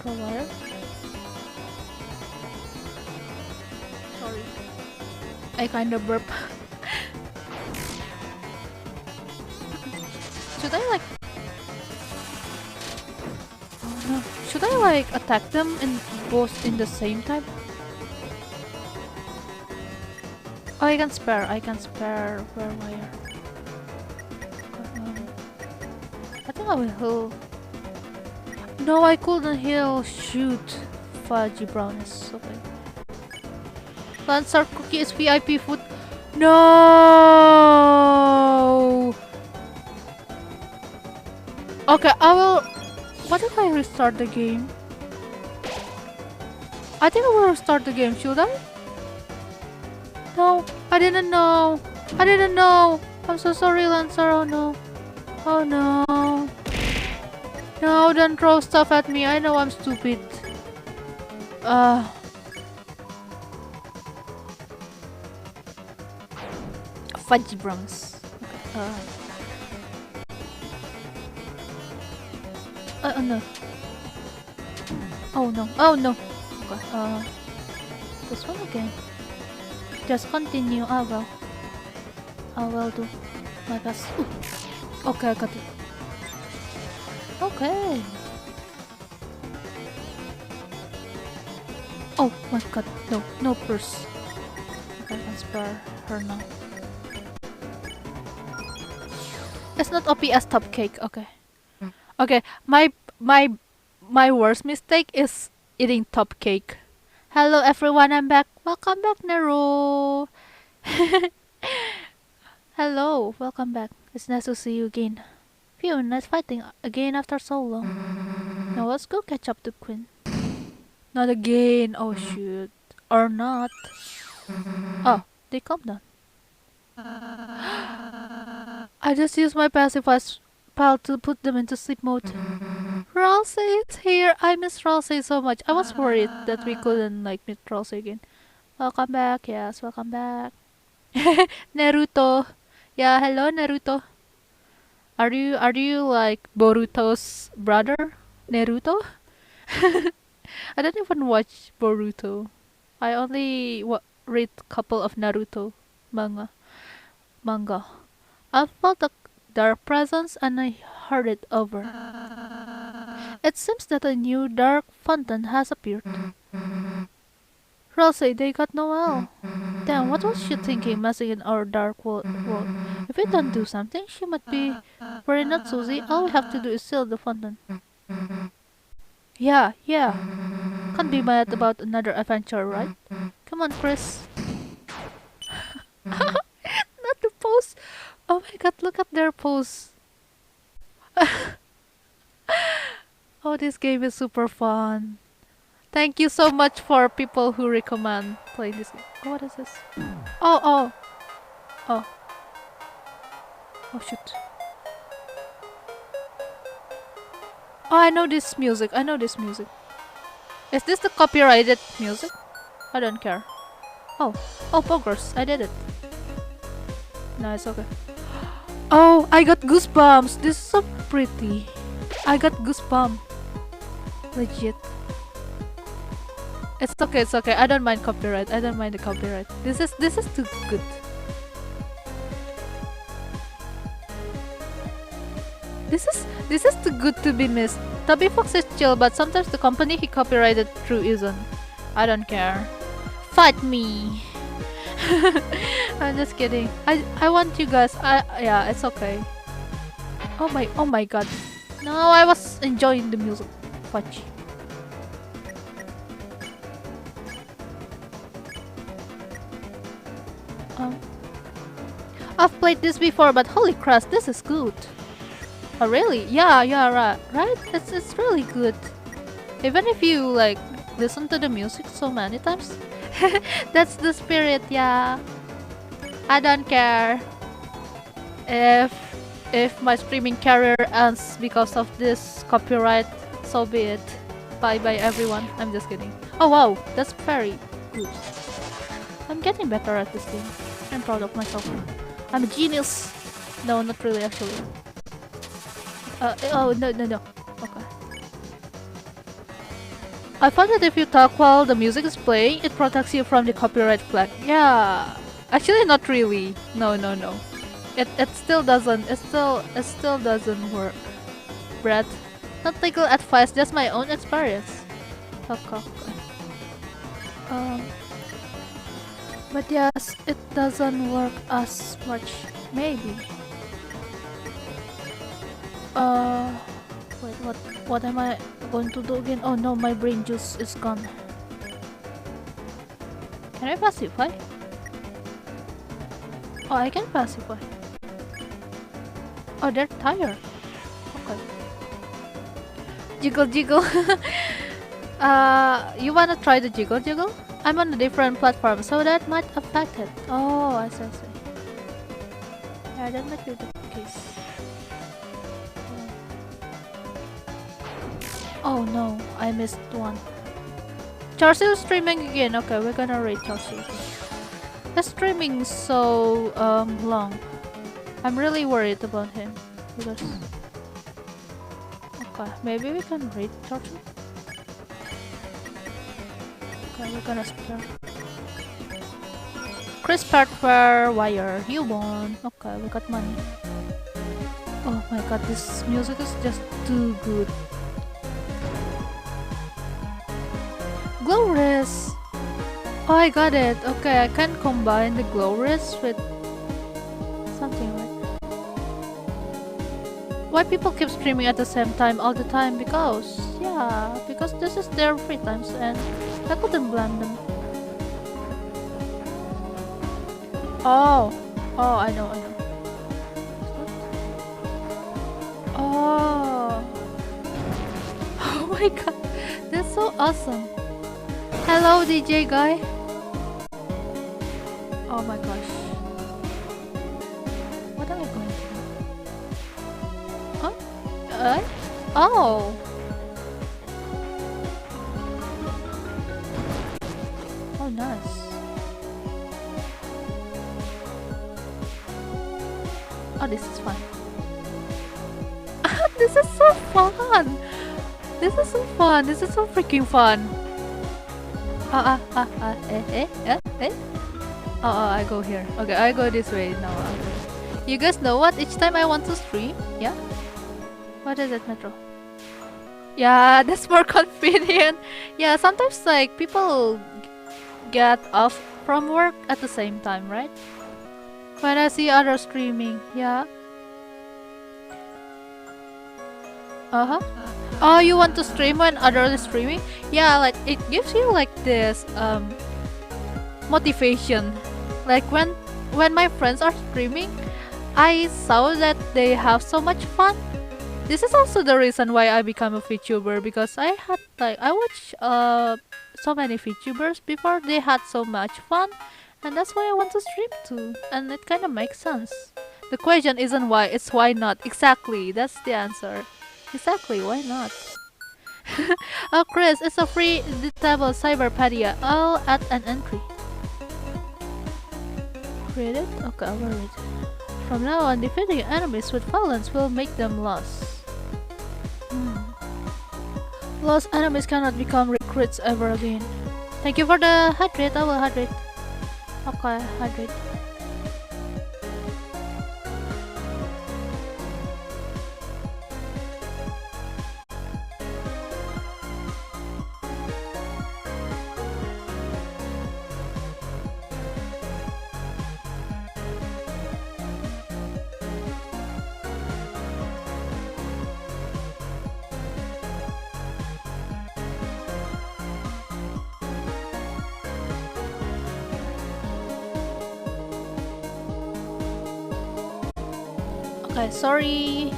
Go wire. Sorry. I kinda burp. Should I like... Oh no. Should I like attack them in both in the same time? Oh, I can spare where wire. I think I will heal. No, I couldn't heal. Shoot. Fudgy brownness. Okay. Lancer cookie is VIP food. No. Okay, I will. What if I restart the game? I think I will start the game, should I? No, I didn't know. I didn't know. I'm so sorry, Lancer. Oh no. Oh no. No, don't throw stuff at me. I know I'm stupid. Fudge Bronx. No. Oh no. Oh no. Okay. This one again. Just continue. I will do my best. Ooh. Okay, I got it. Okay. Oh my god, no purse. Okay, I'll spare her now. It's not OPS top cake, okay. Okay, my worst mistake is eating top cake. Hello everyone, I'm back. Welcome back, Nero. Hello, welcome back. It's nice to see you again. Phew, nice fighting again after so long. Now let's go catch up to Queen. Not again. Oh shoot. Or not. Oh, they calm down. I just used my pacifier pal to put them into sleep mode. Ralsei is here. I miss Ralsei so much. I was worried that we couldn't meet Ralsei again. Welcome back. Yes, welcome back. Naruto. Yeah, hello Naruto. Are you like Boruto's brother, Naruto? I don't even watch Boruto. I only read couple of Naruto manga. I felt a dark presence and I heard it over. It seems that a new dark fountain has appeared. Rosé, they got Noelle. Damn, what was she thinking messing in our dark world? If we don't do something, she might be very not Susie. All we have to do is seal the fountain. Yeah. Can't be mad about another adventure, right? Come on, Chris. Not the pose. Oh my god, look at their pose. Oh, this game is super fun. Thank you so much for people who recommend playing this game. Oh, what is this? Oh shoot. Oh, I know this music. Is this the copyrighted music? I don't care. Oh, poggers. I did it. No, it's okay. Oh, I got goosebumps. This is so pretty. I got goosebumps. Legit. It's okay. I don't mind copyright. The copyright. This is too good. This is too good to be missed. Tubby Fox is chill, but sometimes the company he copyrighted through isn't. I don't care. Fight me. I'm just kidding. I want you guys. Yeah, it's okay. Oh my god. No, I was enjoying the music. Fudge. I've played this before, but holy crap, this is good. Oh really? Yeah, right? It's really good. Even if you listen to the music so many times. That's the spirit, yeah. I don't care if my streaming career ends because of this copyright, so be it. Bye everyone. I'm just kidding. Oh wow, that's very good. I'm getting better at this game. I'm proud of myself. I'm a genius. No, not really actually. Oh no. Okay. I found that if you talk while the music is playing, it protects you from the copyright flag. Yeah. Actually, not really. No. It still doesn't. It still doesn't work. Brett, not legal advice. Just my own experience. Okay. But yes, it doesn't work as much. Maybe. Wait, what am I going to do again? Oh no, my brain juice is gone. Can I pacify? Oh, I can pacify. Oh, they're tired. Okay. Jiggle. You wanna try the jiggle jiggle? I'm on a different platform, so that might affect it. Oh, I see, I see. Yeah, that might be the case. Oh no, I missed one. Chelsea is streaming again. Okay, we're gonna rate Chelsea. The streaming so long. I'm really worried about him because. Okay, maybe we can rate Chelsea. Okay, we're gonna spare. Chris Partner Wire, you won. Okay, we got money. Oh my god, this music is just too good. Glow wrist. Oh, I got it. Okay, I can combine the glow wrist with something like. Why people keep streaming at the same time all the time? Because because this is their free times and I couldn't blame them. Oh, I know. Oh, oh my god, that's so awesome. Hello, DJ guy. Oh my gosh. What am I going to do? Huh? Oh. Oh, nice. Oh, this is fun. This is so fun. This is so fun. This is so freaking fun. Oh, I go here. Okay, I go this way now. You guys know what? Each time I want to stream, yeah? What is it, Metro? Yeah, that's more convenient. Yeah, sometimes like people get off from work at the same time, right? When I see others streaming, yeah. Oh, you want to stream when others are streaming? Yeah, like it gives you like this motivation. Like when my friends are streaming, I saw that they have so much fun. This is also the reason why I become a VTuber, because I watched so many VTubers before. They had so much fun, and that's why I want to stream too. And it kind of makes sense. The question isn't why, it's why not. Exactly, that's the answer. Exactly, why not? Oh, Chris, it's a free editable cyberpedia. I'll add an entry. Create it? Okay, I'll read it. From now on, defeating enemies with violence will make them lost. Lost enemies cannot become recruits ever again. Thank you for the hydrate. I will hydrate. Okay, hydrate. Okay, sorry,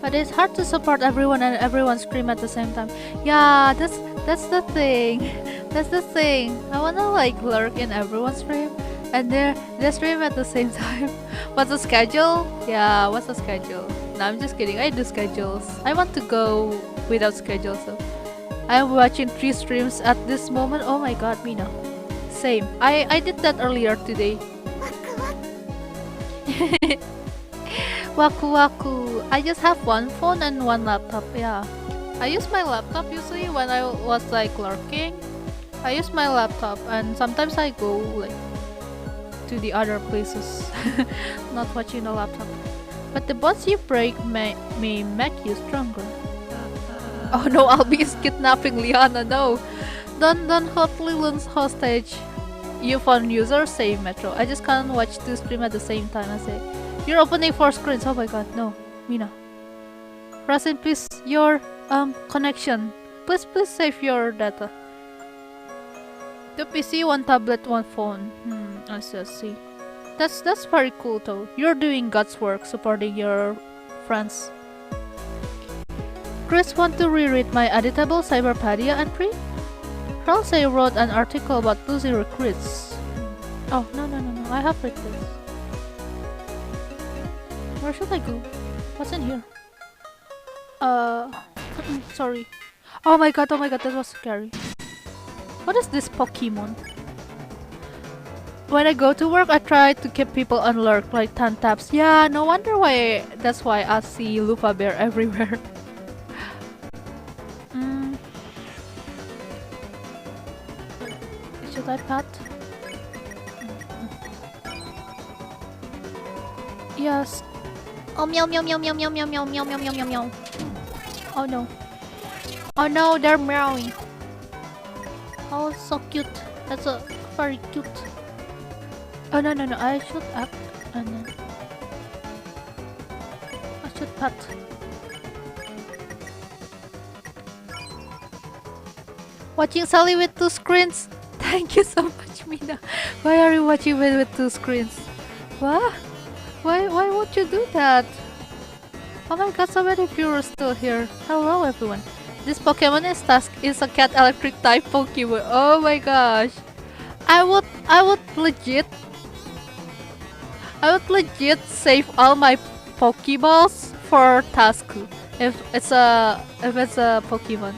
but it's hard to support everyone and everyone scream at the same time. Yeah, that's the thing. That's the thing. I wanna like lurk in everyone's stream, and they stream at the same time. What's the schedule? Yeah, what's the schedule? No, I'm just kidding. I do schedules. I want to go without schedule, so I'm watching 3 streams at this moment. Oh my god, Mina. Same. I did that earlier today. Waku waku. I just have one phone and one laptop. Yeah, I use my laptop usually when I was like lurking. I use my laptop, and sometimes I go like to the other places, not watching the laptop. But the bots you break may make you stronger. Oh no, Albi is kidnapping Liana. No, don't hold Lilun's hostage. You phone user, say Metro. I just can't watch 2 streams at the same time. I say. You're opening 4 screens. Oh my god, no. Mina. Rest in peace your connection. Please save your data. 2 PC, 1 tablet, 1 phone. I see. That's very cool though. You're doing God's work supporting your friends. Chris want to reread my editable Cyberpedia entry? Ralsei wrote an article about losing recruits. Oh, no, I have read this. Where should I go? What's in here? Sorry. Oh my god, that was scary. What is this Pokemon? When I go to work, I try to keep people on lurk, like 10 taps. Yeah, no wonder why. That's why I see Lupa Bear everywhere. Should I pat? Yes. Oh, meow meow meow meow meow meow meow meow meow meow meow meow. Oh no. Oh no, they're meowing. Oh, so cute. That's a very cute. Oh no, I should act and then I should pat. Watching Sally with 2 screens. Thank you so much, Mina. Why are you watching me with 2 screens? What? Why won't you do that? Oh my god, so many viewers still here. Hello everyone. This Pokemon is a cat electric type Pokemon. Oh my gosh. I would legit save all my Pokeballs for Tasku if it's a Pokemon.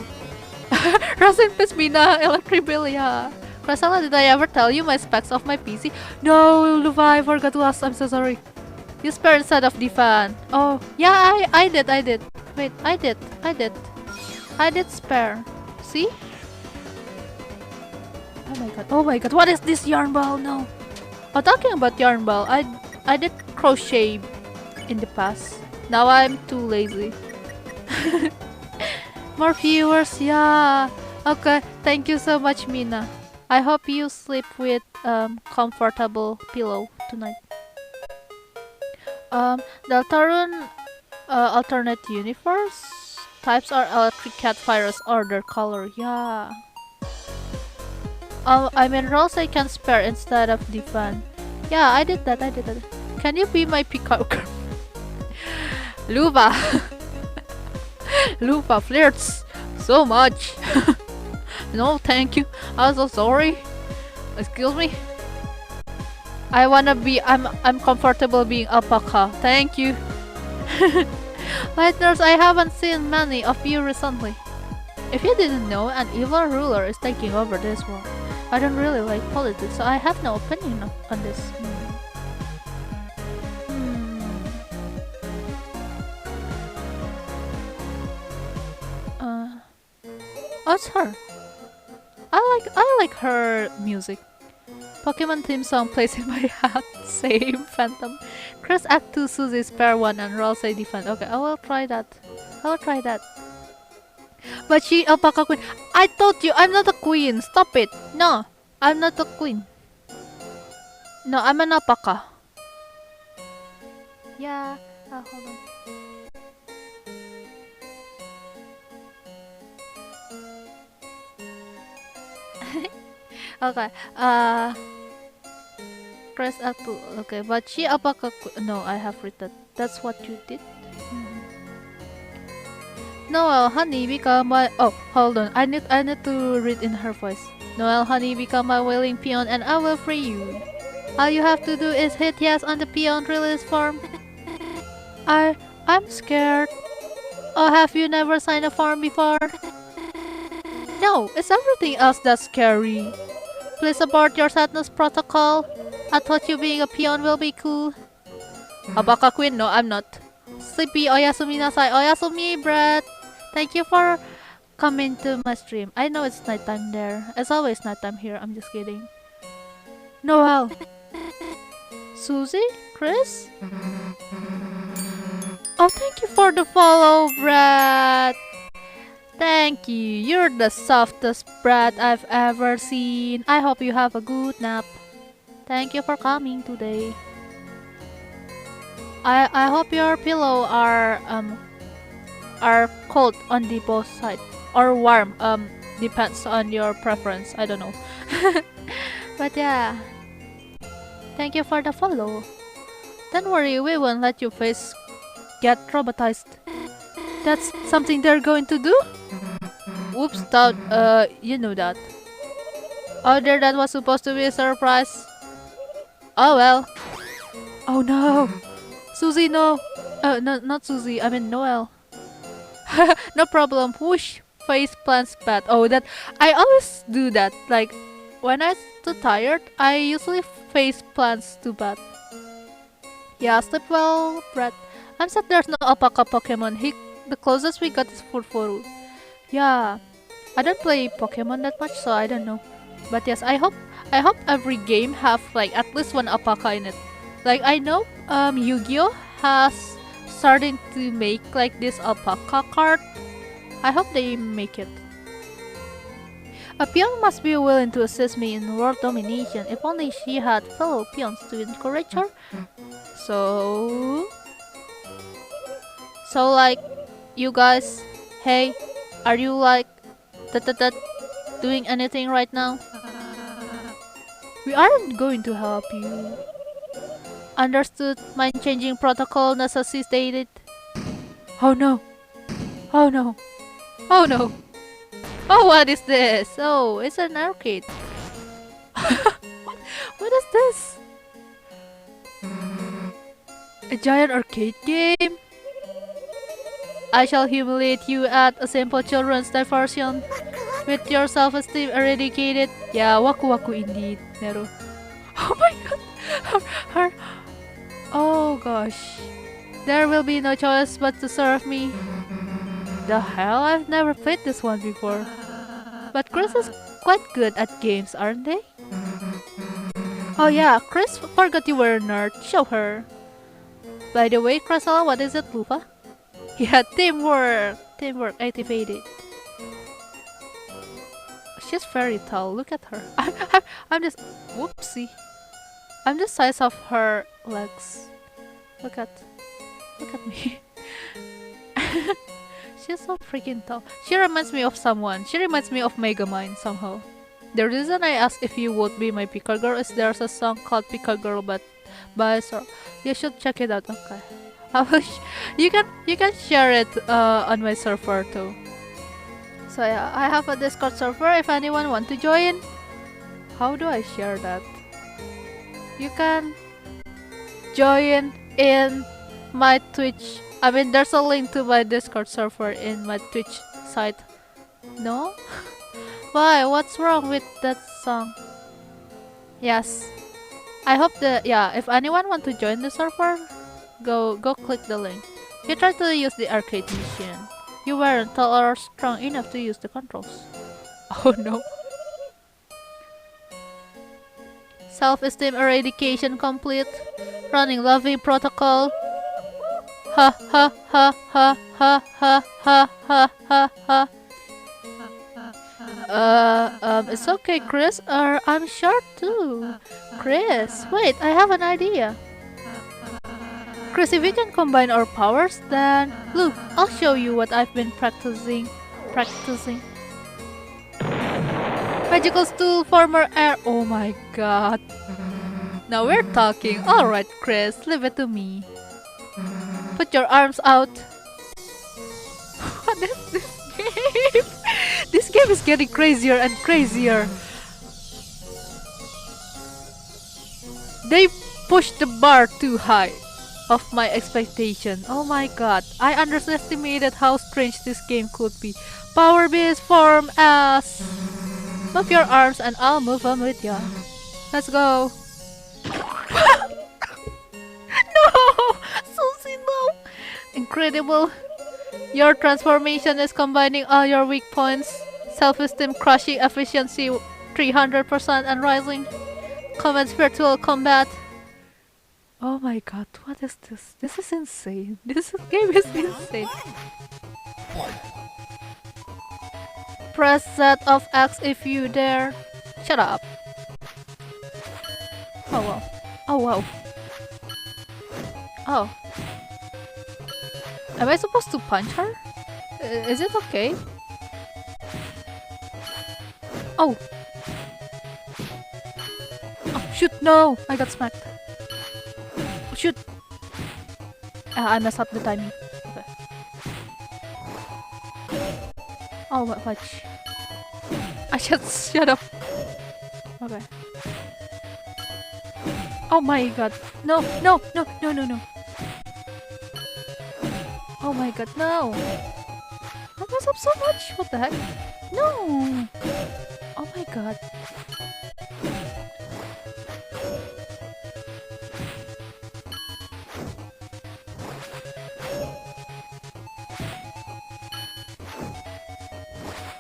Rasin Pismina, Electribilia. Crasella, did I ever tell you my specs of my PC? No, Luva, I forgot to ask. I'm so sorry. You spare instead of Defan. Oh, yeah, I did. Wait, I did spare. See? Oh my god, what is this yarn ball? No. Oh, talking about yarn ball, I did crochet in the past. Now I'm too lazy. More viewers, yeah. Okay, thank you so much, Mina. I hope you sleep with comfortable pillow tonight. Deltarune alternate universe types are electric cat virus order color. Yeah. I mean Rosé can spare instead of Defan. Yeah, I did that. Can you be my peacock? Luva. Luva flirts so much. No, thank you. I'm so sorry. Excuse me. I'm comfortable being alpaca. Thank you. Lightners, I haven't seen many of you recently. If you didn't know, an evil ruler is taking over this world. I don't really like politics, so I have no opinion on this. Oh, it's her. I like her music. Pokemon theme song plays in my hat. Same, Phantom. Chris Act 2, Suzy Spare 1, and Ralsei Defend. Okay, I will try that. But she alpaca queen. I told you I'm not a queen. Stop it. No, I'm not a queen. No, I'm an alpaca. Yeah. Hold on. Okay. Press F2. Okay, but she alpaca. No, I have written. That's what you did. Noel, honey, become my. Oh, hold on. I need to read in her voice. Noel, honey, become my willing peon, and I will free you. All you have to do is hit yes on the peon release form. I'm scared. Oh, have you never signed a form before? No, it's everything else that's scary. Please abort your sadness protocol. I thought you being a peon will be cool. Alpaca queen? No, I'm not. Sleepy, oyasumi nasai. Oyasumi, Brett. Thank you for coming to my stream. I know it's nighttime there. It's always nighttime here. I'm just kidding. Noel. Susie? Chris? Oh, thank you for the follow, Brett. Thank you. You're the softest brat I've ever seen. I hope you have a good nap. Thank you for coming today. I hope your pillow are cold on the both side or warm. Depends on your preference. I don't know. But yeah. Thank you for the follow. Don't worry, we won't let your face get traumatized. That's something they're going to do? Whoops, thought, you know that. Oh dear, that was supposed to be a surprise. Oh well. Oh no! Susie, no! No, not Susie, I mean Noel. No problem, whoosh! Face plants bad. Oh, that, I always do that. Like, when I'm too tired, I usually face plants too bad. Yeah, sleep well, Brett. I'm sad there's no alpaca Pokemon. The closest we got is Furfuru. Yeah, I don't play Pokemon that much, so I don't know. But yes, I hope every game have like at least one alpaca in it. Like I know, Yu-Gi-Oh has starting to make like this alpaca card. I hope they make it. A peon must be willing to assist me in world domination. If only she had fellow peons to encourage her. So like, you guys, hey, are you like doing anything right now? We aren't going to help you. Understood. Mind changing protocol necessitated. Oh no. Oh no. Oh no. Oh, what is this? Oh, it's an arcade. What is this? A giant arcade game? I shall humiliate you at a simple children's diversion. With your self-esteem eradicated. Yeah, waku waku indeed, Neru. Oh my god. Her. Oh gosh. There will be no choice but to serve me. The hell? I've never played this one before. But Chris is quite good at games, aren't they? Oh yeah, Chris forgot you were a nerd. Show her. By the way, Crescella, what is it, Lufa? Yeah, teamwork! Teamwork activated. She's very tall, look at her. I'm just... Whoopsie. I'm the size of her legs. Look at me. She's so freaking tall. She reminds me of someone. She reminds me of Megamind somehow. The reason I asked if you would be my Pika Girl is there's a song called Pika Girl by so you should check it out. Okay. I will you can share it on my server too. So yeah, I have a Discord server if anyone want to join. How do I share that? You can join in my Twitch. I mean, there's a link to my Discord server in my Twitch site. No? Why? What's wrong with that song? Yes. I hope that, yeah, if anyone want to join the server, go click the link. You try to use the arcade machine. You weren't tall or strong enough to use the controls. Oh no. Self-esteem eradication complete. Running loving protocol. Ha ha ha ha ha ha ha ha ha ha. It's okay, Chris. I'm short too. Chris, wait, I have an idea. Chris, if we can combine our powers, then look, I'll show you what I've been practicing. Magical stool, former air. Oh my god. Now we're talking. Alright, Chris, leave it to me. Put your arms out. What is this game? This game is getting crazier and crazier. They pushed the bar too high of my expectation. Oh my god, I underestimated how strange this game could be. Power Beast form as. Move your arms and I'll move them with ya. Let's go. No! Susie, no! Incredible. Your transformation is combining all your weak points. Self-esteem crushing efficiency 300% and rising. Commence virtual combat. Oh my god, what is this? This is insane. This game is insane. Press Z of X if you dare. Shut up. Oh wow. Oh wow. Oh. Am I supposed to punch her? Is it okay? Oh. Oh shoot, no! I got smacked. Oh, shoot! I messed up the timing. Okay. Oh, what fudge? I should shut up. Okay. Oh my god. No, no, no, no, no, no. Oh my god, no. I messed up so much. What the heck? No. Oh my god.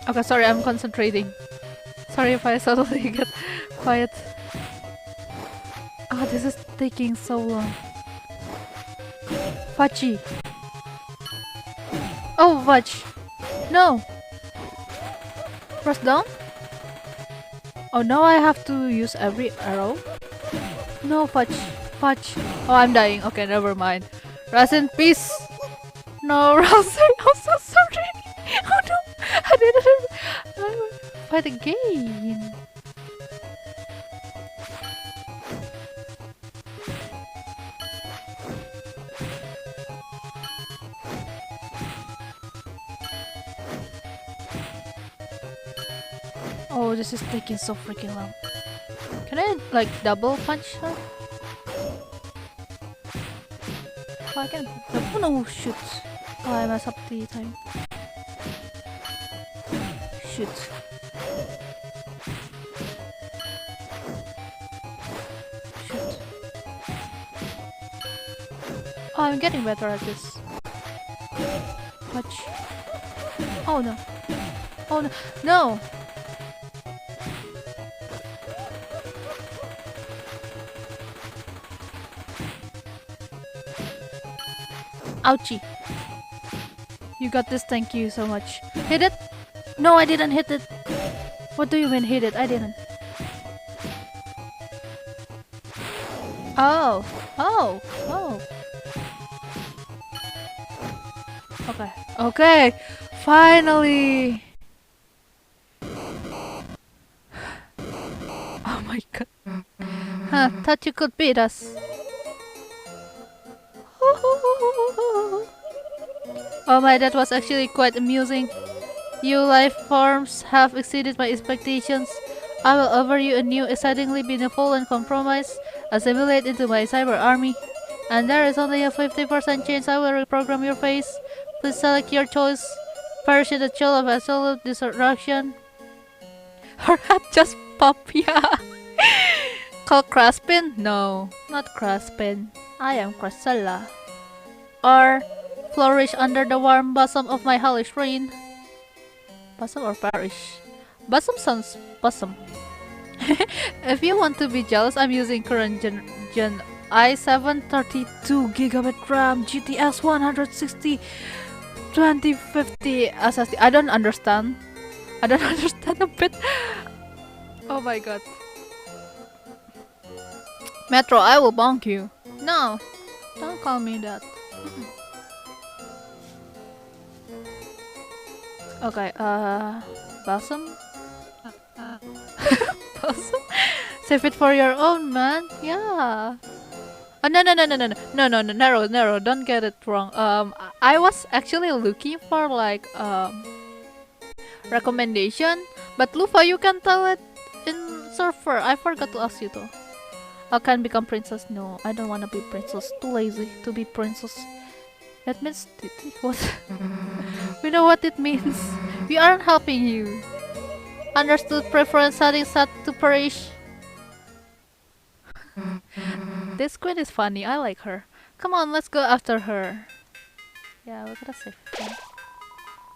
Okay, sorry, I'm concentrating. Sorry if I suddenly get quiet. Ah, this is taking so long. Fudgy. Oh, fudge. No. Press down. Oh, now I have to use every arrow. No, fudge. Fudge. Oh, I'm dying. Okay, never mind. Rest in peace. No, Rosie. I'm so sorry. Oh no. I didn't fight again. Oh, this is taking so freaking long. Can I like double punch her? Oh, I can. Oh no, shoot. Oh, I messed up the time. Shoot. Shoot. Oh, I'm getting better at this. Punch. Oh no. Oh no. No! Ouchie. You got this, thank you so much. Hit it? No, I didn't hit it. What do you mean hit it? I didn't. Oh. Oh. Oh. Okay. Okay. Finally. Oh my god. Huh, thought you could beat us. Oh my, that was actually quite amusing. You life forms have exceeded my expectations. I will offer you a new, excitingly beautiful and compromise, assimilate into my cyber army. And there is only a 50% chance I will reprogram your face. Please select your choice. Perish in the chill of absolute destruction. Her head just popped, yeah. Called Craspin? No, not Craspin. I am Ch.Clese라. Or flourish under the warm bosom of my hellish rain. Bosom or perish? Bosom sounds bosom. If you want to be jealous, I'm using current gen i7 32GB RAM GTX 160 2050 SSD. I don't understand. I don't understand a bit. Oh my god. Metro, I will bonk you. No, don't call me that. Okay, Balsam? Balsam? Save it for your own, man. Yeah. Oh, no, no, no, no, no, no, no, no, no, narrow, narrow. Don't get it wrong. I was actually looking for like recommendation, but Lufa, you can tell it in server. I forgot to ask you though. I can become princess. No, I don't wanna be princess. Too lazy to be princess. That means what? We know what it means. We aren't helping you. Understood. Preference setting set to perish. This queen is funny. I like her. Come on, let's go after her. Yeah, we're gonna save.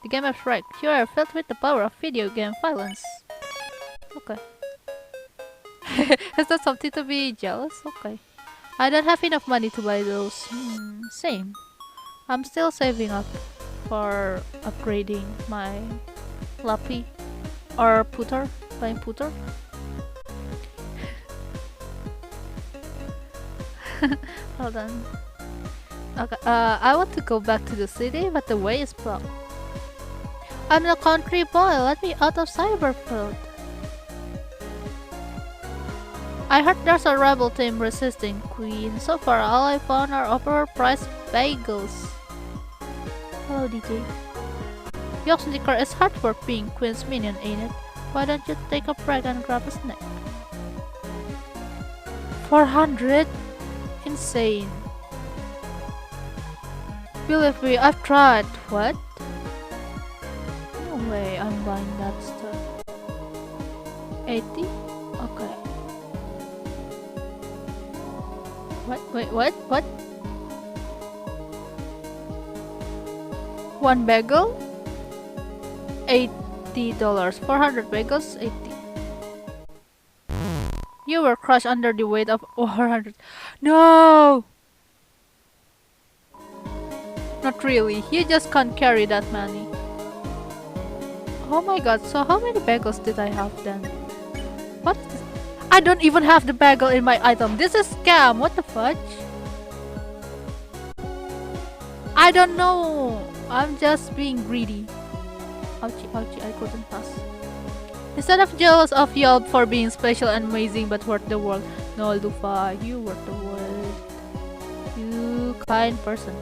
The game is right. You are filled with the power of video game violence. Okay. Is that something to be jealous? Okay. I don't have enough money to buy those. Same. I'm still saving up for upgrading my Lappy or Putter. Playing Putter. Hold on. Okay, I want to go back to the city, but the way is blocked. I'm the country boy. Let me out of Cyberfield. I heard there's a rebel team resisting Queen. So far, all I found are overpriced bagels. Hello, DJ. Your sneaker is hard for being Queen's minion, ain't it? Why don't you take a break and grab a snack? 400? Insane. Believe me, I've tried. What? No way I'm buying that stuff. 80? Okay. What? Wait, what? One bagel? $80. 400 bagels? 80. You were crushed under the weight of 400. No! Not really. You just can't carry that many. Oh my god, so how many bagels did I have then? What is this? I don't even have the bagel in my item. This is scam. What the fudge? I don't know. I'm just being greedy. Ouchie, ouchie, I couldn't pass. Instead of jealous of y'all for being special and amazing but worth the world. No, Lufa, you worth the world. You kind person.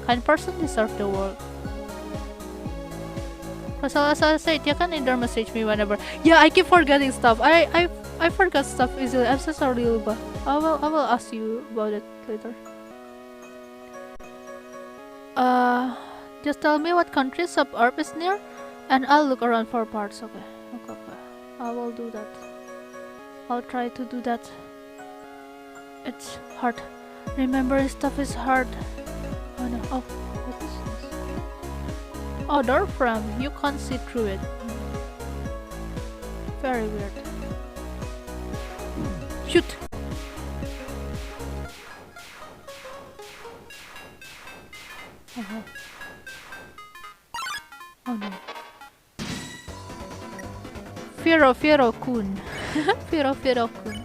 Kind person deserve the world. As I said, you can either message me whenever. Yeah, I keep forgetting stuff. I forgot stuff easily. I'm so sorry, Lufa. I will ask you about it later. Just tell me what country suburb is near, and I'll look around for parts. Okay. I will do that. I'll try to do that. It's hard. Remembering stuff is hard. Oh no. Oh, what is this? Oh, door frame. You can't see through it. Very weird. Shoot! Oh no. Firo-kun. Firo-kun.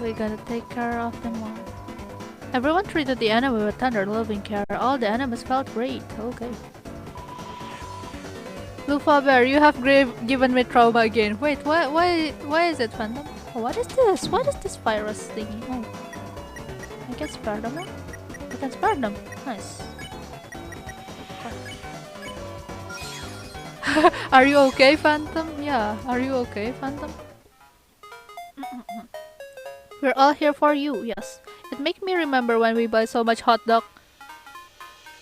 We gotta take care of them all. Everyone treated the enemy with tender, loving care. All the enemies felt great. Okay. Lufa Bear, you have given me trauma again. Wait, why is it Phantom? Oh, what is this? What is this virus thingy? Oh. I can spare them now? I can spare them. Nice. Are you okay, Phantom? Yeah, are you okay, Phantom? We're all here for you, yes. It makes me remember when we buy so much hot dog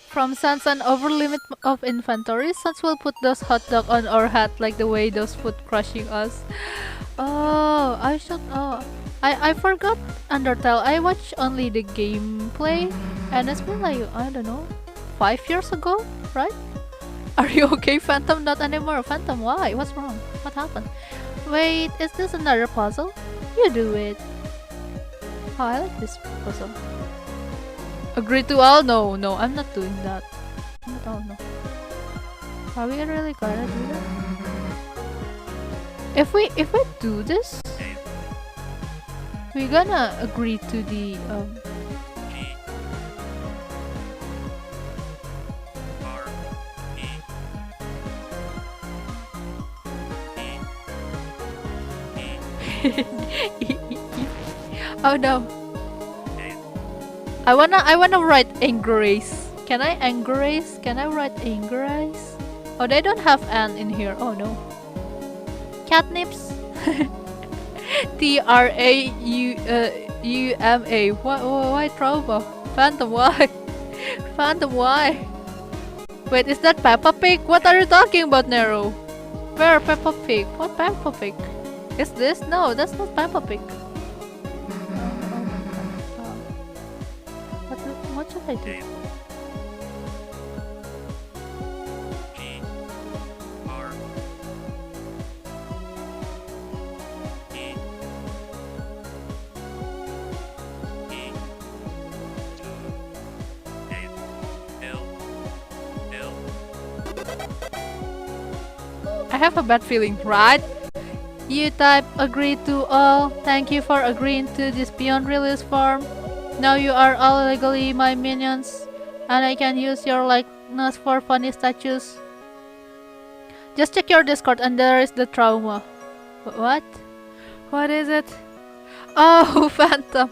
from Sans and over limit of inventory. Sans will put those hot dog on our hat like the way those food crushing us. Oh, I should. Oh, I forgot Undertale. I watched only the gameplay, and it's been like I don't know, 5 years ago, right? Are you okay, Phantom? Not anymore. Phantom, why? What's wrong? What happened? Wait, is this another puzzle? You do it. Oh, I like this puzzle. Agree to all? No, I'm not doing that. Not all, no. Are we really gonna do that? If we do this, we're gonna agree to the Oh no. I wanna write Angerace. Can I Angerace? Can I write Angerace? Oh, they don't have an in here. Oh no. Catnips. Trauma. Why trauma? Phantom, why? Phantom, why? Wait, is that Peppa Pig? What are you talking about, Nero? Where Peppa Pig? What Peppa Pig? Is this? No, that's not Peppa Pig. What should I do? I have a bad feeling, right? You type agree to all. Thank you for agreeing to this beyond release form. Now you are all legally my minions, and I can use your likeness for funny statues. Just check your Discord and there is the trauma. What? What is it? Oh, Phantom.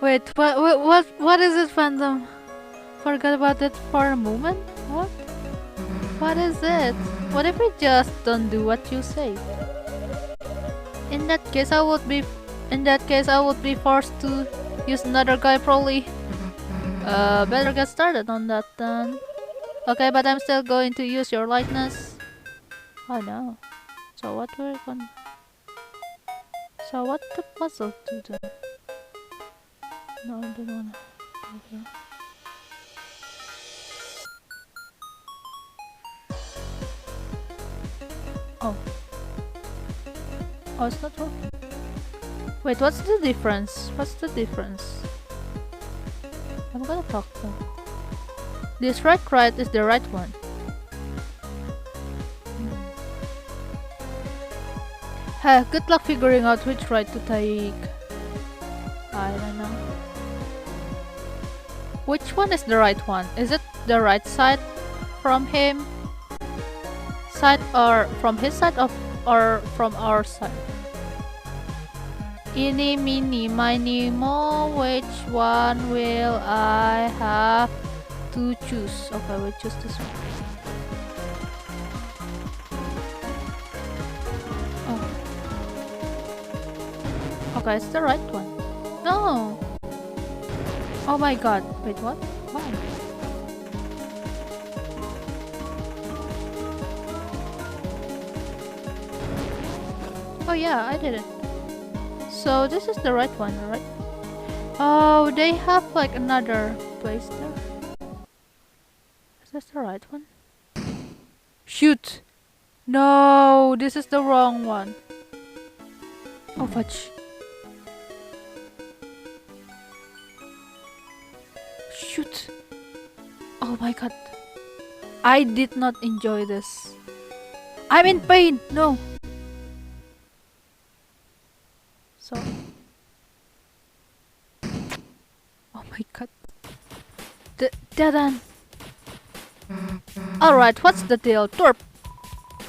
Wait, what is it, Phantom? Forgot about it for a moment? What? What is it? What if we just don't do what you say? In that case, I would be forced to use another guy probably. Better get started on that then. Okay, but I'm still going to use your likeness. I know. So what we're gonna... So what the puzzle do then? No, I don't wanna... Okay. Oh. Oh, it's not working. Wait, what's the difference? What's the difference? I'm gonna talk to them. This right is the right one. Good luck figuring out which right to take. I don't know. Which one is the right one? Is it the right side from him? Side or from his side or from our side? Eeny, meeny, miny, mo. Which one will I have to choose? Okay, we'll choose this one. Oh. Okay, it's the right one. No! Oh my god. Wait, what? Why? Oh yeah, I did it. So this is the right one, right? Oh, they have like another place there. Is this the right one? Shoot! No, this is the wrong one. Oh fudge. Shoot! Oh my god. I did not enjoy this. I'm in pain! No! So... Oh my god. Dead end. Alright, what's the deal? Twerp!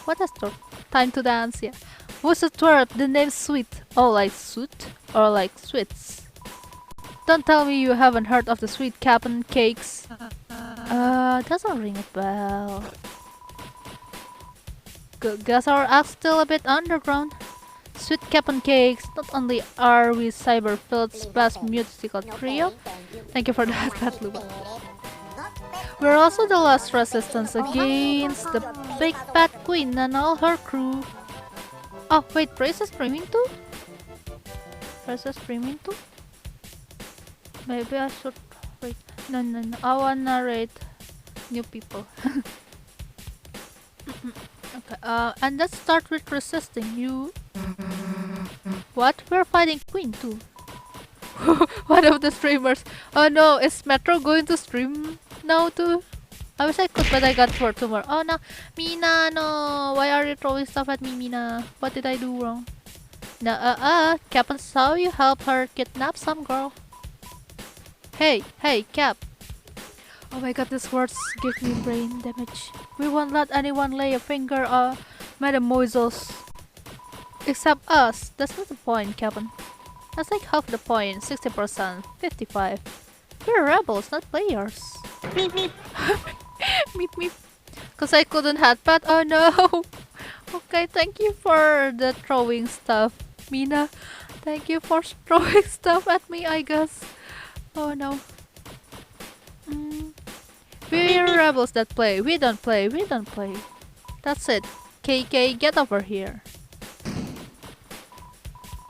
What is twerp? Time to dance, yeah. What's a twerp? The name's sweet. Oh, like sweet? Or like sweets? Don't tell me you haven't heard of the sweet cap'n cakes. Doesn't ring a bell. Guess our act's still a bit underground. Sweet cap'n cakes, not only are we Cyberfield's best musical trio, thank you for that, Patluba. We're also the last resistance against the Big Bad Queen and all her crew. Oh wait, Praise is streaming too? Praise is streaming too? Maybe I should wait. No, I wanna rate new people. Okay, and let's start with resisting you. What? We're fighting Queen too. One of the streamers. Oh no, is Metro going to stream now too? I wish I could, but I got for tomorrow. Oh no, Mina, no! Why are you throwing stuff at me, Mina? What did I do wrong? No, Captain saw you help her kidnap some girl. Hey, Cap. Oh my god, these words give me brain damage. We won't let anyone lay a finger on Madame Mauziller's. Except us. That's not the point, Captain. That's like half the point. 60%. 55. We're rebels, not players. Meep meep. Meep meep. Cause I couldn't headbutt. Oh no. Okay, thank you for the throwing stuff, Mina. Thank you for throwing stuff at me, I guess. Oh no. We're rebels that play. We don't play. That's it. KK, get over here.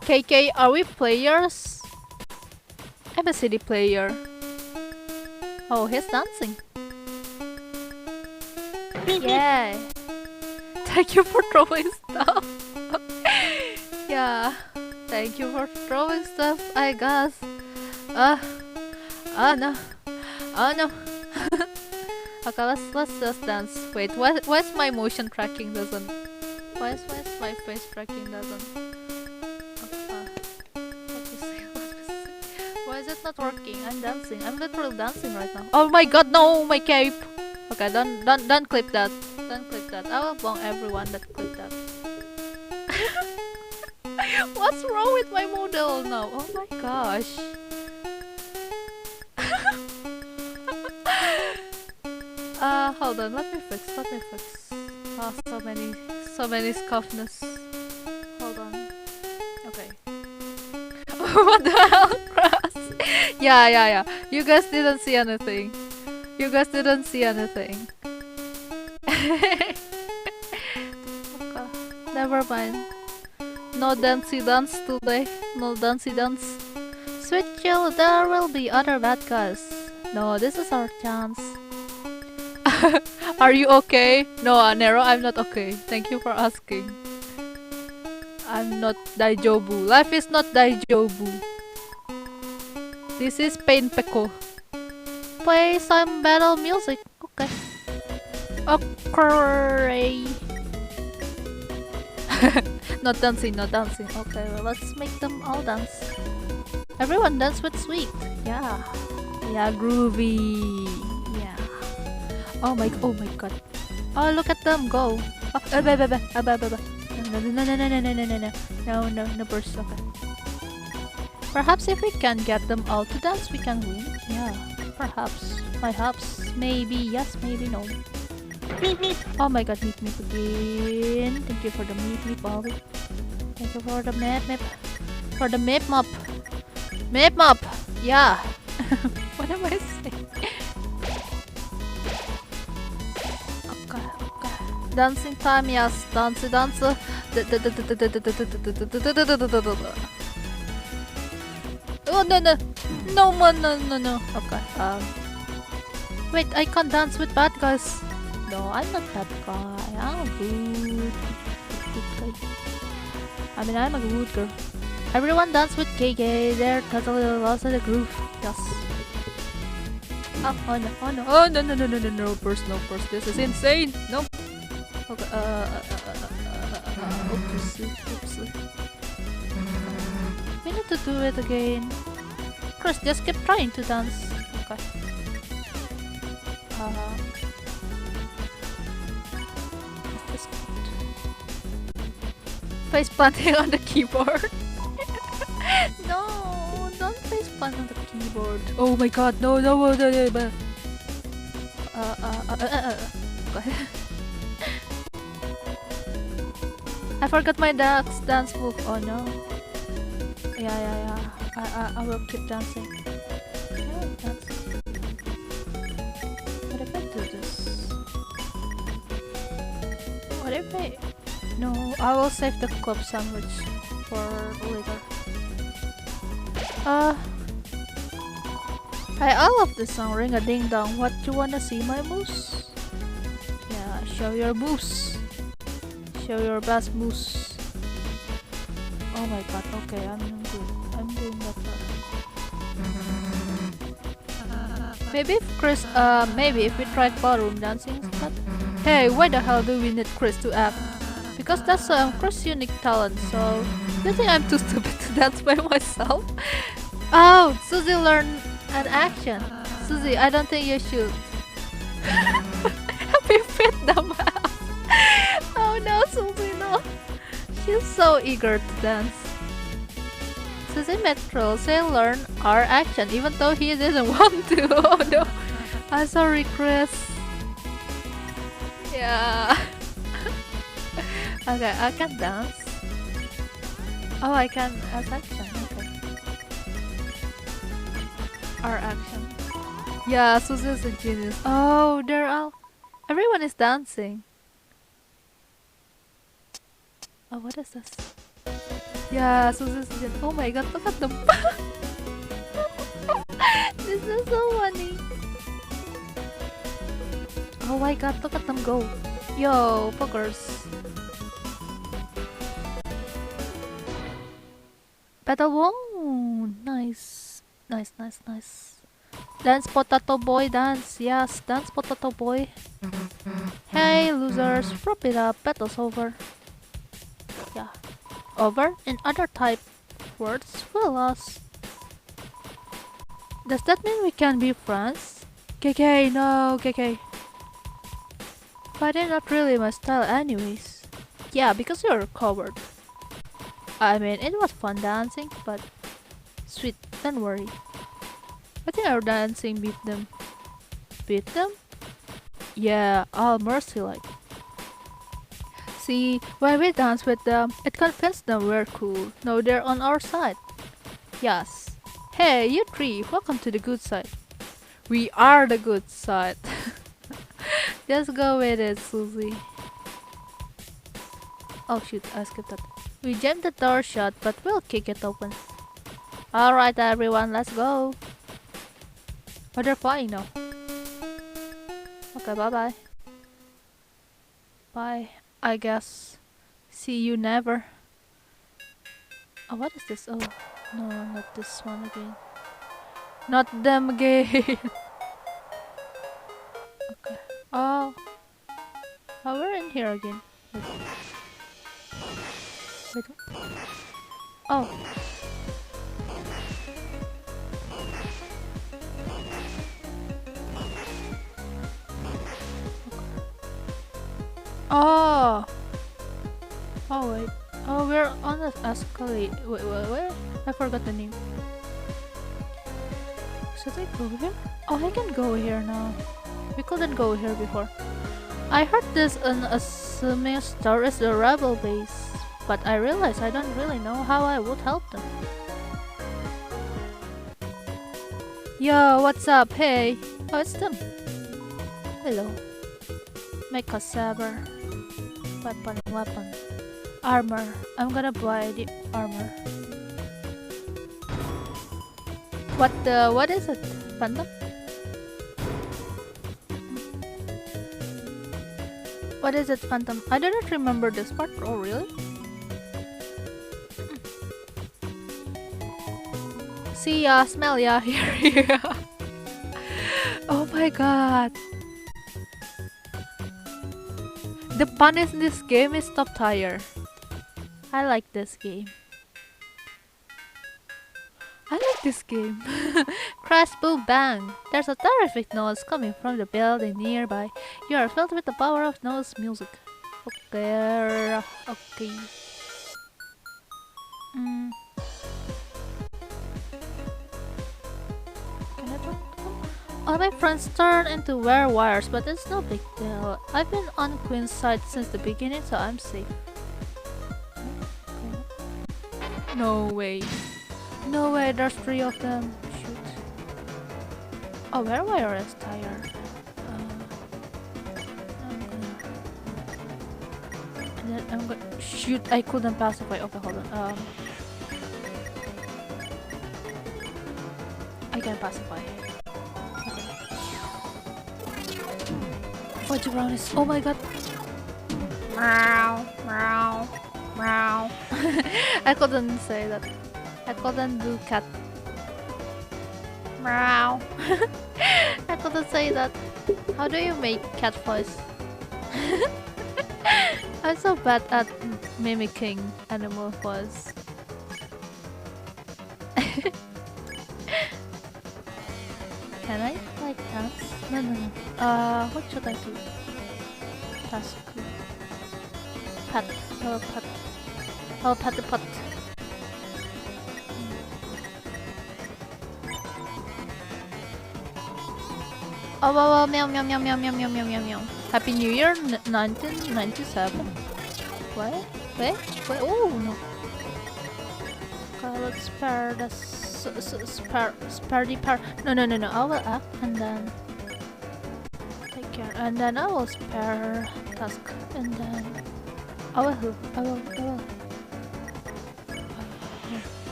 KK, are we players? I'm a city player. Oh, he's dancing. Yeah. Thank you for throwing stuff. Yeah. Thank you for throwing stuff, I guess. Oh no. Okay, let's just dance. Wait, why's my motion tracking doesn't? Why's my face tracking doesn't? Why is it not working? I'm dancing. I'm literally dancing right now. Oh my god, no, my cape. Okay, don't clip that. Don't clip that. I will bong everyone that clip that. What's wrong with my model now? Oh my gosh. Hold on, let me fix. Oh, so many scuffness. Hold on. Okay. What the hell, Cross? Yeah. You guys didn't see anything. Okay. Never mind. No dancey dance today. No dancey dance. Sweet chill, there will be other bad guys. No, this is our chance. Are you okay? No, Nero, I'm not okay. Thank you for asking. I'm not daijobu. Life is not daijobu. This is pain peko. Play some battle music. Okay. Okay. Not dancing. Okay, well, let's make them all dance. Everyone dance with sweet. Yeah, groovy. Yeah. Oh my god. Oh, look at them go. Oh, no burst. Okay. Perhaps if we can get them all to dance, we can win. Yeah, perhaps. Maybe yes, maybe no. Meep. Oh my god, meep again. Thank you for the meep, Bobby. Thank you for the map. For the map. Yeah. What am I saying? Okay. Dancing time, yes. Dance. Oh no. Okay. Wait, I can't dance with bad guys. No, I'm not that guy. I'm good guy. I mean, I'm a good girl. Everyone dance with KK. They're totally lost in the groove. Yes. Oh no. Burst. This is insane. No. Okay. Oops. We need to do it again. Chris, just keep trying to dance. Okay. Face planting on the keyboard. No, don't face plant on the keyboard. Oh my god, no. I forgot my dance move. Oh no. Yeah. I will keep dancing. What if I do this? What if I... No, I will save the club sandwich for later. I love this song, Ring a Ding Dong. What, you wanna see my moves? Yeah, show your moves. Show your best moves. Oh my god, okay, I'm good. I'm doing better. Maybe if we tried ballroom dancing instead. Hey, why the hell do we need Chris to act? Because that's Chris' unique talent, so you think I'm too stupid to dance by myself? Oh, Susie learned an action. Susie, I don't think you should. We fit them out. Oh no, Susie, no. She's so eager to dance. Susie made Say learn our action even though he didn't want to. Oh no. I'm sorry, Chris. Yeah. Okay, I can dance. Oh, I can as action. Okay. Our action. Yeah, Susie is a genius. Oh, they're all... Everyone is dancing. Oh, what is this? Yeah, Susie is a genius. Oh my god, look at them. This is so funny. Oh my god, look at them go. Yo, fuckers. Battle one. Nice. Dance potato boy, dance. Yes, dance potato boy. Hey losers, wrap it up. Battle's over. Yeah. Over? In other type words, we lost. Does that mean we can be friends? KK, no, KK. But they're not really my style anyways. Yeah, because you're a coward. I mean, it was fun dancing, but... Sweet, don't worry. I think our dancing beat them. Beat them? Yeah, all mercy like. See, when we dance with them, it convinced them we're cool. Now they're on our side. Yes. Hey, you three, welcome to the good side. We are the good side. Just go with it, Susie. Oh shoot, I skipped that. We jammed the door shut, but we'll kick it open. Alright everyone, let's go. Oh, they're flying now. Okay, bye-bye. Bye, I guess. See you never. Oh, what is this? Oh, no, not this one again. Not them again. Okay. Oh. Oh, we're in here again. Wait. Wait. Oh. Oh. Oh wait. Oh, we're on the escalator. Wait. I forgot the name. Should I go here? Oh, I can go here now. We couldn't go here before. I heard this unassuming store is the rebel base, but I realized I don't really know how I would help them. Yo, what's up? Hey. Oh, it's them. Hello. Mecha saber. Weapon. Armor. I'm gonna buy the armor. What is it? Phantom? What is it, Phantom? I don't remember this part. Oh, really? See ya, smell ya, here. Oh my god. The fun in this game is top tier. I like this game. Crash, boom, bang. There's a terrific noise coming from the building nearby. You are filled with the power of noise music. Okay. Can I talk to them? All my friends turn into wires, but it's no big deal. I've been on Queen's side since the beginning, so I'm safe. Okay. No way. No way, there's 3 of them. Shoot. Oh, wire is tired. I'm gonna shoot. I couldn't pacify. Okay, hold on. I can pacify. Okay. Fudge brownies. Oh my god. Meow. I couldn't say that. I couldn't do cat. Meow. I couldn't say that. How do you make cat voice? I'm so bad at mimicking animal voice. Can I like dance? No. What should I do? Task. Pat. Oh, pat. Oh, meow. Happy New Year, 1997. What? Wait. Oh no. Okay, let's spare the spare the part. No. I will act and then take care, and then I will spare task, and then I will.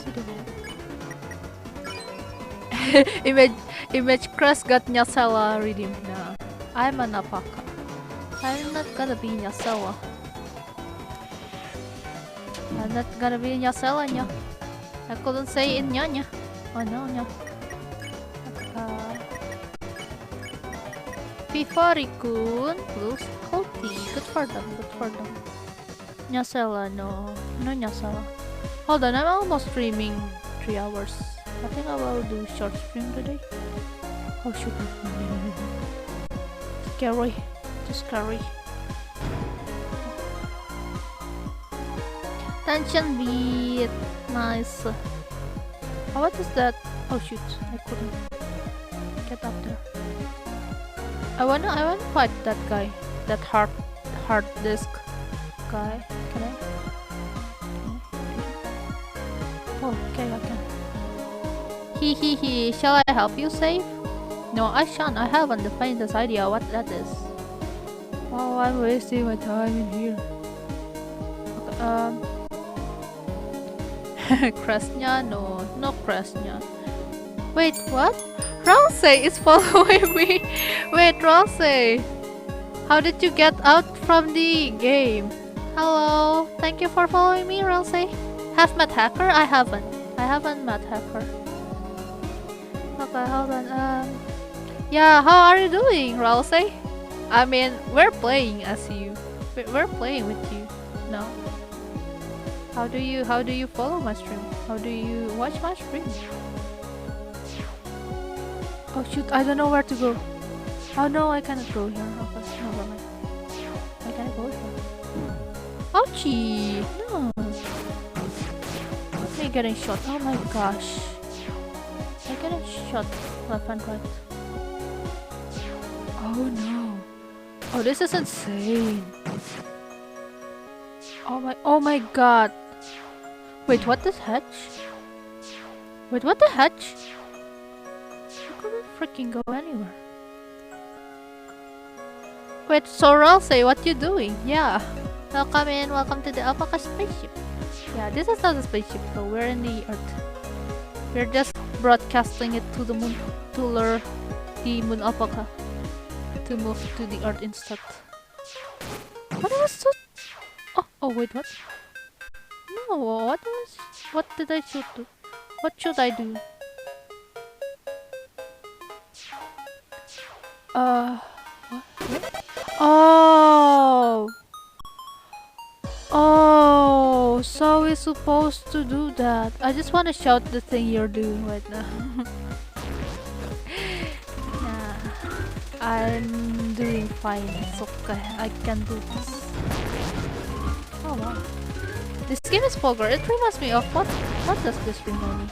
See the way. Image Crash got Ch.Cella redeemed now. I'm an alpaca. I'm not gonna be Ch.Cella. I'm not gonna be Ch.Cella, nya. I couldn't say in nya. Oh no, nya. Pifari-kun looks healthy. Good for them. Ch.Cella, no Ch.Cella. Hold on, I'm almost streaming 3 hours. I think I will do short stream today. Oh shoot. Scary. Too scary. Tension beat. Nice. Oh, what is that? Oh shoot. I couldn't get up there. I wanna fight that guy. That hard disk guy. Can I? Oh, okay, I can. He. Shall I help you save? No, I shan't. I haven't the faintest idea what that is. Oh, I'm wasting my time in here. Okay, Kresnya? No Kresnya. Wait, what? Ralsei is following me. Wait, Ralsei. How did you get out from the game? Hello, thank you for following me, Ralsei. Have met Hacker? I haven't met Hacker. Okay, hold on. Yeah, how are you doing, Ralsei? I mean, we're playing as you. We're playing with you. No. How do you follow my stream? How do you watch my stream? Oh shoot, I don't know where to go. Oh no, I cannot go here. Never mind. I cannot go here. Ouchie! No. Me getting shot. Oh my gosh. I getting shot left and right. Oh no. Oh, this is insane. Oh my god. Wait, what is hatch? Wait, what the hatch? I couldn't freaking go anywhere. Wait, so Ralsei, what you doing? Yeah. Welcome in, welcome to the alpaca spaceship. Yeah, this is not a spaceship though, we're in the Earth. We're just broadcasting it to the moon to lure the moon alpaca to move to the Earth instead. What was that? Oh wait, what? No, what did I shoot to? What should I do? What? Oh, so we're supposed to do that. I just want to shout the thing you're doing right now. Nah, I'm doing fine. It's okay. I can do this. Oh wow. This game is vulgar. It reminds me of what does this remind me?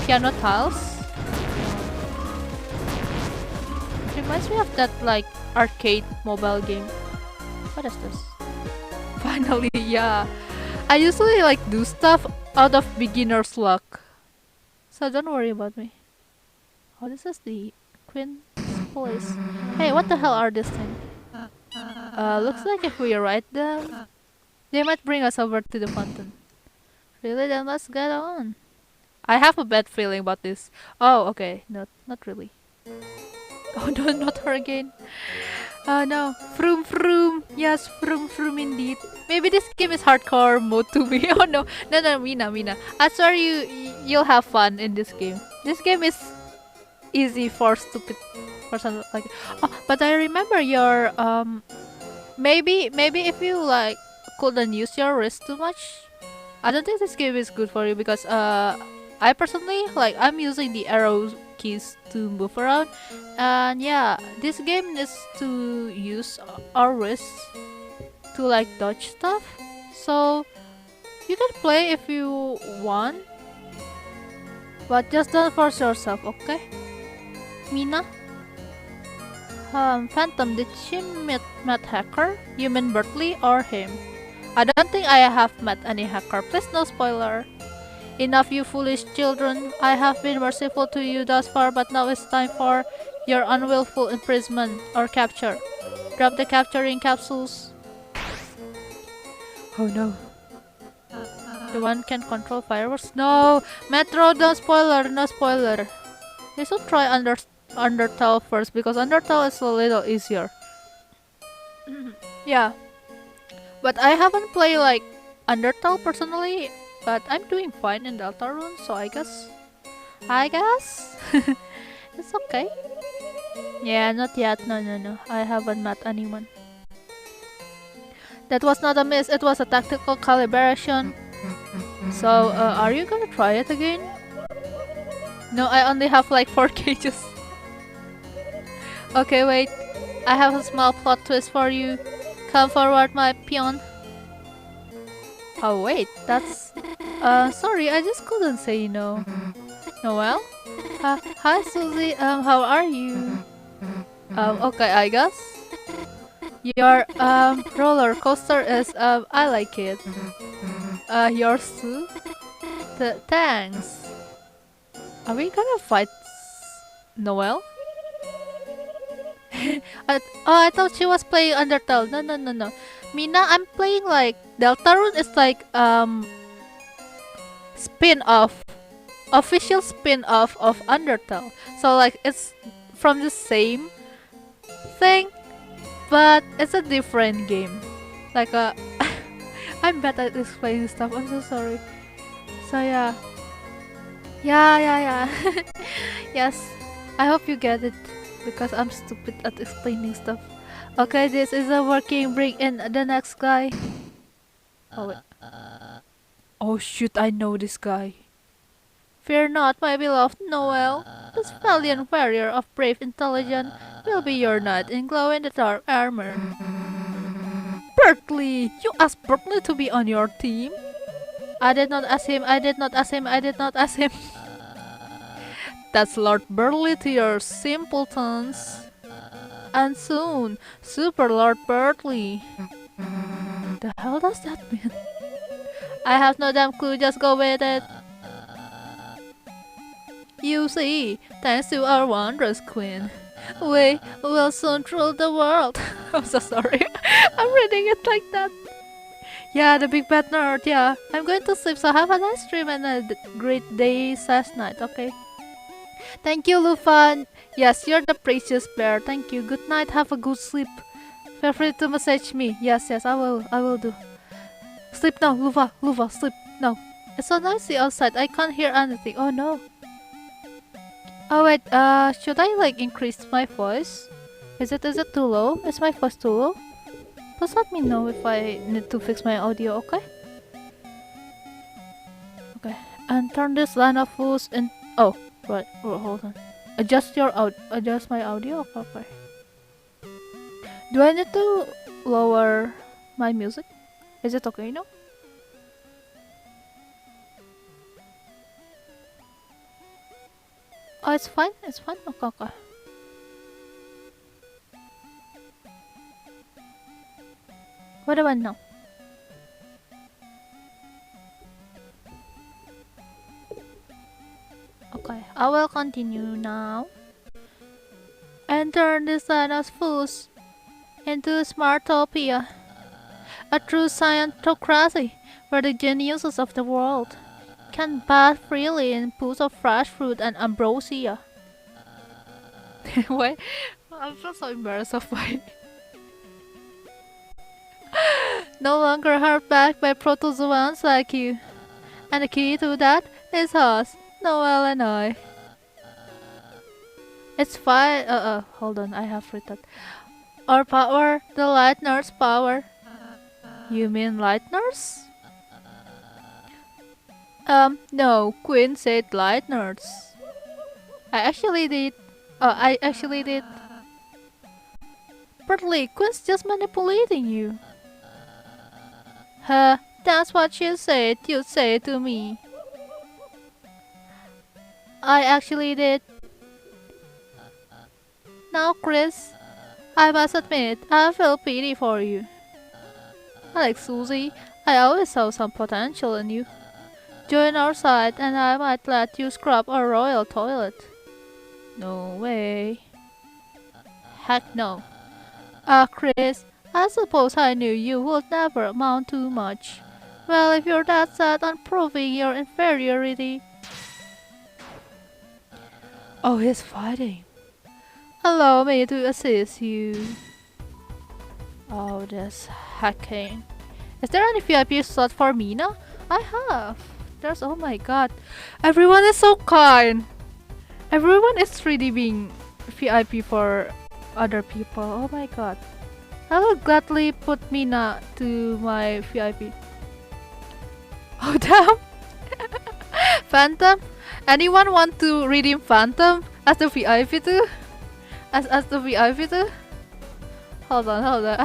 Piano tiles? It reminds me of that like arcade mobile game. What is this? Finally, yeah. I usually like do stuff out of beginner's luck. So don't worry about me. Oh, this is the Queen's place. Hey, what the hell are these things? Looks like if we write them, they might bring us over to the fountain. Really? Then let's get on. I have a bad feeling about this. Oh, okay. Not really. Oh no, not her again. No. Vroom vroom. Yes, vroom vroom indeed. Maybe this game is hardcore mode to me. Oh no. No, Mina. I swear you'll have fun in this game. This game is easy for stupid person like. Oh, but I remember your maybe if you like couldn't use your wrist too much, I don't think this game is good for you because I personally like I'm using the arrow keys to move around, and yeah, this game needs to use our wrists to like dodge stuff. So you can play if you want, but just don't force yourself, okay? Mina? Phantom, did she met Hacker? You mean Bertley or him? I don't think I have met any hacker. Please no spoiler. Enough, you foolish children. I have been merciful to you thus far, but now it's time for your unwillful imprisonment or capture. Drop the capturing capsules. Oh no. The one can control fireworks? No! Metro, no spoiler. They should try Undertale first because Undertale is a little easier. Yeah. But I haven't played like Undertale personally, but I'm doing fine in Deltarune, so I guess it's okay. Yeah, not yet. No. I haven't met anyone. That was not a miss. It was a tactical calibration. So, are you gonna try it again? No, I only have like 4 cages. Okay, wait. I have a small plot twist for you. Come forward, my peon. Oh wait, that's... sorry, I just couldn't say no. Noel? Hi Susie, how are you? Okay, I guess. Your roller coaster is I like it. Yours too? Thanks. Are we gonna fight Noel? I thought she was playing Undertale. No. Mina, I'm playing like Deltarune is like spin-off, official spin-off of Undertale. So like it's from the same thing, but it's a different game. Like I'm bad at explaining stuff. I'm so sorry. So yeah. Yes. I hope you get it because I'm stupid at explaining stuff. Okay, this is a working. Bring in the next guy. Oh wait. Oh shoot, I know this guy. Fear not, my beloved Noel. This valiant warrior of brave intelligence will be your knight in glow-in-the-dark armor. Berkeley! You asked Berkeley to be on your team? I did not ask him. That's Lord Burley to your simpletons. And soon, Super Lord Burley. The hell does that mean? I have no damn clue, just go with it. You see, thanks to our wondrous queen, we will soon rule the world. I'm so sorry. I'm reading it like that. Yeah, the big bad nerd, yeah. I'm going to sleep, so have a nice dream and a great day / night, okay? Thank you, Lufan. Yes, you're the precious bear. Thank you. Good night, have a good sleep. Feel free to message me. Yes, I will do. Sleep now, Lufa, sleep now. It's so noisy outside, I can't hear anything. Oh no. Oh wait, should I like increase my voice? Is it too low? Is my voice too low? Please let me know if I need to fix my audio, okay? Okay, and turn this line of fools in. Oh, right. Oh, hold on. Adjust my audio. Okay. Do I need to lower my music? Is it okay now? Oh, it's fine. Okay. What about now? Okay, I will continue now. And turn this land of fools into Smartopia, a true scientocracy where the geniuses of the world can bath freely in pools of fresh fruit and ambrosia. Why? I feel so embarrassed of why. No longer held back by protozoans like you. And the key to that is us, Noel and I. It's fine. Hold on, I have written. Our power, the light nurse power. You mean light nurse? No, Queen said light nurse. I actually did. Bertley, Queen's just manipulating you. Huh, that's what she said you'd say to me. I actually did. Now, Chris, I must admit, I feel pity for you. Like Susie, I always saw some potential in you. Join our side and I might let you scrub our royal toilet. No way. Heck no. Chris, I suppose I knew you would never amount to much. Well, if you're that set on proving your inferiority... Oh, he's fighting. Allow me to assist you. Oh, that's hacking. Is there any VIP slot for Mina? I have. There's, oh my god. Everyone is so kind. Everyone is really being VIP for other people. Oh my god. I will gladly put Mina to my VIP. Oh damn. Phantom? Anyone want to redeem Phantom as the VIP too? As the VIP too? Hold on.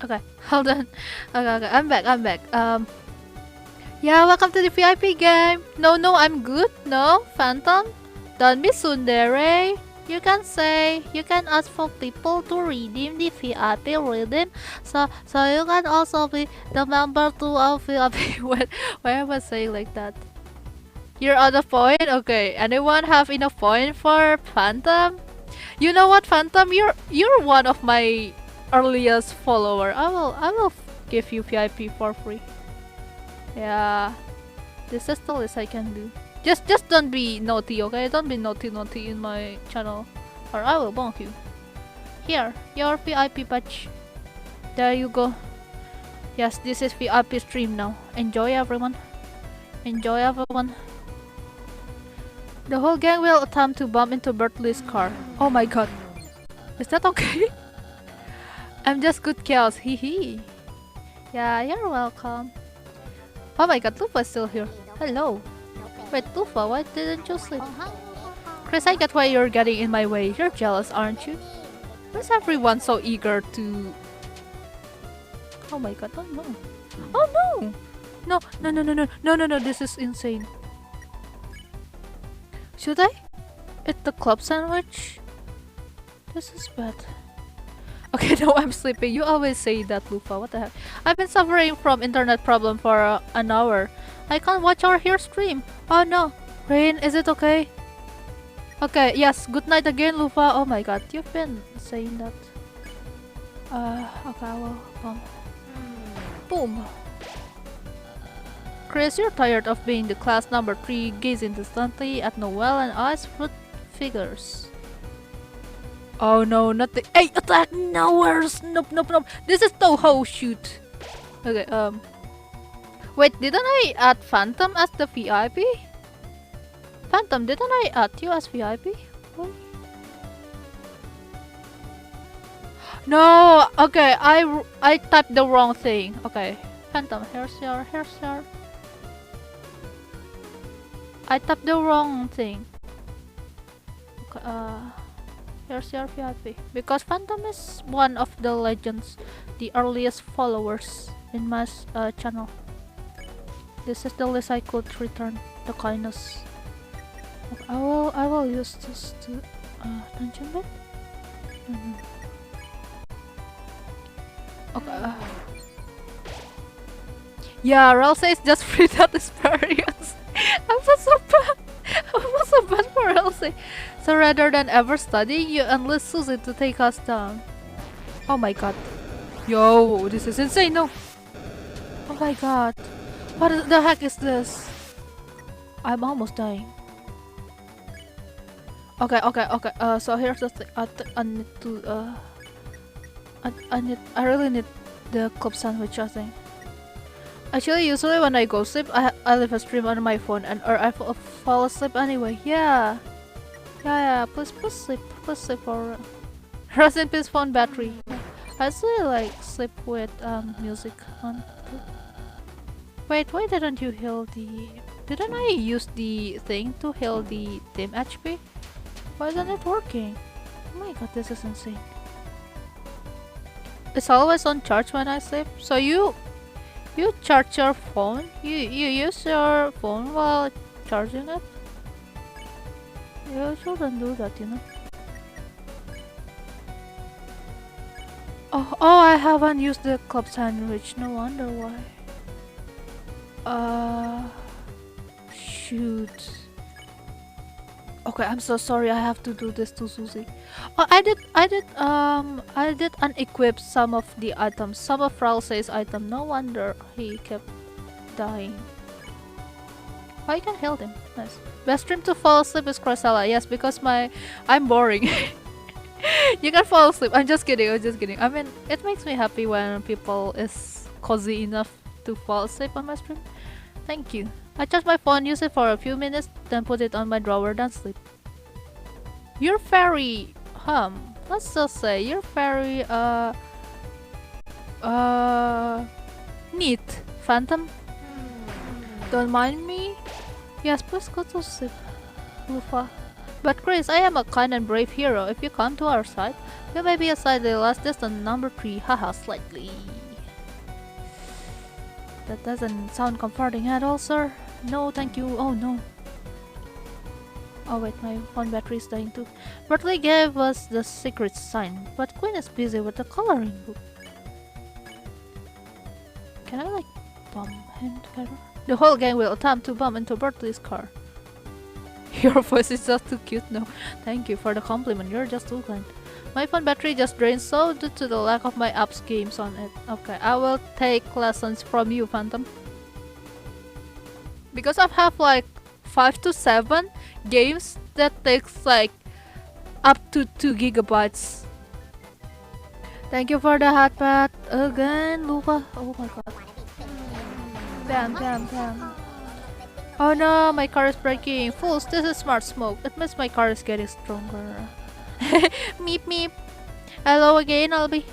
Okay, hold on. Okay, I'm back. Yeah, welcome to the VIP game. No, I'm good. No, Phantom. Don't be tsundere. You can ask for people to redeem the VIP redeem. So you can also be the member to our VIP. Why am I saying like that? You're out of point? Okay. Anyone have enough point for Phantom? You know what, Phantom? You're one of my earliest follower. I will give you VIP for free. Yeah. This is the least I can do. Just don't be naughty, okay? Don't be naughty in my channel, or I will bonk you. Here, your VIP badge. There you go. Yes, this is VIP stream now. Enjoy, everyone. Enjoy, everyone. The whole gang will attempt to bump into Bertley's car. Oh my god. Is that okay? I'm just good chaos, hee. Yeah, you're welcome. Oh my god, Lufa's still here. Hello. Wait, Lufa, why didn't you sleep? Chris, I get why you're getting in my way. You're jealous, aren't you? Why is everyone so eager to... Oh my god, oh no. Oh no! No, this is insane. Should I eat the club sandwich? This is bad. Okay, no, I'm sleeping. You always say that, Lufa. What the heck? I've been suffering from internet problem for an hour. I can't watch or hear stream. Oh no. Rain, is it okay? Okay, yes. Good night again, Lufa. Oh my god, you've been saying that. Okay, I will boom. Chris, you're tired of being the class number 3 gazing distantly at Noel and I's fruit figures. Oh no, not the— Hey, attack! Nowheres! Nope. This is Toho shoot. Okay, wait, didn't I add Phantom as the VIP? Phantom, didn't I add you as VIP? What? No, okay, I typed the wrong thing. Okay, Phantom, here's your. I typed the wrong thing. Okay, here's your VIP. Because Phantom is one of the legends, the earliest followers in my channel. This is the least I could return, the kindness. Okay, I will use this to dungeon bit. Okay. Yeah, Ralsei is just free that experience. I feel so bad for Ralsei. So rather than ever studying, you enlist Susie to take us down. Oh my god. Yo, this is insane, no. Oh my god. What the heck is this? I'm almost dying. Okay. So here's the thing. I need to I really need the club sandwich, I think. Actually, usually when I go sleep, I leave a stream on my phone or I fall asleep anyway. Yeah. Please sleep for rest in peace phone battery. I actually like sleep with music on. Wait, why didn't you heal the... Didn't I use the thing to heal the team HP? Why isn't it working? Oh my god, this is insane. It's always on charge when I sleep. So you charge your phone? You use your phone while charging it? You shouldn't do that, you know. Oh, I haven't used the club sandwich. No wonder why. Shoot. Okay, I'm so sorry. I have to do this to Susie. Oh, I did unequip some of the items, some of Ralsei's item. No wonder he kept dying. Oh, I can heal him. Nice. Best stream to fall asleep is Ch.クレセラ. Yes, because I'm boring. You can fall asleep. I'm just kidding. I mean, it makes me happy when people is cozy enough to fall asleep on my stream. Thank you. I charge my phone, use it for a few minutes, then put it on my drawer, then sleep. You're very let's just say you're very neat, Phantom. Don't mind me. Yes, please go to sleep, Lufa. But Chris, I am a kind and brave hero. If you come to our side, you may be assigned the last distant number 3. Haha, slightly. That doesn't sound comforting at all, sir. No, thank you. Oh no. Oh wait, my phone battery is dying too. Bertley gave us the secret sign, but Quinn is busy with the coloring book. Can I like bomb him together? The whole gang will attempt to bump into Bertley's car. Your voice is just too cute now. Thank you for the compliment, you're just too kind. My phone battery just drained so due to the lack of my apps games on it. Okay, I will take lessons from you, Phantom. Because I have like 5 to 7 games that takes like up to 2 gigabytes. Thank you for the hot pad again, Lupa. Oh my god. Bam, bam, bam. Oh no, my car is breaking. Fools, this is smart smoke. It means my car is getting stronger. Meep meep. Hello again, Albi.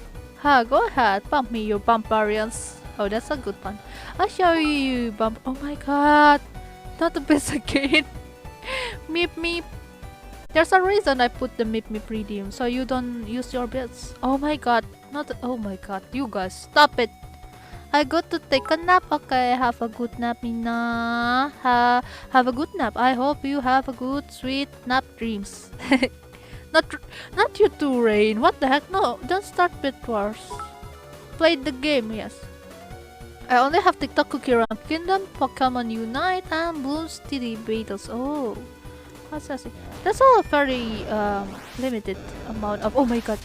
Ha, go ahead, bump me, you barbarians. Oh, that's a good one. I'll show you, bump. Oh my god. Not the best again. Meep meep. There's a reason I put the meep meep redeem, so you don't use your bits. Oh my god. Not. Oh my god. You guys, stop it. I got to take a nap. Okay, have a good nap, Mina. Have a good nap. I hope you have a good, sweet nap dreams. Not you too, Rain. What the heck? No, don't start Bit Wars. Play the game, yes. I only have TikTok, Cookie Run Kingdom, Pokemon Unite, and Bloons TD Battles. Oh, what's that? That's all a very limited amount of. Oh my god,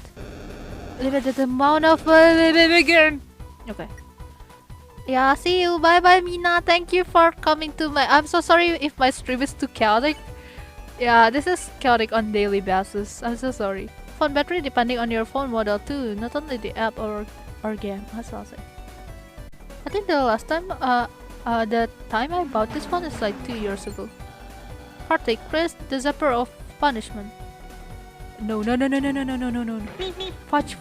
limited amount of again. Okay. Yeah, see you. Bye bye, Mina. Thank you for coming to my. I'm so sorry if my stream is too chaotic. Yeah, this is chaotic on daily basis. I'm so sorry. Phone battery depending on your phone model too, not only the app or game. That's what I'll say. I think the last time, the time I bought this one is like 2 years ago. Heartache, press the zapper of punishment. No, no, no, no, no, no, no, no, no, no. Fudgy.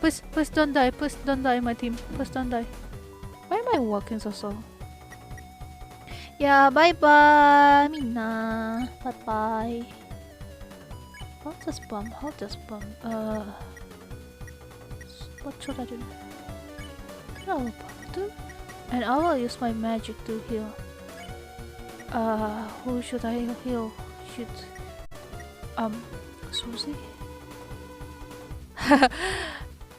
Please don't die. Please don't die, my team. Please don't die. Why am I walking so slow? Yeah, bye bye, Mina. Bye bye. How does bomb? What should I do? No, too. And I will use my magic to heal. Who should I heal? Susie?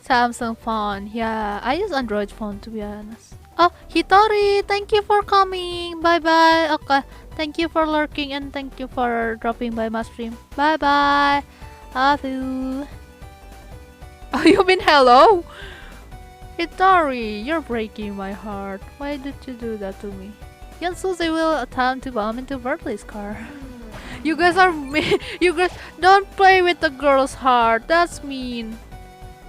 Samsung phone. Yeah, I use Android phone to be honest. Oh, Hitori, thank you for coming. Bye bye. Okay, thank you for lurking and thank you for dropping by my stream. Bye bye. Love you. Oh, you mean hello? Hitori, you're breaking my heart. Why did you do that to me? You and Susie will attempt to bomb into Bertley's car. You guys are mean. You guys don't play with the girl's heart. That's mean.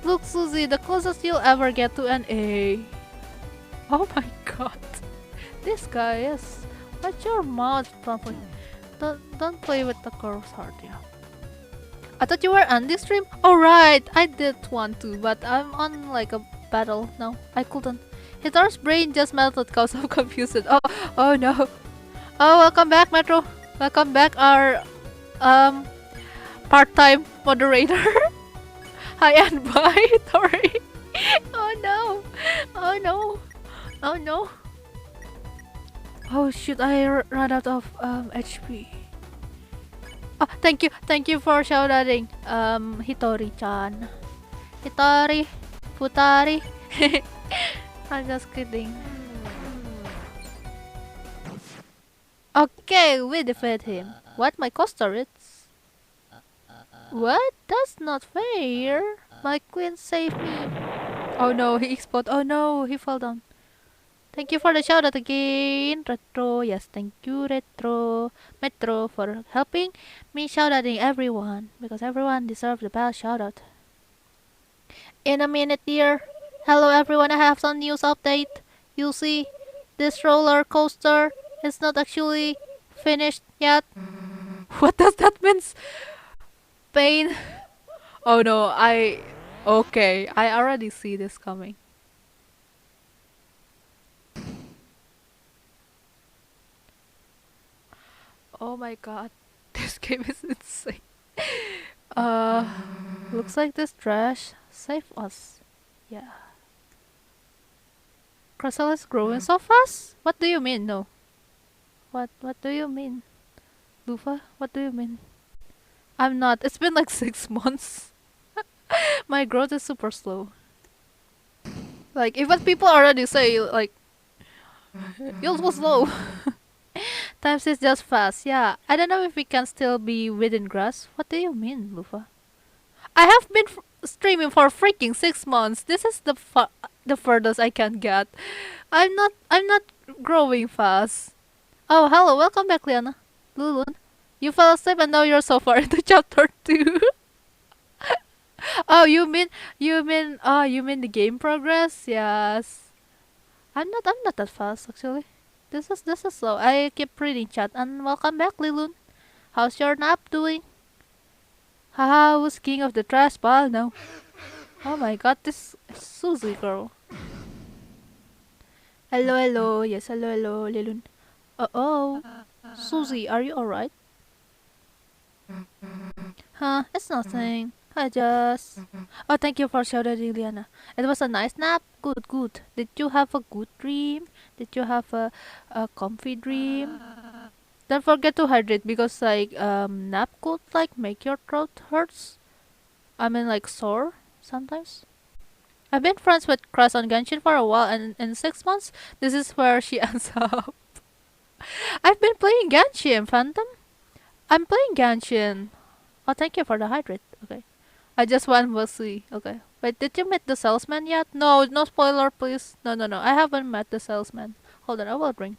Look, Susie, the closest you'll ever get to an A. Oh my god. This guy is. Watch your mouth, probably. Don't play with the girl's heart, yeah. I thought you were on this stream? Alright, I did one too, but I'm on like a battle now. I couldn't. Hitori's brain just melted cause I'm confused. Oh no. Oh, welcome back, Metro. Welcome back, our part-time moderator. Hi and bye, Tori. Oh no. Oh no. Oh no. Oh shoot, I ran out of HP. Oh, thank you for shouting, Hitori-chan. Hitori, Futari. I'm just kidding. Okay, we defeat him. What, my coaster is? What? That's not fair. My queen saved me. Oh no, he exploded. Oh no, he fell down. Thank you for the shout out again, Retro. Yes, thank you, Retro. Metro, for helping me shout outing everyone, because everyone deserves the best shout out. In a minute, dear. Hello, everyone. I have some news update. You see, this roller coaster is not actually finished yet. What does that mean? Pain. Oh no, okay, I already see this coming. Oh my god. This This game is insane. Uh, looks like this trash saved us. Yeah. Crystal is growing so fast? What do you mean? No. What do you mean? Lufa, what do you mean? I'm not. It's been like 6 months. My growth is super slow. Like, even people already say, like, you're so slow. Times is just fast. Yeah, I don't know if we can still be within grass. What do you mean, Lufa? I have been streaming for freaking 6 months. This is the furthest I can get. I'm not growing fast. Oh, hello, welcome back, Liana. Lulun, you fell asleep and now you're so far into chapter 2. Oh, you mean the game progress? Yes. I'm not that fast actually. This is slow. I keep reading chat and welcome back, Lilun. How's your nap doing? Haha, who's king of the trash pile now? Oh my god, this Susie girl. Hello. Yes, hello, Lilun. Oh. Susie, are you alright? Huh, it's nothing. I just... Oh, thank you for shouting, Liana. It was a nice nap. Good. Did you have a good dream? Did you have a comfy dream? Don't forget to hydrate because like nap could like make your throat hurts. I mean like sore sometimes. I've been friends with Crush on Genshin for a while and in 6 months this is where she ends up. I've been playing Genshin, Phantom. I'm playing Genshin. Oh, thank you for the hydrate. Okay. I just want Wesley. Okay. Wait, did you meet the salesman yet? No spoiler, please. No. I haven't met the salesman. Hold on, I will drink.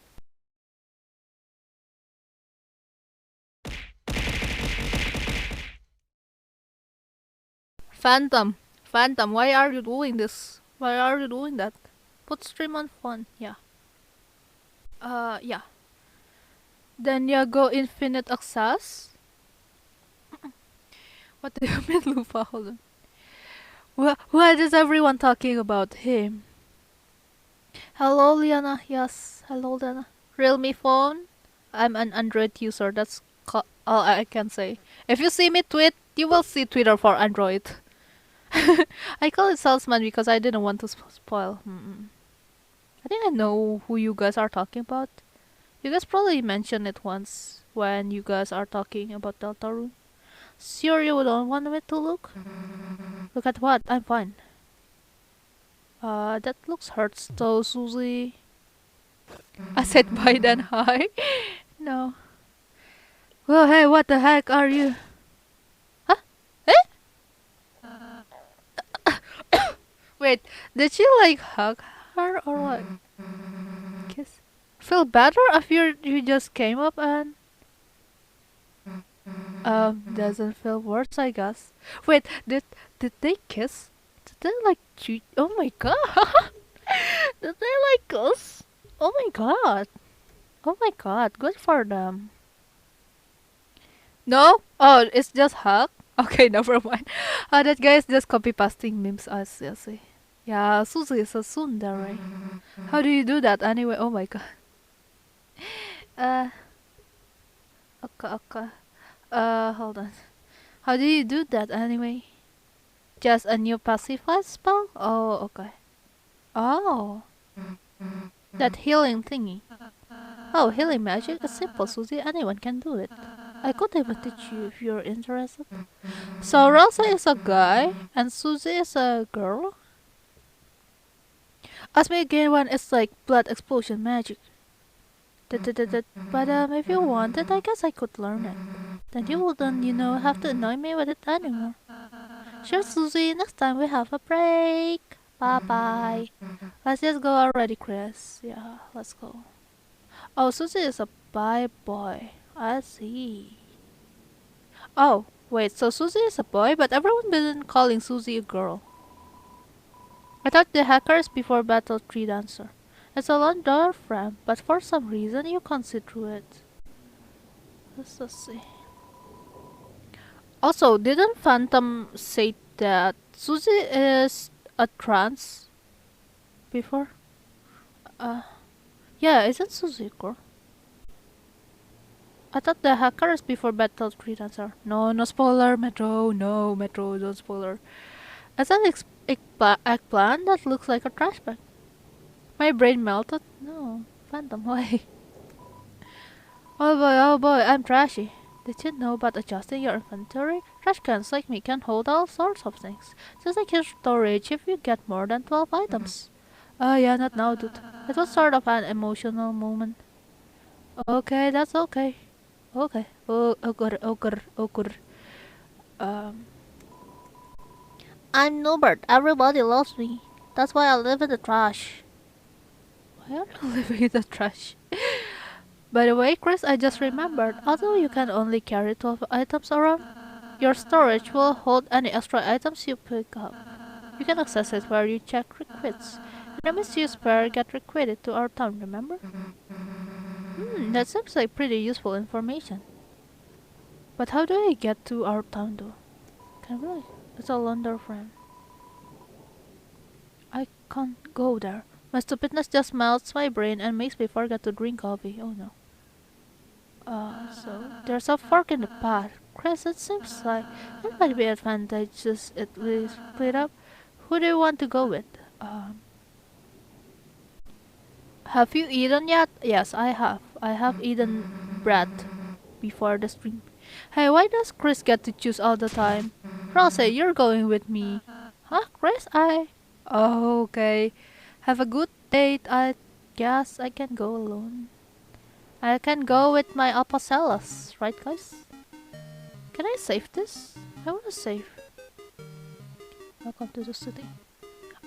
Phantom, why are you doing this? Why are you doing that? Put stream on fun. Yeah. Yeah. Then you go infinite access. What do you mean, Lufa? Hold on. What is everyone talking about him? Hello, Liana. Yes, hello, Liana. Realme phone. I'm an Android user. That's all I can say. If you see me tweet, you will see Twitter for Android. I call it salesman because I didn't want to spoil. I think I know who you guys are talking about. You guys probably mentioned it once when you guys are talking about Deltarune. Sure you don't want me to look? Look at what? I'm fine. That looks hurts though, Susie. I said bye then hi. No. Well, hey, what the heck are you? Huh? Wait, did she like hug her or what? Kiss? Feel better after you just came up and doesn't feel worse, I guess. Wait, did they kiss? Did they like cheat? Oh my god! Did they like kiss? Oh my god! Oh my god! Good for them. No? Oh, it's just hug. Okay, never mind. That guy is just copy pasting memes. I see. Yeah, Susie is a tsundere. How do you do that anyway? Oh my god. Okay. Hold on. How do you do that anyway? Just a new pacify spell? Oh, okay. Oh. That healing thingy. Oh, healing magic is simple, Susie. Anyone can do it. I could even teach you if you're interested. So Rosa is a guy and Susie is a girl? Ask me again when it's like blood explosion magic. But if you wanted, I guess I could learn it. Then you wouldn't, have to annoy me with it anymore. Sure, Susie, next time we have a break. Bye-bye. Let's just go already, Chris. Yeah, let's go. Oh, Susie is a bi boy. I see. Oh, wait, so Susie is a boy, but everyone been calling Susie a girl. I thought the hackers before Battle Tree Dancer. It's a long door frame, but for some reason you can't see through it. Let's see. Also, didn't Phantom say that Susie is a trans before? Yeah, isn't Susie a girl? I thought the hackers before battle 3 dancer. No, no spoiler, Metro. No, Metro, don't spoiler. It's an eggplant that looks like a trash bag. My brain melted. No, Phantom, why? Oh boy, I'm trashy. Did you know about adjusting your inventory? Trash cans like me can hold all sorts of things. Just like your storage if you get more than 12 items. Oh yeah, not now, dude. It was sort of an emotional moment. Okay, that's okay. Okay. Okay. I'm Norbert. Everybody loves me. That's why I live in the trash. Why are you living in the trash? By the way, Chris, I just remembered, although you can only carry 12 items around, your storage will hold any extra items you pick up. You can access it where you check requests. Enemies you spare get requited to our town, remember? That seems like pretty useful information. But how do I get to our town though? Can we? It's a London friend. I can't go there. My stupidness just melts my brain and makes me forget to drink coffee. Oh no. So there's a fork in the path. Chris, it seems like it might be advantageous if we split up. Who do you want to go with? Have you eaten yet? Yes, I have. I have eaten bread before the stream. Hey, why does Chris get to choose all the time? Rose, you're going with me. Huh, Chris? Oh, okay. Have a good date. I guess I can go alone. I can go with my alpacellas, right guys? Can I save this? I wanna save. Welcome to the city.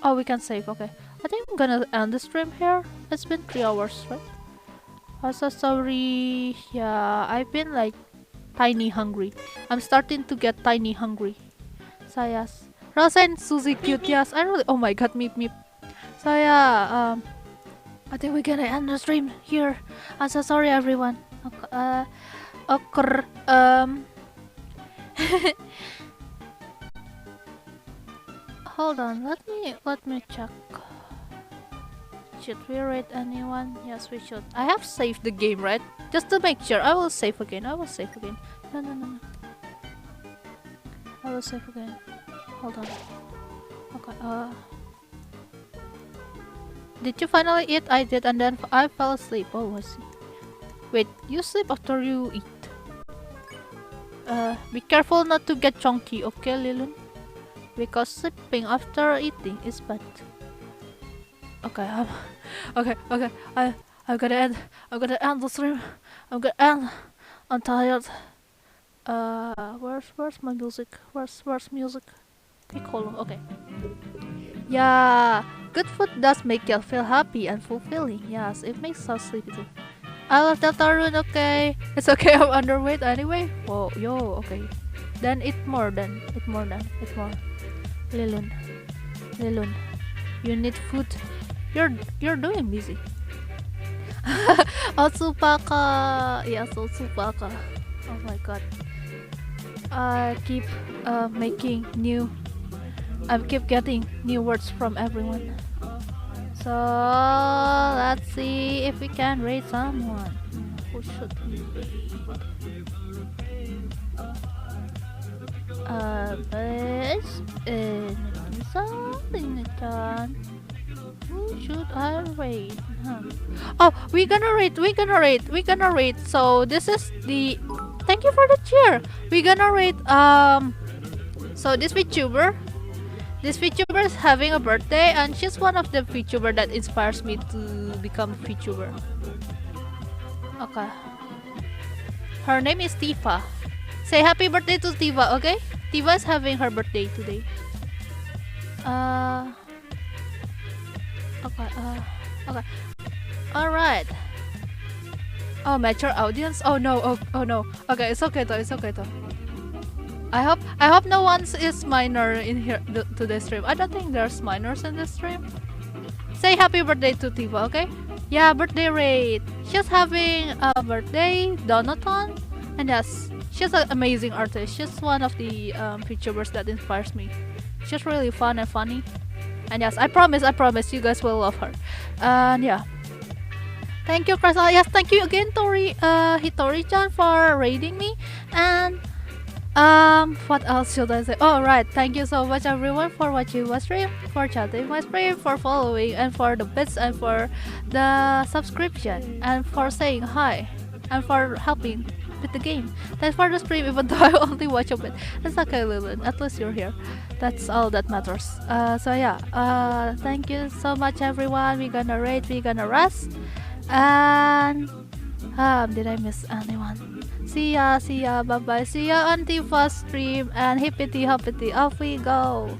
Oh, we can save, okay. I think I'm gonna end the stream here. It's been 3 hours, right? I'm so sorry. Yeah, I've been like tiny hungry. I'm starting to get tiny hungry. So yes. Rosa and Susie cute, yes. I really, oh my god, meep. So yeah, I think we're gonna end the stream here. I'm so sorry everyone. Hold on, let me check. Should we rate anyone? Yes, we should. I have saved the game, right? Just to make sure. I will save again. No. I will save again. Hold on. Okay, did you finally eat? I did, and then I fell asleep. Oh, I see. Wait, you sleep after you eat. Be careful not to get chunky, okay, Lilun? Because sleeping after eating is bad. Okay, okay. I'm gonna end the stream. I'm tired. Where's my music? Where's music? Piccolo. Okay. Yeah, good food does make you feel happy and fulfilling. Yes, it makes us sleepy too. I love Deltarune. Okay, it's okay. I'm underweight anyway. Whoa, yo. Okay. Then eat more. Lilun, you need food. You're doing busy. Otsupaka. Yes, Otsupaka. Oh my god. I keep getting new words from everyone. So let's see if we can rate someone. Who should we rate? Who should I rate? Oh, we're gonna rate. So this is the. Thank you for the cheer. We're gonna rate. So this VTuber is having a birthday, and she's one of the VTuber that inspires me to become a VTuber. Okay. Her name is Tifa. Say happy birthday to Tifa, okay? Tifa is having her birthday today. Okay. Alright. Oh, mature audience? Oh no, oh no. Okay, it's okay though. I hope no one is minor in here today's stream. I don't think there's minors in this stream. Say happy birthday to Tifa, okay? Yeah, birthday rate. She's having a birthday donathon, and yes, she's an amazing artist. She's one of the VTubers that inspires me. She's really fun and funny. And yes, I promise you guys will love her. And yeah. Thank you, Crystal. Yes, thank you again, Hitori-chan, for raiding me. And what else should I say? Oh, right. Thank you so much, everyone, for watching my stream, for chatting my stream, for following, and for the bits, and for the subscription, and for saying hi, and for helping with the game. Thanks for the stream, even though I only watch a bit. It's okay, Lilin. At least you're here. That's all that matters. So yeah. Thank you so much, everyone. We're gonna raid. We're gonna rest. And did I miss anyone? See ya, bye bye. See ya on the first stream, and hippity hoppity, off we go.